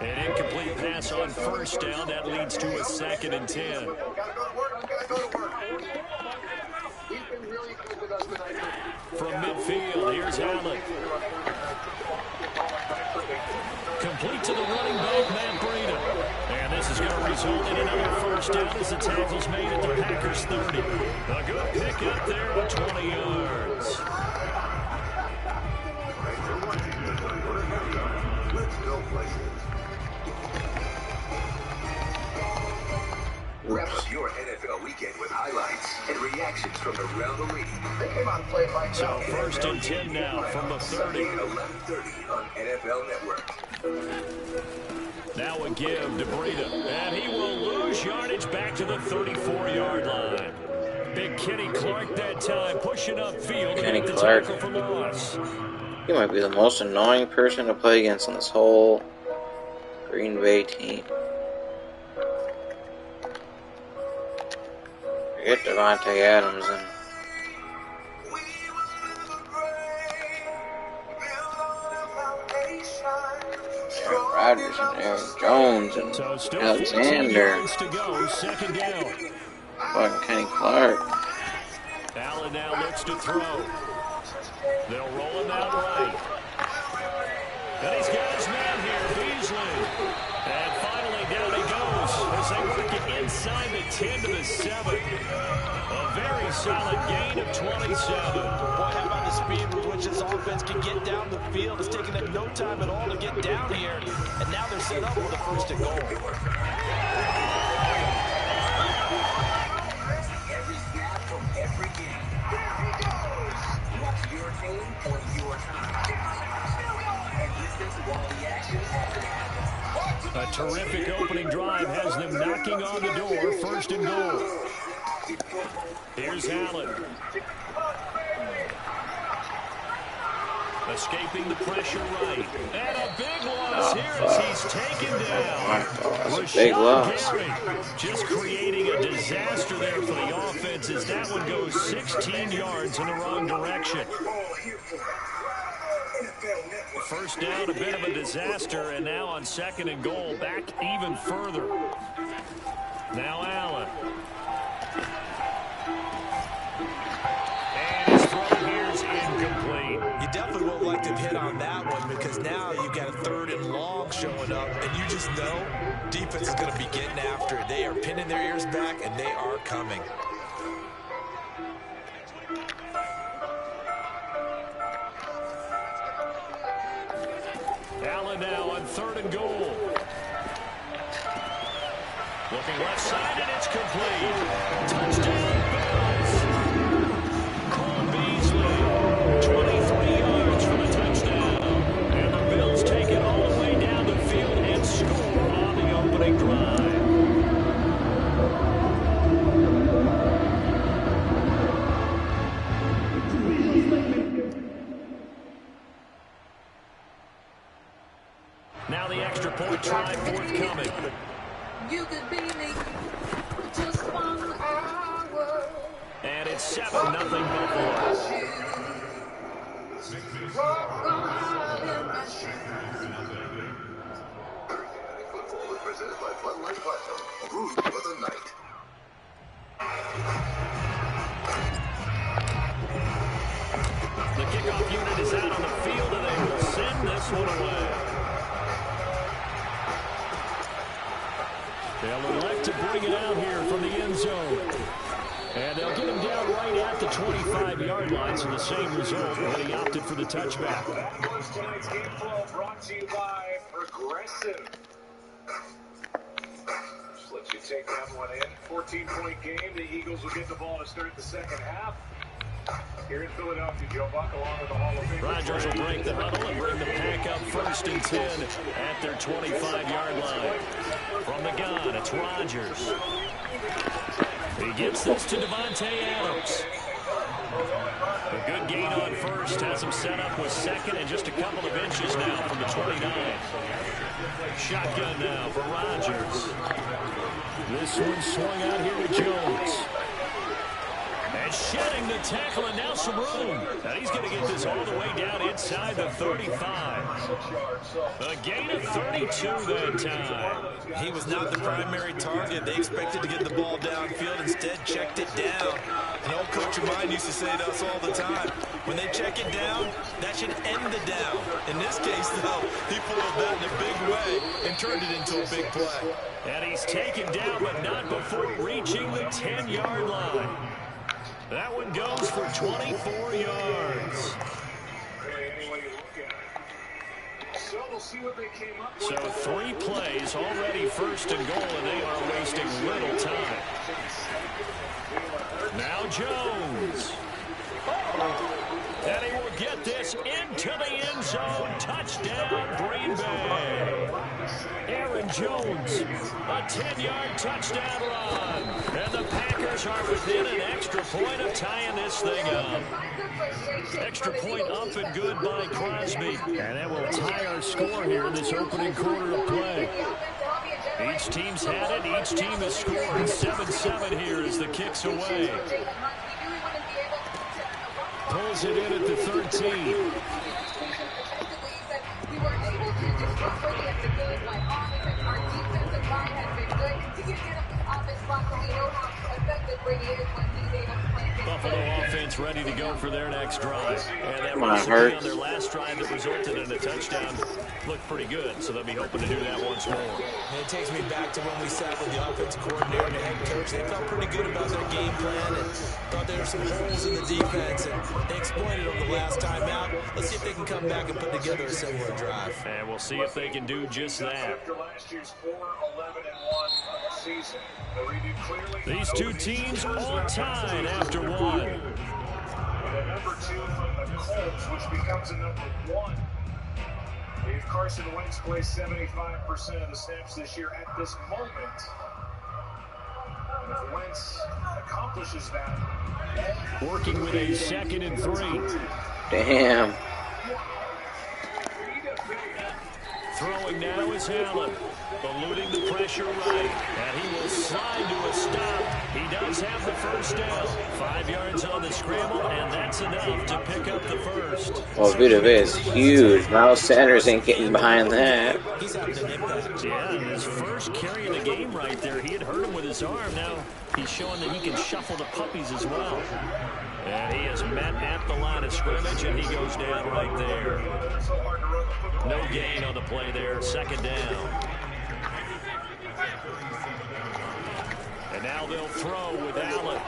An incomplete pass on first down. That leads to a 2nd and 10. Gotta go to work. Gotta go to work. He's been really good with us tonight. From midfield, here's Allen. Complete to the running back, Matt Breida. And this is going to result in another first down as the tackle's made at the Packers 30. A good pick up there of 20 yards. Let's go places. Wrap up your NFL weekend with highlights and reactions from around the league. They came out and played like So 1st and 10 now from the 30. 11:30 on NFL Network. Now a give to Breida. And he will lose yardage back to the 34-yard line. Big Kenny Clark that time pushing upfield to make the tackle for loss. He might be the most annoying person to play against in this whole Green Bay team. Forget Devontae Adams and Rodgers and Aaron Jones and Alexander. To go, second down. Fucking Kenny Clark. Allen now looks to throw. They'll roll him out right. And he's got his man here, Beasley. And finally down he goes as they work it inside the 10 to the 7. A very solid gain of 27. Boy, how about the speed with which this offense can get down the field? It's taken them no time at all to get down here. And now they're set up with a first and goal. Every snap from every game. There he goes! Watch your team on your time. And listen to all the action as it happens. A terrific opening drive has them knocking on the door. First and goal. Here's Allen. Escaping the pressure right. And a big loss here as he's taken down. That's a big loss. Just creating a disaster there for the offense as that one goes 16 yards in the wrong direction. First down, a bit of a disaster, and now on second and goal, back even further. Now Allen. And his throw here is incomplete. You definitely won't like to hit on that one because now you've got a third and long showing up, and you just know defense is going to be getting after it. They are pinning their ears back, and they are coming. Allen now on third and goal. Looking left side, and it's complete. Touchdown, Bills. Cole Beasley, 23 yards for the touchdown. And the Bills take it all the way down the field and score on the opening drive. Now the extra point try forthcoming. You could be me just 1 hour. And it's 7-0 Buffalo. Football is presented by Bud Light Platinum. Brewed for the night. The kickoff unit is out on the field, and they will send this one away. They'll elect to bring it out here from the end zone. And they'll get him down right at the 25-yard line, so the same result, but he opted for the touchback. That was tonight's game flow brought to you by Progressive. Just let you take that one in. 14-point game. The Eagles will get the ball to start the second half. Here in Philadelphia, Joe Buck along with the Hall of Fame. Rodgers will break the huddle and bring the pack up first and 10 at their 25-yard line. From the gun, it's Rodgers. He gets this to Devontae Adams. A good gain on first has him set up with second and just a couple of inches now from the 29. Shotgun now for Rodgers. This one swung out here to Jones. And shedding the tackle, and now some room. And he's going to get this all the way down inside the 35. A gain of 32 that time. He was not the primary target. They expected to get the ball downfield. Instead, checked it down. An old coach of mine used to say to us all the time, when they check it down, that should end the down. In this case, though, he foiled that in a big way and turned it into a big play. And he's taken down, but not before reaching the 10-yard line. That one goes for 24 yards. So 3 plays already first and goal, and they are wasting little time. Now Jones. And he will get this into the end zone. Touchdown, Green Bay. Aaron Jones, a 10-yard touchdown run. And the Packers are within an extra point of tying this thing up. Extra point up and good by Crosby. And that will tie our score here in this opening quarter of play. Each team's had it. Each team has scored. 7-7 here as the kick's away. Pulls it in at the 13. Buffalo offense ready to go for their next drive. And that Come on, recipe Hurts. on their last drive that resulted in a touchdown looked pretty good, so they'll be hoping to do that once more. And it takes me back to when we sat with the offensive coordinator and the head coach. They felt pretty good about their game plan and thought there were some holes in the defense, and they exploited them the last time out. Let's see if they can come back and put together a similar drive. And we'll see if they can do just that. These two teams all tied after one. And a number 2 from the Colts, which becomes a number 1. If Carson Wentz plays 75% of the snaps this year at this moment, and if Wentz accomplishes that, working with a 2nd and 3. Damn. Throwing now is Allen, eluding the pressure right, and he will slide to a stop. He does have the first down. 5 yards on the scramble, and that's enough to pick up the first. Well, Vita Vea is huge. Miles Sanders ain't getting behind that. Yeah, his first carry of the game right there. He had hurt him with his arm. Now he's showing that he can shuffle the puppies as well. And he is met at the line of scrimmage, and he goes down right there. No gain on the play there. 2nd down. And now they'll throw with Allen.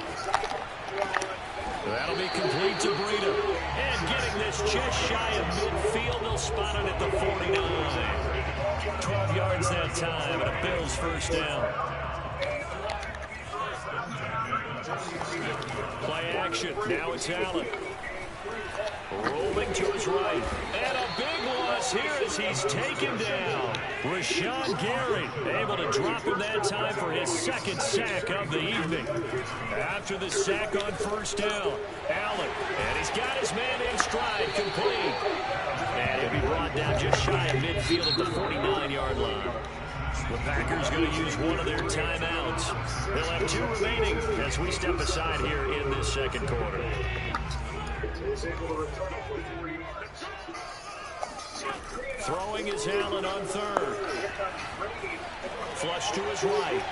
That'll be complete to Breida. And getting this just shy of midfield, they'll spot it at the 49. 12 yards that time, and a Bills first down. Play action. Now it's Allen. Rolling to his right. And a big loss here as he's taken down. Rashawn Gary able to drop him that time for his 2nd sack of the evening. After the sack on first down, Allen. And he's got his man in stride, complete. And he'll be brought down just shy of midfield at the 49-yard line. The Packers going to use one of their timeouts. They'll have 2 remaining as we step aside here in this 2nd quarter. Throwing is Allen on 3rd. Flush to his right.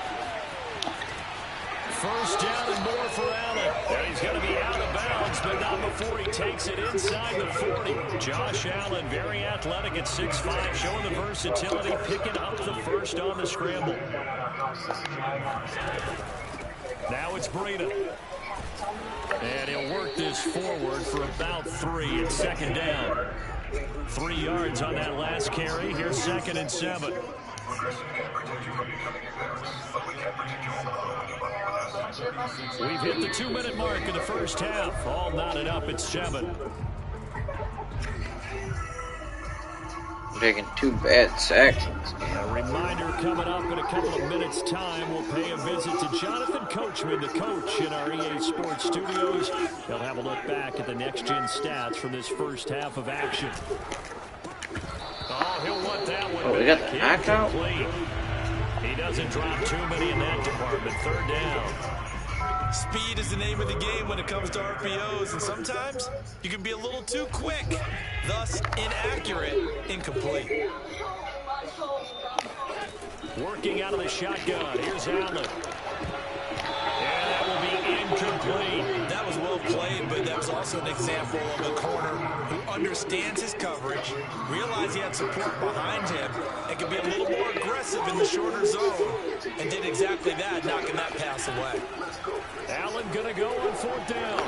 First down and more for Allen. And he's going to be out of bounds, but not before he takes it inside the 40. Josh Allen, very athletic at 6'5", showing the versatility, picking up the first on the scramble. Now it's Breida. And he'll work this forward for about 3. It's 2nd down. 3 yards on that last carry. Here's 2nd and 7. We've hit the 2-minute mark in the first half. All knotted up at 7. Taking 2 bad sacks. A reminder coming up in a couple of minutes' time. We'll pay a visit to Jonathan Coachman, the coach in our EA Sports studios. He'll have a look back at the next-gen stats from this first half of action. Oh, he'll want that one. Oh, we got the knockout? He doesn't drop too many in that department. 3rd down. Speed is the name of the game when it comes to RPOs, and sometimes you can be a little too quick, thus inaccurate, incomplete. Working out of the shotgun. Here's Allen. And that will be incomplete. That was well played, but that was also an example of a corner who understands his coverage, realized he had support behind him, and can be a little more aggressive in the shorter zone, and did exactly that, knocking that pass away. Allen gonna go on 4th down.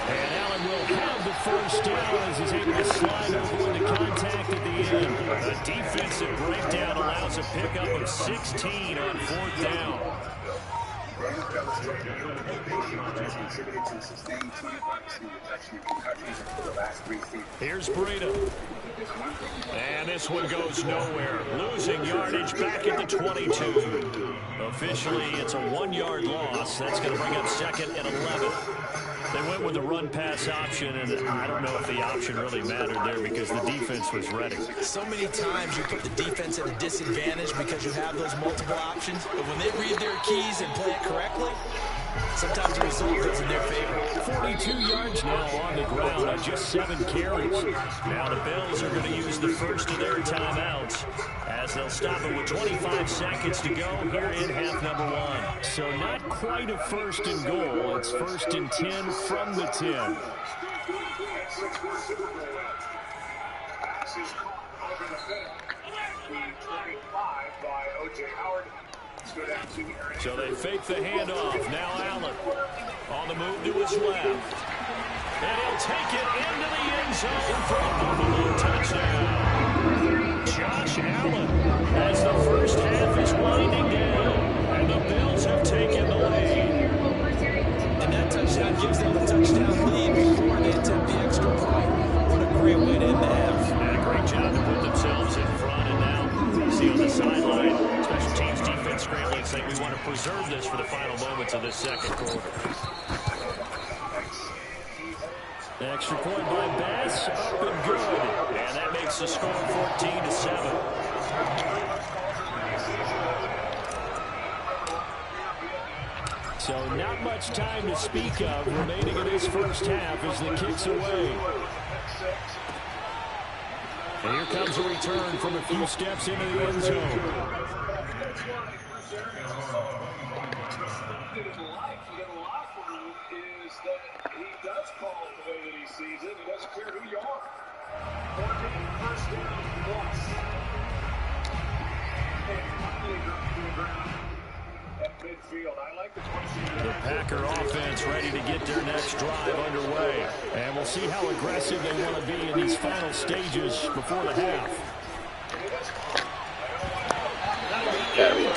And Allen will have the first down as he's able to slide over into contact at the end. A defensive breakdown allows a pickup of 16 on 4th down. Here's Breida. And this one goes nowhere. Losing yardage back at the 22. Officially, it's a 1-yard loss. That's going to bring up 2nd and 11. They went with the run-pass option, and I don't know if the option really mattered there because the defense was ready. So many times you put the defense at a disadvantage because you have those multiple options, but when they read their keys and play it correctly, sometimes the result goes in their favor. 42 yards now on the ground on just 7 carries. Now the Bills are going to use the first of their timeouts as yards. They'll stop it with 25 seconds to go here in half number 1. So not quite a first and goal. It's first and 10 from the 10. So they fake the handoff. Now Allen on the move to his left. And he'll take it into the end zone for a Buffalo touchdown. Josh Allen as the first half is winding down. And the Bills have taken the lead. And that touchdown gives them a touchdown lead before they attempt the extra point. What a great way to end the half. And a great job to put themselves in front. And now, see on the sideline, special teams defense scrambling, saying we want to preserve this for the final moments of this second quarter. Extra point by Bass, up and good. And that makes the score 14-7. So not much time to speak of remaining in this first half as the kick's away. And here comes a return from a few steps into the end zone. He does call it the way that he sees it. He doesn't care who you are. 14 first down plus. And finally dropped to the ground at midfield. I like the 20. The Packer offense ready to get their next drive underway. And we'll see how aggressive they want to be in these final stages before the half.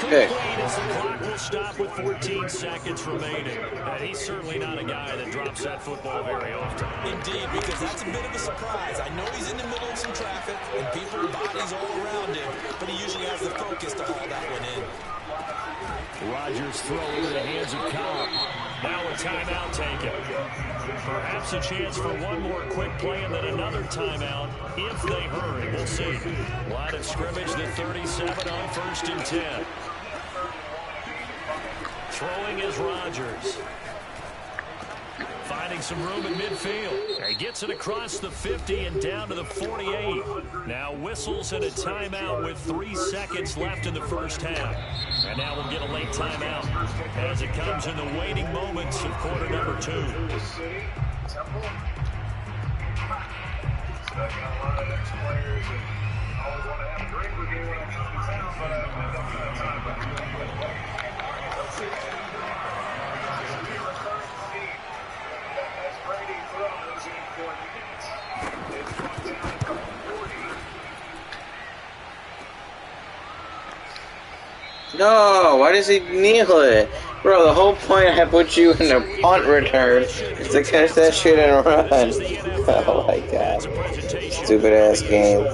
Okay. As the clock will stop with 14 seconds remaining. And he's certainly not a guy that drops that football very often. Indeed, because that's a bit of a surprise. I know he's in the middle of some traffic and people and bodies all around him, but he usually has the focus to haul that one in. Rodgers throw into the hands of Cobb. Now a timeout taken. Perhaps a chance for one more quick play and then another timeout if they hurry. We'll see. Line of scrimmage, the 37 on first and 10. Throwing is Rodgers. Finding some room in midfield. He gets it across the 50 and down to the 48. Now whistles and a timeout with 3 seconds left in the first half. And now we'll get a late timeout as it comes in the waning moments of quarter number 2. No, why does he kneel it? Bro, the whole point I put you in a punt return is to catch that shit and run. Oh my god. Stupid ass game.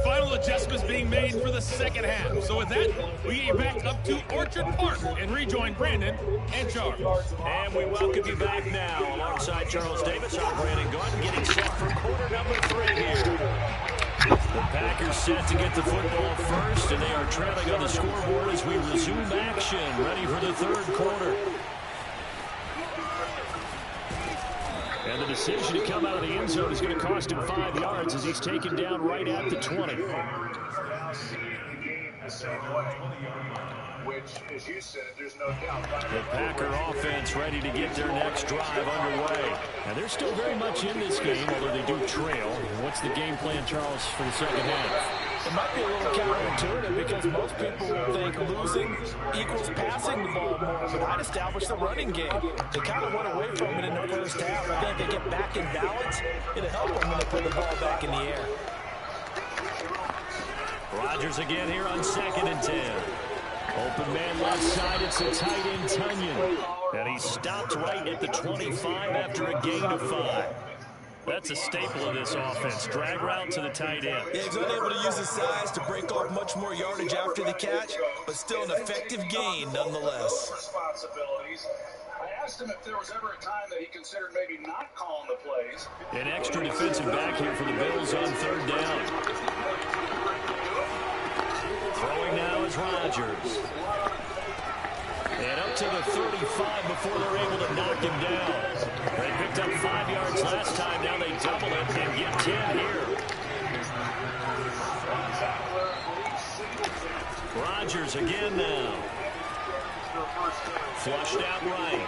Final adjustments being made for the second half. So with that, we get back up to Orchard Park and rejoin Brandon and Charles. And we welcome you back now alongside Charles Davis. I'm Brandon Gordon getting set for quarter number 3 here. The Packers set to get the football first, and they are trailing on the scoreboard as we resume action, ready for the third quarter. And the decision to come out of the end zone is going to cost him 5 yards as he's taken down right at the 20. Which, as you said, there's no doubt. The Packer offense ready to get their next drive underway. And they're still very much in this game, although they do trail. What's the game plan, Charles, for the second half? It might be a little counterintuitive because most people will think losing equals passing the ball more, but I'd establish the running game. They kind of went away from it in the first half. I think they get back in balance. It'll help them when they put the ball back in the air. Rodgers again here on 2nd and 10. Open man left side, it's a tight end Tunyon. And he stopped right at the 25 after a gain of 5. That's a staple of this offense. Drag route to the tight end. Yeah, he's unable to use his size to break off much more yardage after the catch, but still an effective gain nonetheless. Responsibilities. I asked him if there was ever a time that he considered maybe not calling the plays. An extra defensive back here for the Bills on 3rd down. Throwing now is Rodgers. And up to the 35 before they're able to knock him down. They picked up 5 yards last time. Now they double it and get 10 here. Rodgers again now. Flushed out right.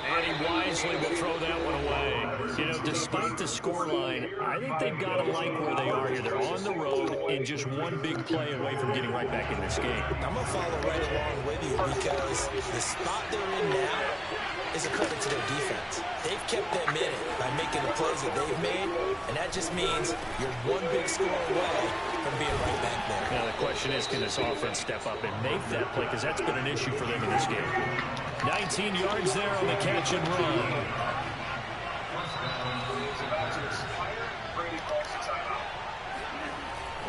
And he wisely will throw that one away. You know, despite the scoreline, I think they've got to like where they are here. They're on the road and just one big play away from getting right back in this game. I'm going to follow right along with you because the spot they're in now is a credit to their defense. They've kept them in it by making the plays that they've made, and that just means you're one big score away from being right back there. Now the question is, can this offense step up and make that play? Because that's been an issue for them in this game. 19 yards there on the catch and run.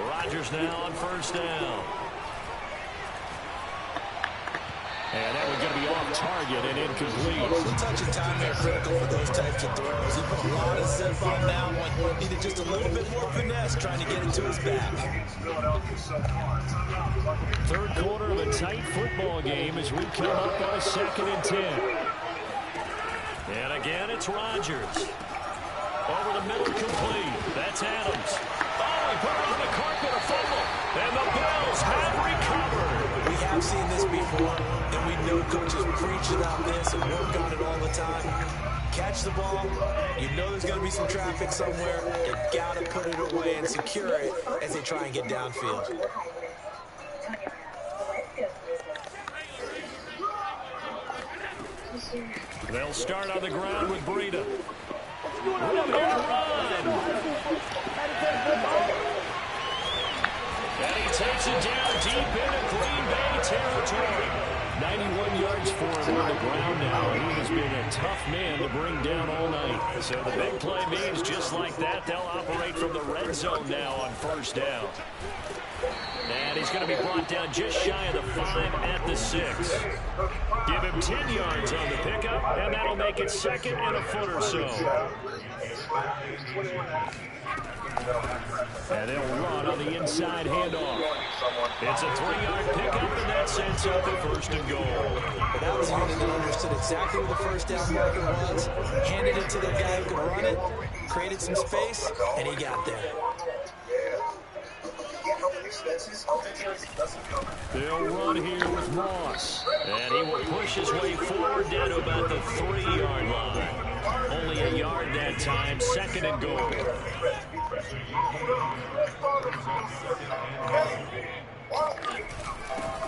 Rodgers now on first down. And that one's going to be off target and incomplete. The touch of time there critical for those types of throws. He put a lot of zip on that one. Needed just a little bit more finesse trying to get it to his back. Third quarter of a tight football game as we come up on a 2nd and 10. And again, it's Rodgers. Over the middle, complete. That's Adams. Oh, he put it on the carpet, a fumble. And the Bills have recovered. We have seen this before, and we know coaches preach about this and work on it all the time. Catch the ball. You know there's going to be some traffic somewhere. You got to put it away and secure it as they try and get downfield. They'll start on the ground with Breida. Run! And he takes it down deep into Green Bay territory. 91 yards for him on the ground now. He has been a tough man to bring down all night. So the big play means just like that, they'll operate from the red zone now on first down. And he's going to be brought down just shy of the 5 at the 6. Give him 10 yards on the pickup, and that'll make it 2nd and a foot or so. And they'll run on the inside handoff. It's a 3-yard pickup, and that sets up the 1st and goal. But that was a unit that understood exactly where the first down marker was, handed it to the guy who could run it, created some space, and he got there. They'll run here with Moss. And he will push his way forward down to about the 3-yard line. Only a yard that time, 2nd and goal.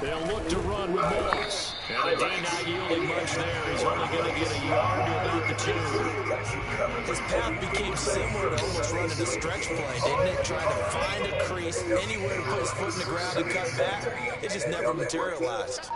They'll look to run with Moss. And the D not yielding much there. He's only going to get a yard to about the 2. His path became similar to almost running a stretch play, didn't it? Trying to find a crease, anywhere to put his foot in the ground and cut back. It just never materialized.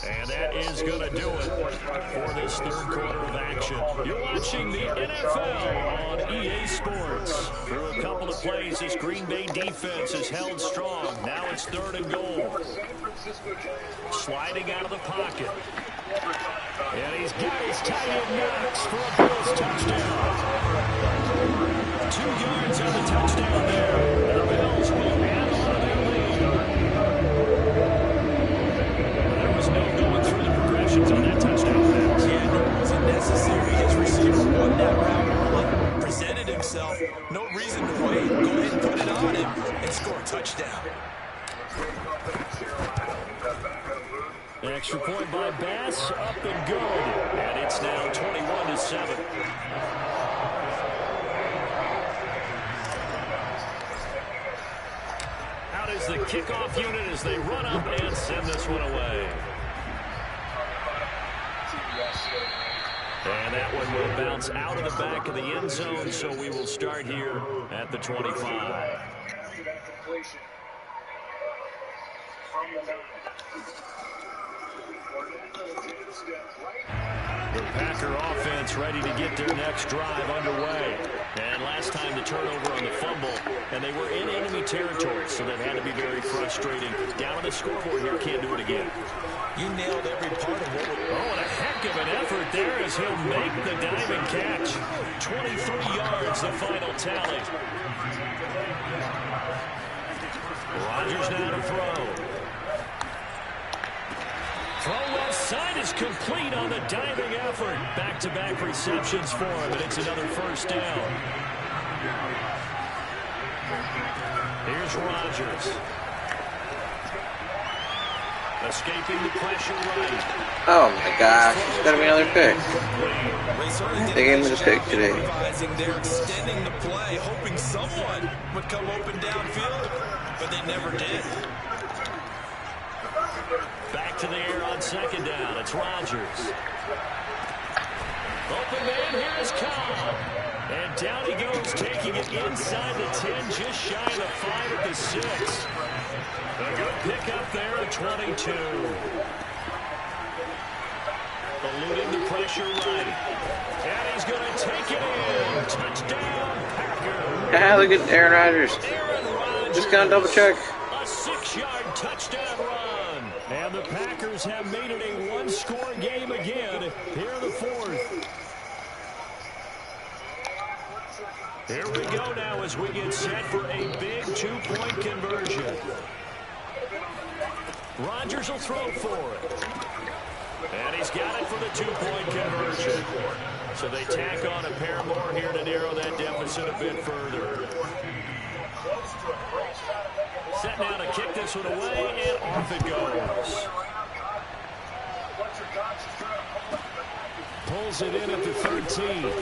And that is going to do it for this 3rd quarter of action. You're watching the NFL on EA Sports. Through a couple of plays, this Green Bay defense is held strong. Now it's 3rd and goal. Sliding out of the pocket. And he's got his tight end Knox for a Bills touchdown. 2 yards on the touchdown there. The Bills will add on to their lead. There was no going through the progressions on that touchdown pass. Yeah, it wasn't necessary. His receiver won that route early, presented himself. No reason to wait. Go ahead and put it on him and score a touchdown. Extra point by Bass, up and good. And it's now 21-7. Out is the kickoff unit as they run up and send this one away. And that one will bounce out of the back of the end zone, so we will start here at the 25. The Packer offense ready to get their next drive underway. And last time the turnover on the fumble, and they were in enemy territory, so that had to be very frustrating. Down on the scoreboard here, can't do it again. You nailed every part of it. Oh, and a heck of an effort there as he'll make the diving catch. 23 yards, the final tally. Rodgers now to throw. Throw left side is complete on the diving effort. Back-to-back receptions for him, and it's another 1st down. Here's Rodgers. Escaping the pressure right. Oh my gosh, it's gotta be another pick. They gave me the pick today. They're extending the play, hoping someone would come open downfield, but they never did. Back to the air on second down. It's Rodgers. Open man, here is Cobb. And down he goes, taking it inside the 10, just shy of the 5 at the 6. A good pick up there at 22. Eluding the pressure right. And he's going to take it in. Touchdown, Packers. Ah, look at Aaron Rodgers. Just gonna double check. A 6-yard touchdown run. And the Packers have made it a one-score game again here in the 4th. Here we go now as we get set for a big 2-point conversion. Rodgers will throw for it. And he's got it for the 2-point conversion. So they tack on a pair more here to narrow that deficit a bit further. Set now to kick this one away, and off it goes. Pulls it in at the 13.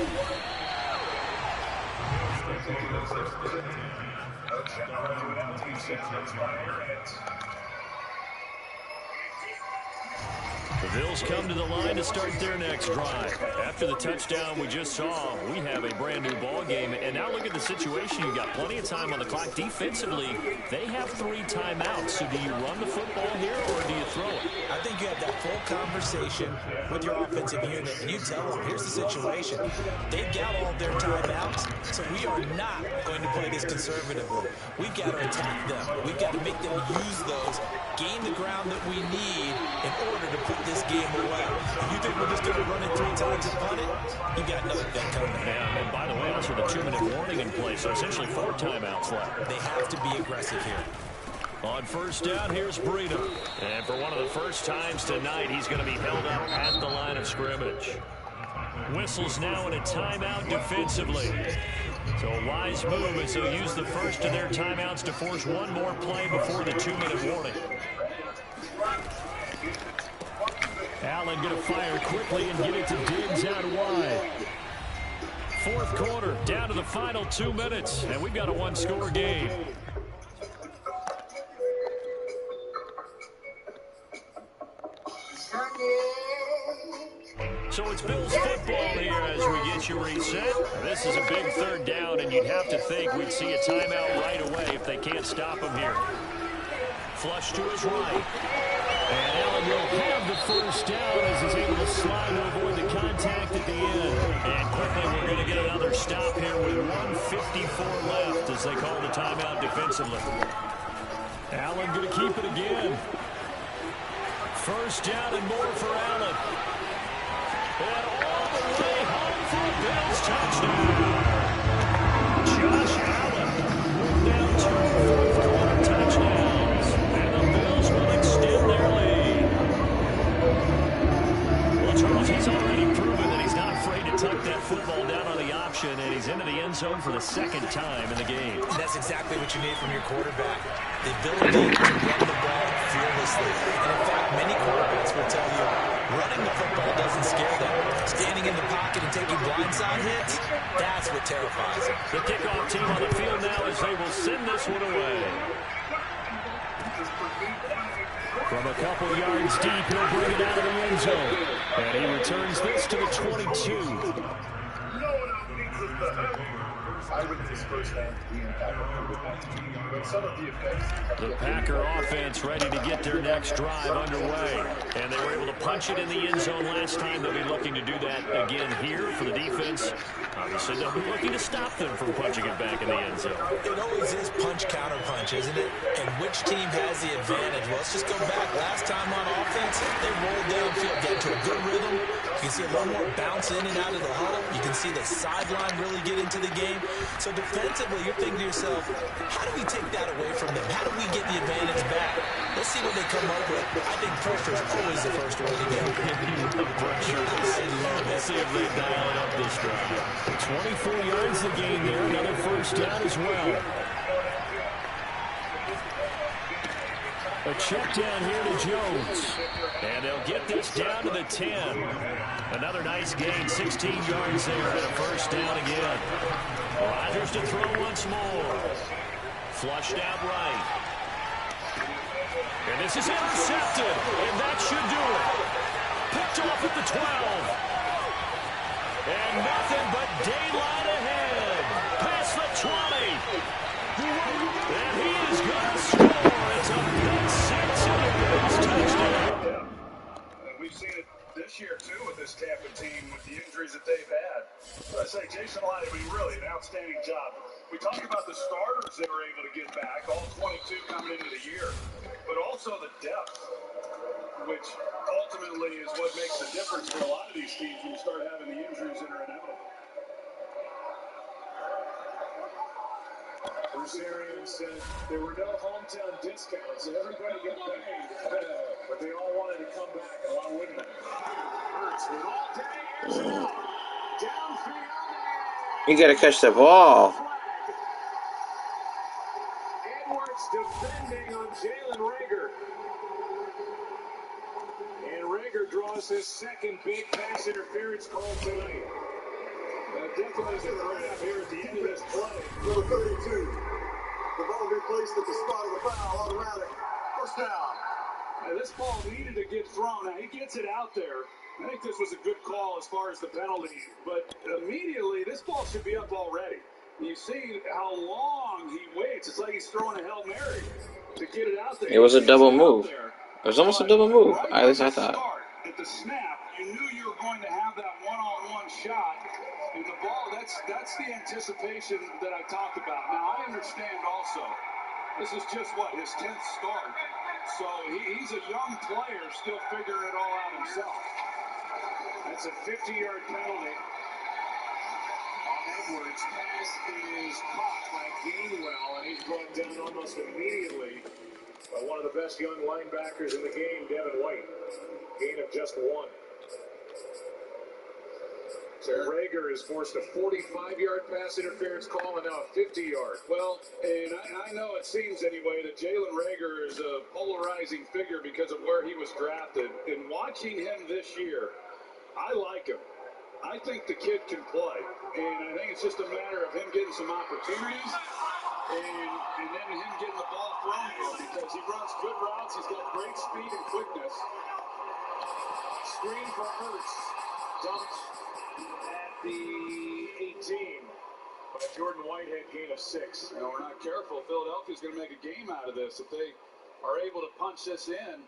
The Bills come to the line to start their next drive. After the touchdown we just saw, we have a brand new ball game. And now look at the situation. You've got plenty of time on the clock. Defensively, they have 3 timeouts. So do you run the football here or do you throw it? I think you have that full conversation with your offensive unit, and you tell them, here's the situation. They've got all their timeouts, so we are not going to play this conservatively. We've got to attack them. We've got to make them use those, gain the ground that we need in order to put this game away. You think we're just going to run it 3 times and punt it? You got another thing coming. And by the way, also the 2-minute warning in place, so essentially 4 timeouts left. They have to be aggressive here. On first down, here's Breida. And for one of the first times tonight, he's going to be held up at the line of scrimmage. Whistles now in a timeout defensively. So a wise move as they'll use the first of their timeouts to force one more play before the 2-minute warning. Allen going to fire quickly and get it to Diggs out wide. 4th quarter, down to the final 2 minutes, and we've got a 1-score game. So it's Bills football here as we get you reset. This is a big 3rd down, and you'd have to think we'd see a timeout right away if they can't stop him here. Flush to his right. And Allen will have the first down as he's able to slide to avoid the contact at the end. And quickly we're going to get another stop here with 1:54 left as they call the timeout defensively. Allen going to keep it again. First down and more for Allen. And all the way home for a Bills touchdown. Josh Allen moved down 2 4th-quarter touchdowns. And the Bills will extend their lead. Well, Charles, he's already proven that he's not afraid to tuck that football down on the option, and he's into the end zone for the 2nd time in the game. That's exactly what you need from your quarterback. The ability to run the ball fearlessly. And in fact, many quarterbacks will tell you running the football doesn't scare them. Standing in the pocket and taking blindside hits, that's what terrifies them. The kickoff team on the field now as they will send this one away. From a couple yards deep, he'll bring it out of the end zone. And he returns this to the 22. The Packer offense ready to get their next drive underway. And they were able to punch it in the end zone last time. They'll be looking to do that again here for the defense. Obviously, they'll be looking to stop them from punching it back in the end zone. It always is punch-counter-punch, isn't it? And which team has the advantage? Well, let's just go back. Last time on offense, they rolled downfield, got to a good rhythm, You can see a little more bounce in and out of the huddle. You can see the sideline really get into the game. So defensively, you're thinking to yourself, how do we take that away from them? How do we get the advantage back? Let's see what they come up with. I think pressure is always the first word of the game. You love pressure. I love it. Let's see if they dial it up this drive. 24 yards the gain there. Another first down as well. A check down here to Jones. And they'll get this down to the 10. Another nice gain, 16 yards there, and a first down again. Rodgers to throw once more. Flushed out right. And this is intercepted, and that should do it. Picked off at the 12. And nothing but daylight ahead. Past the 20. And he is going to score. It's a big 6 and a Bills touchdown. And we've seen it this year, too, with this Tampa team, with the injuries that they've had. I say Jason Light, I mean, really an outstanding job. We talk about the starters they were able to get back, all 22 coming into the year, but also the depth, which ultimately is what makes the difference for a lot of these teams when you start having the injuries that are inevitable. Bruce Arians said there were no hometown discounts, and everybody got paid. But they all wanted to come back, and why wouldn't they? Hurts with all day, airs it out. Downfield. You gotta catch the ball. Edwards defending on Jalen Reagor. And Reagor draws his second big pass interference call tonight. Definitely is a grab here at the end of this play. Number 32. The ball will be placed at the spot of the foul. Automatic. First down. Now, this ball needed to get thrown. Now, he gets it out there. I think this was a good call as far as the penalty. But immediately, this ball should be up already. You see how long he waits. It's like he's throwing a Hail Mary to get it out there. It was a double move. It was almost a double move. At least I thought. At the snap, you knew you were going to have that one-on-one shot. And the ball, that's the anticipation that I talked about. Now, I understand also, this is just, his 10th start. So he's a young player still figuring it all out himself. That's a 50-yard penalty on Edwards. Pass is caught by Gainwell, and he's brought down almost immediately by one of the best young linebackers in the game, Devin White. Gain of just 1. So Reagor is forced a 45-yard pass interference call and now a 50-yard. Well, and I know it seems anyway that Jalen Reagor is a polarizing figure because of where he was drafted. And watching him this year, I like him. I think the kid can play. And I think it's just a matter of him getting some opportunities and then him getting the ball thrown to him because he runs good routes. He's got great speed and quickness. Screen for Hurts. Dumped at the 18. But Jordan Whitehead gain of 6. And we're not careful. Philadelphia's going to make a game out of this. If they are able to punch this in,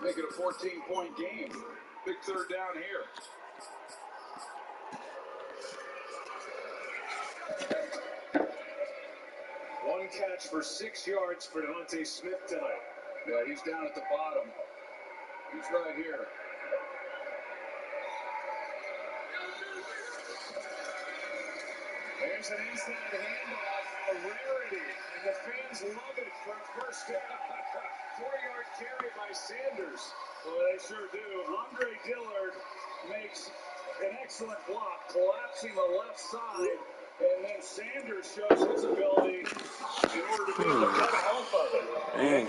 make it a 14-point game. Big third down here. One catch for 6 yards for Devontae Smith tonight. Yeah, he's down at the bottom. He's right here. There's an inside handoff, a rarity, and the fans love it for a first down. 4-yard carry by Sanders. Well, they sure do. Andre Dillard makes an excellent block, collapsing the left side, and then Sanders shows his ability in order to be able to cut off of it. Man,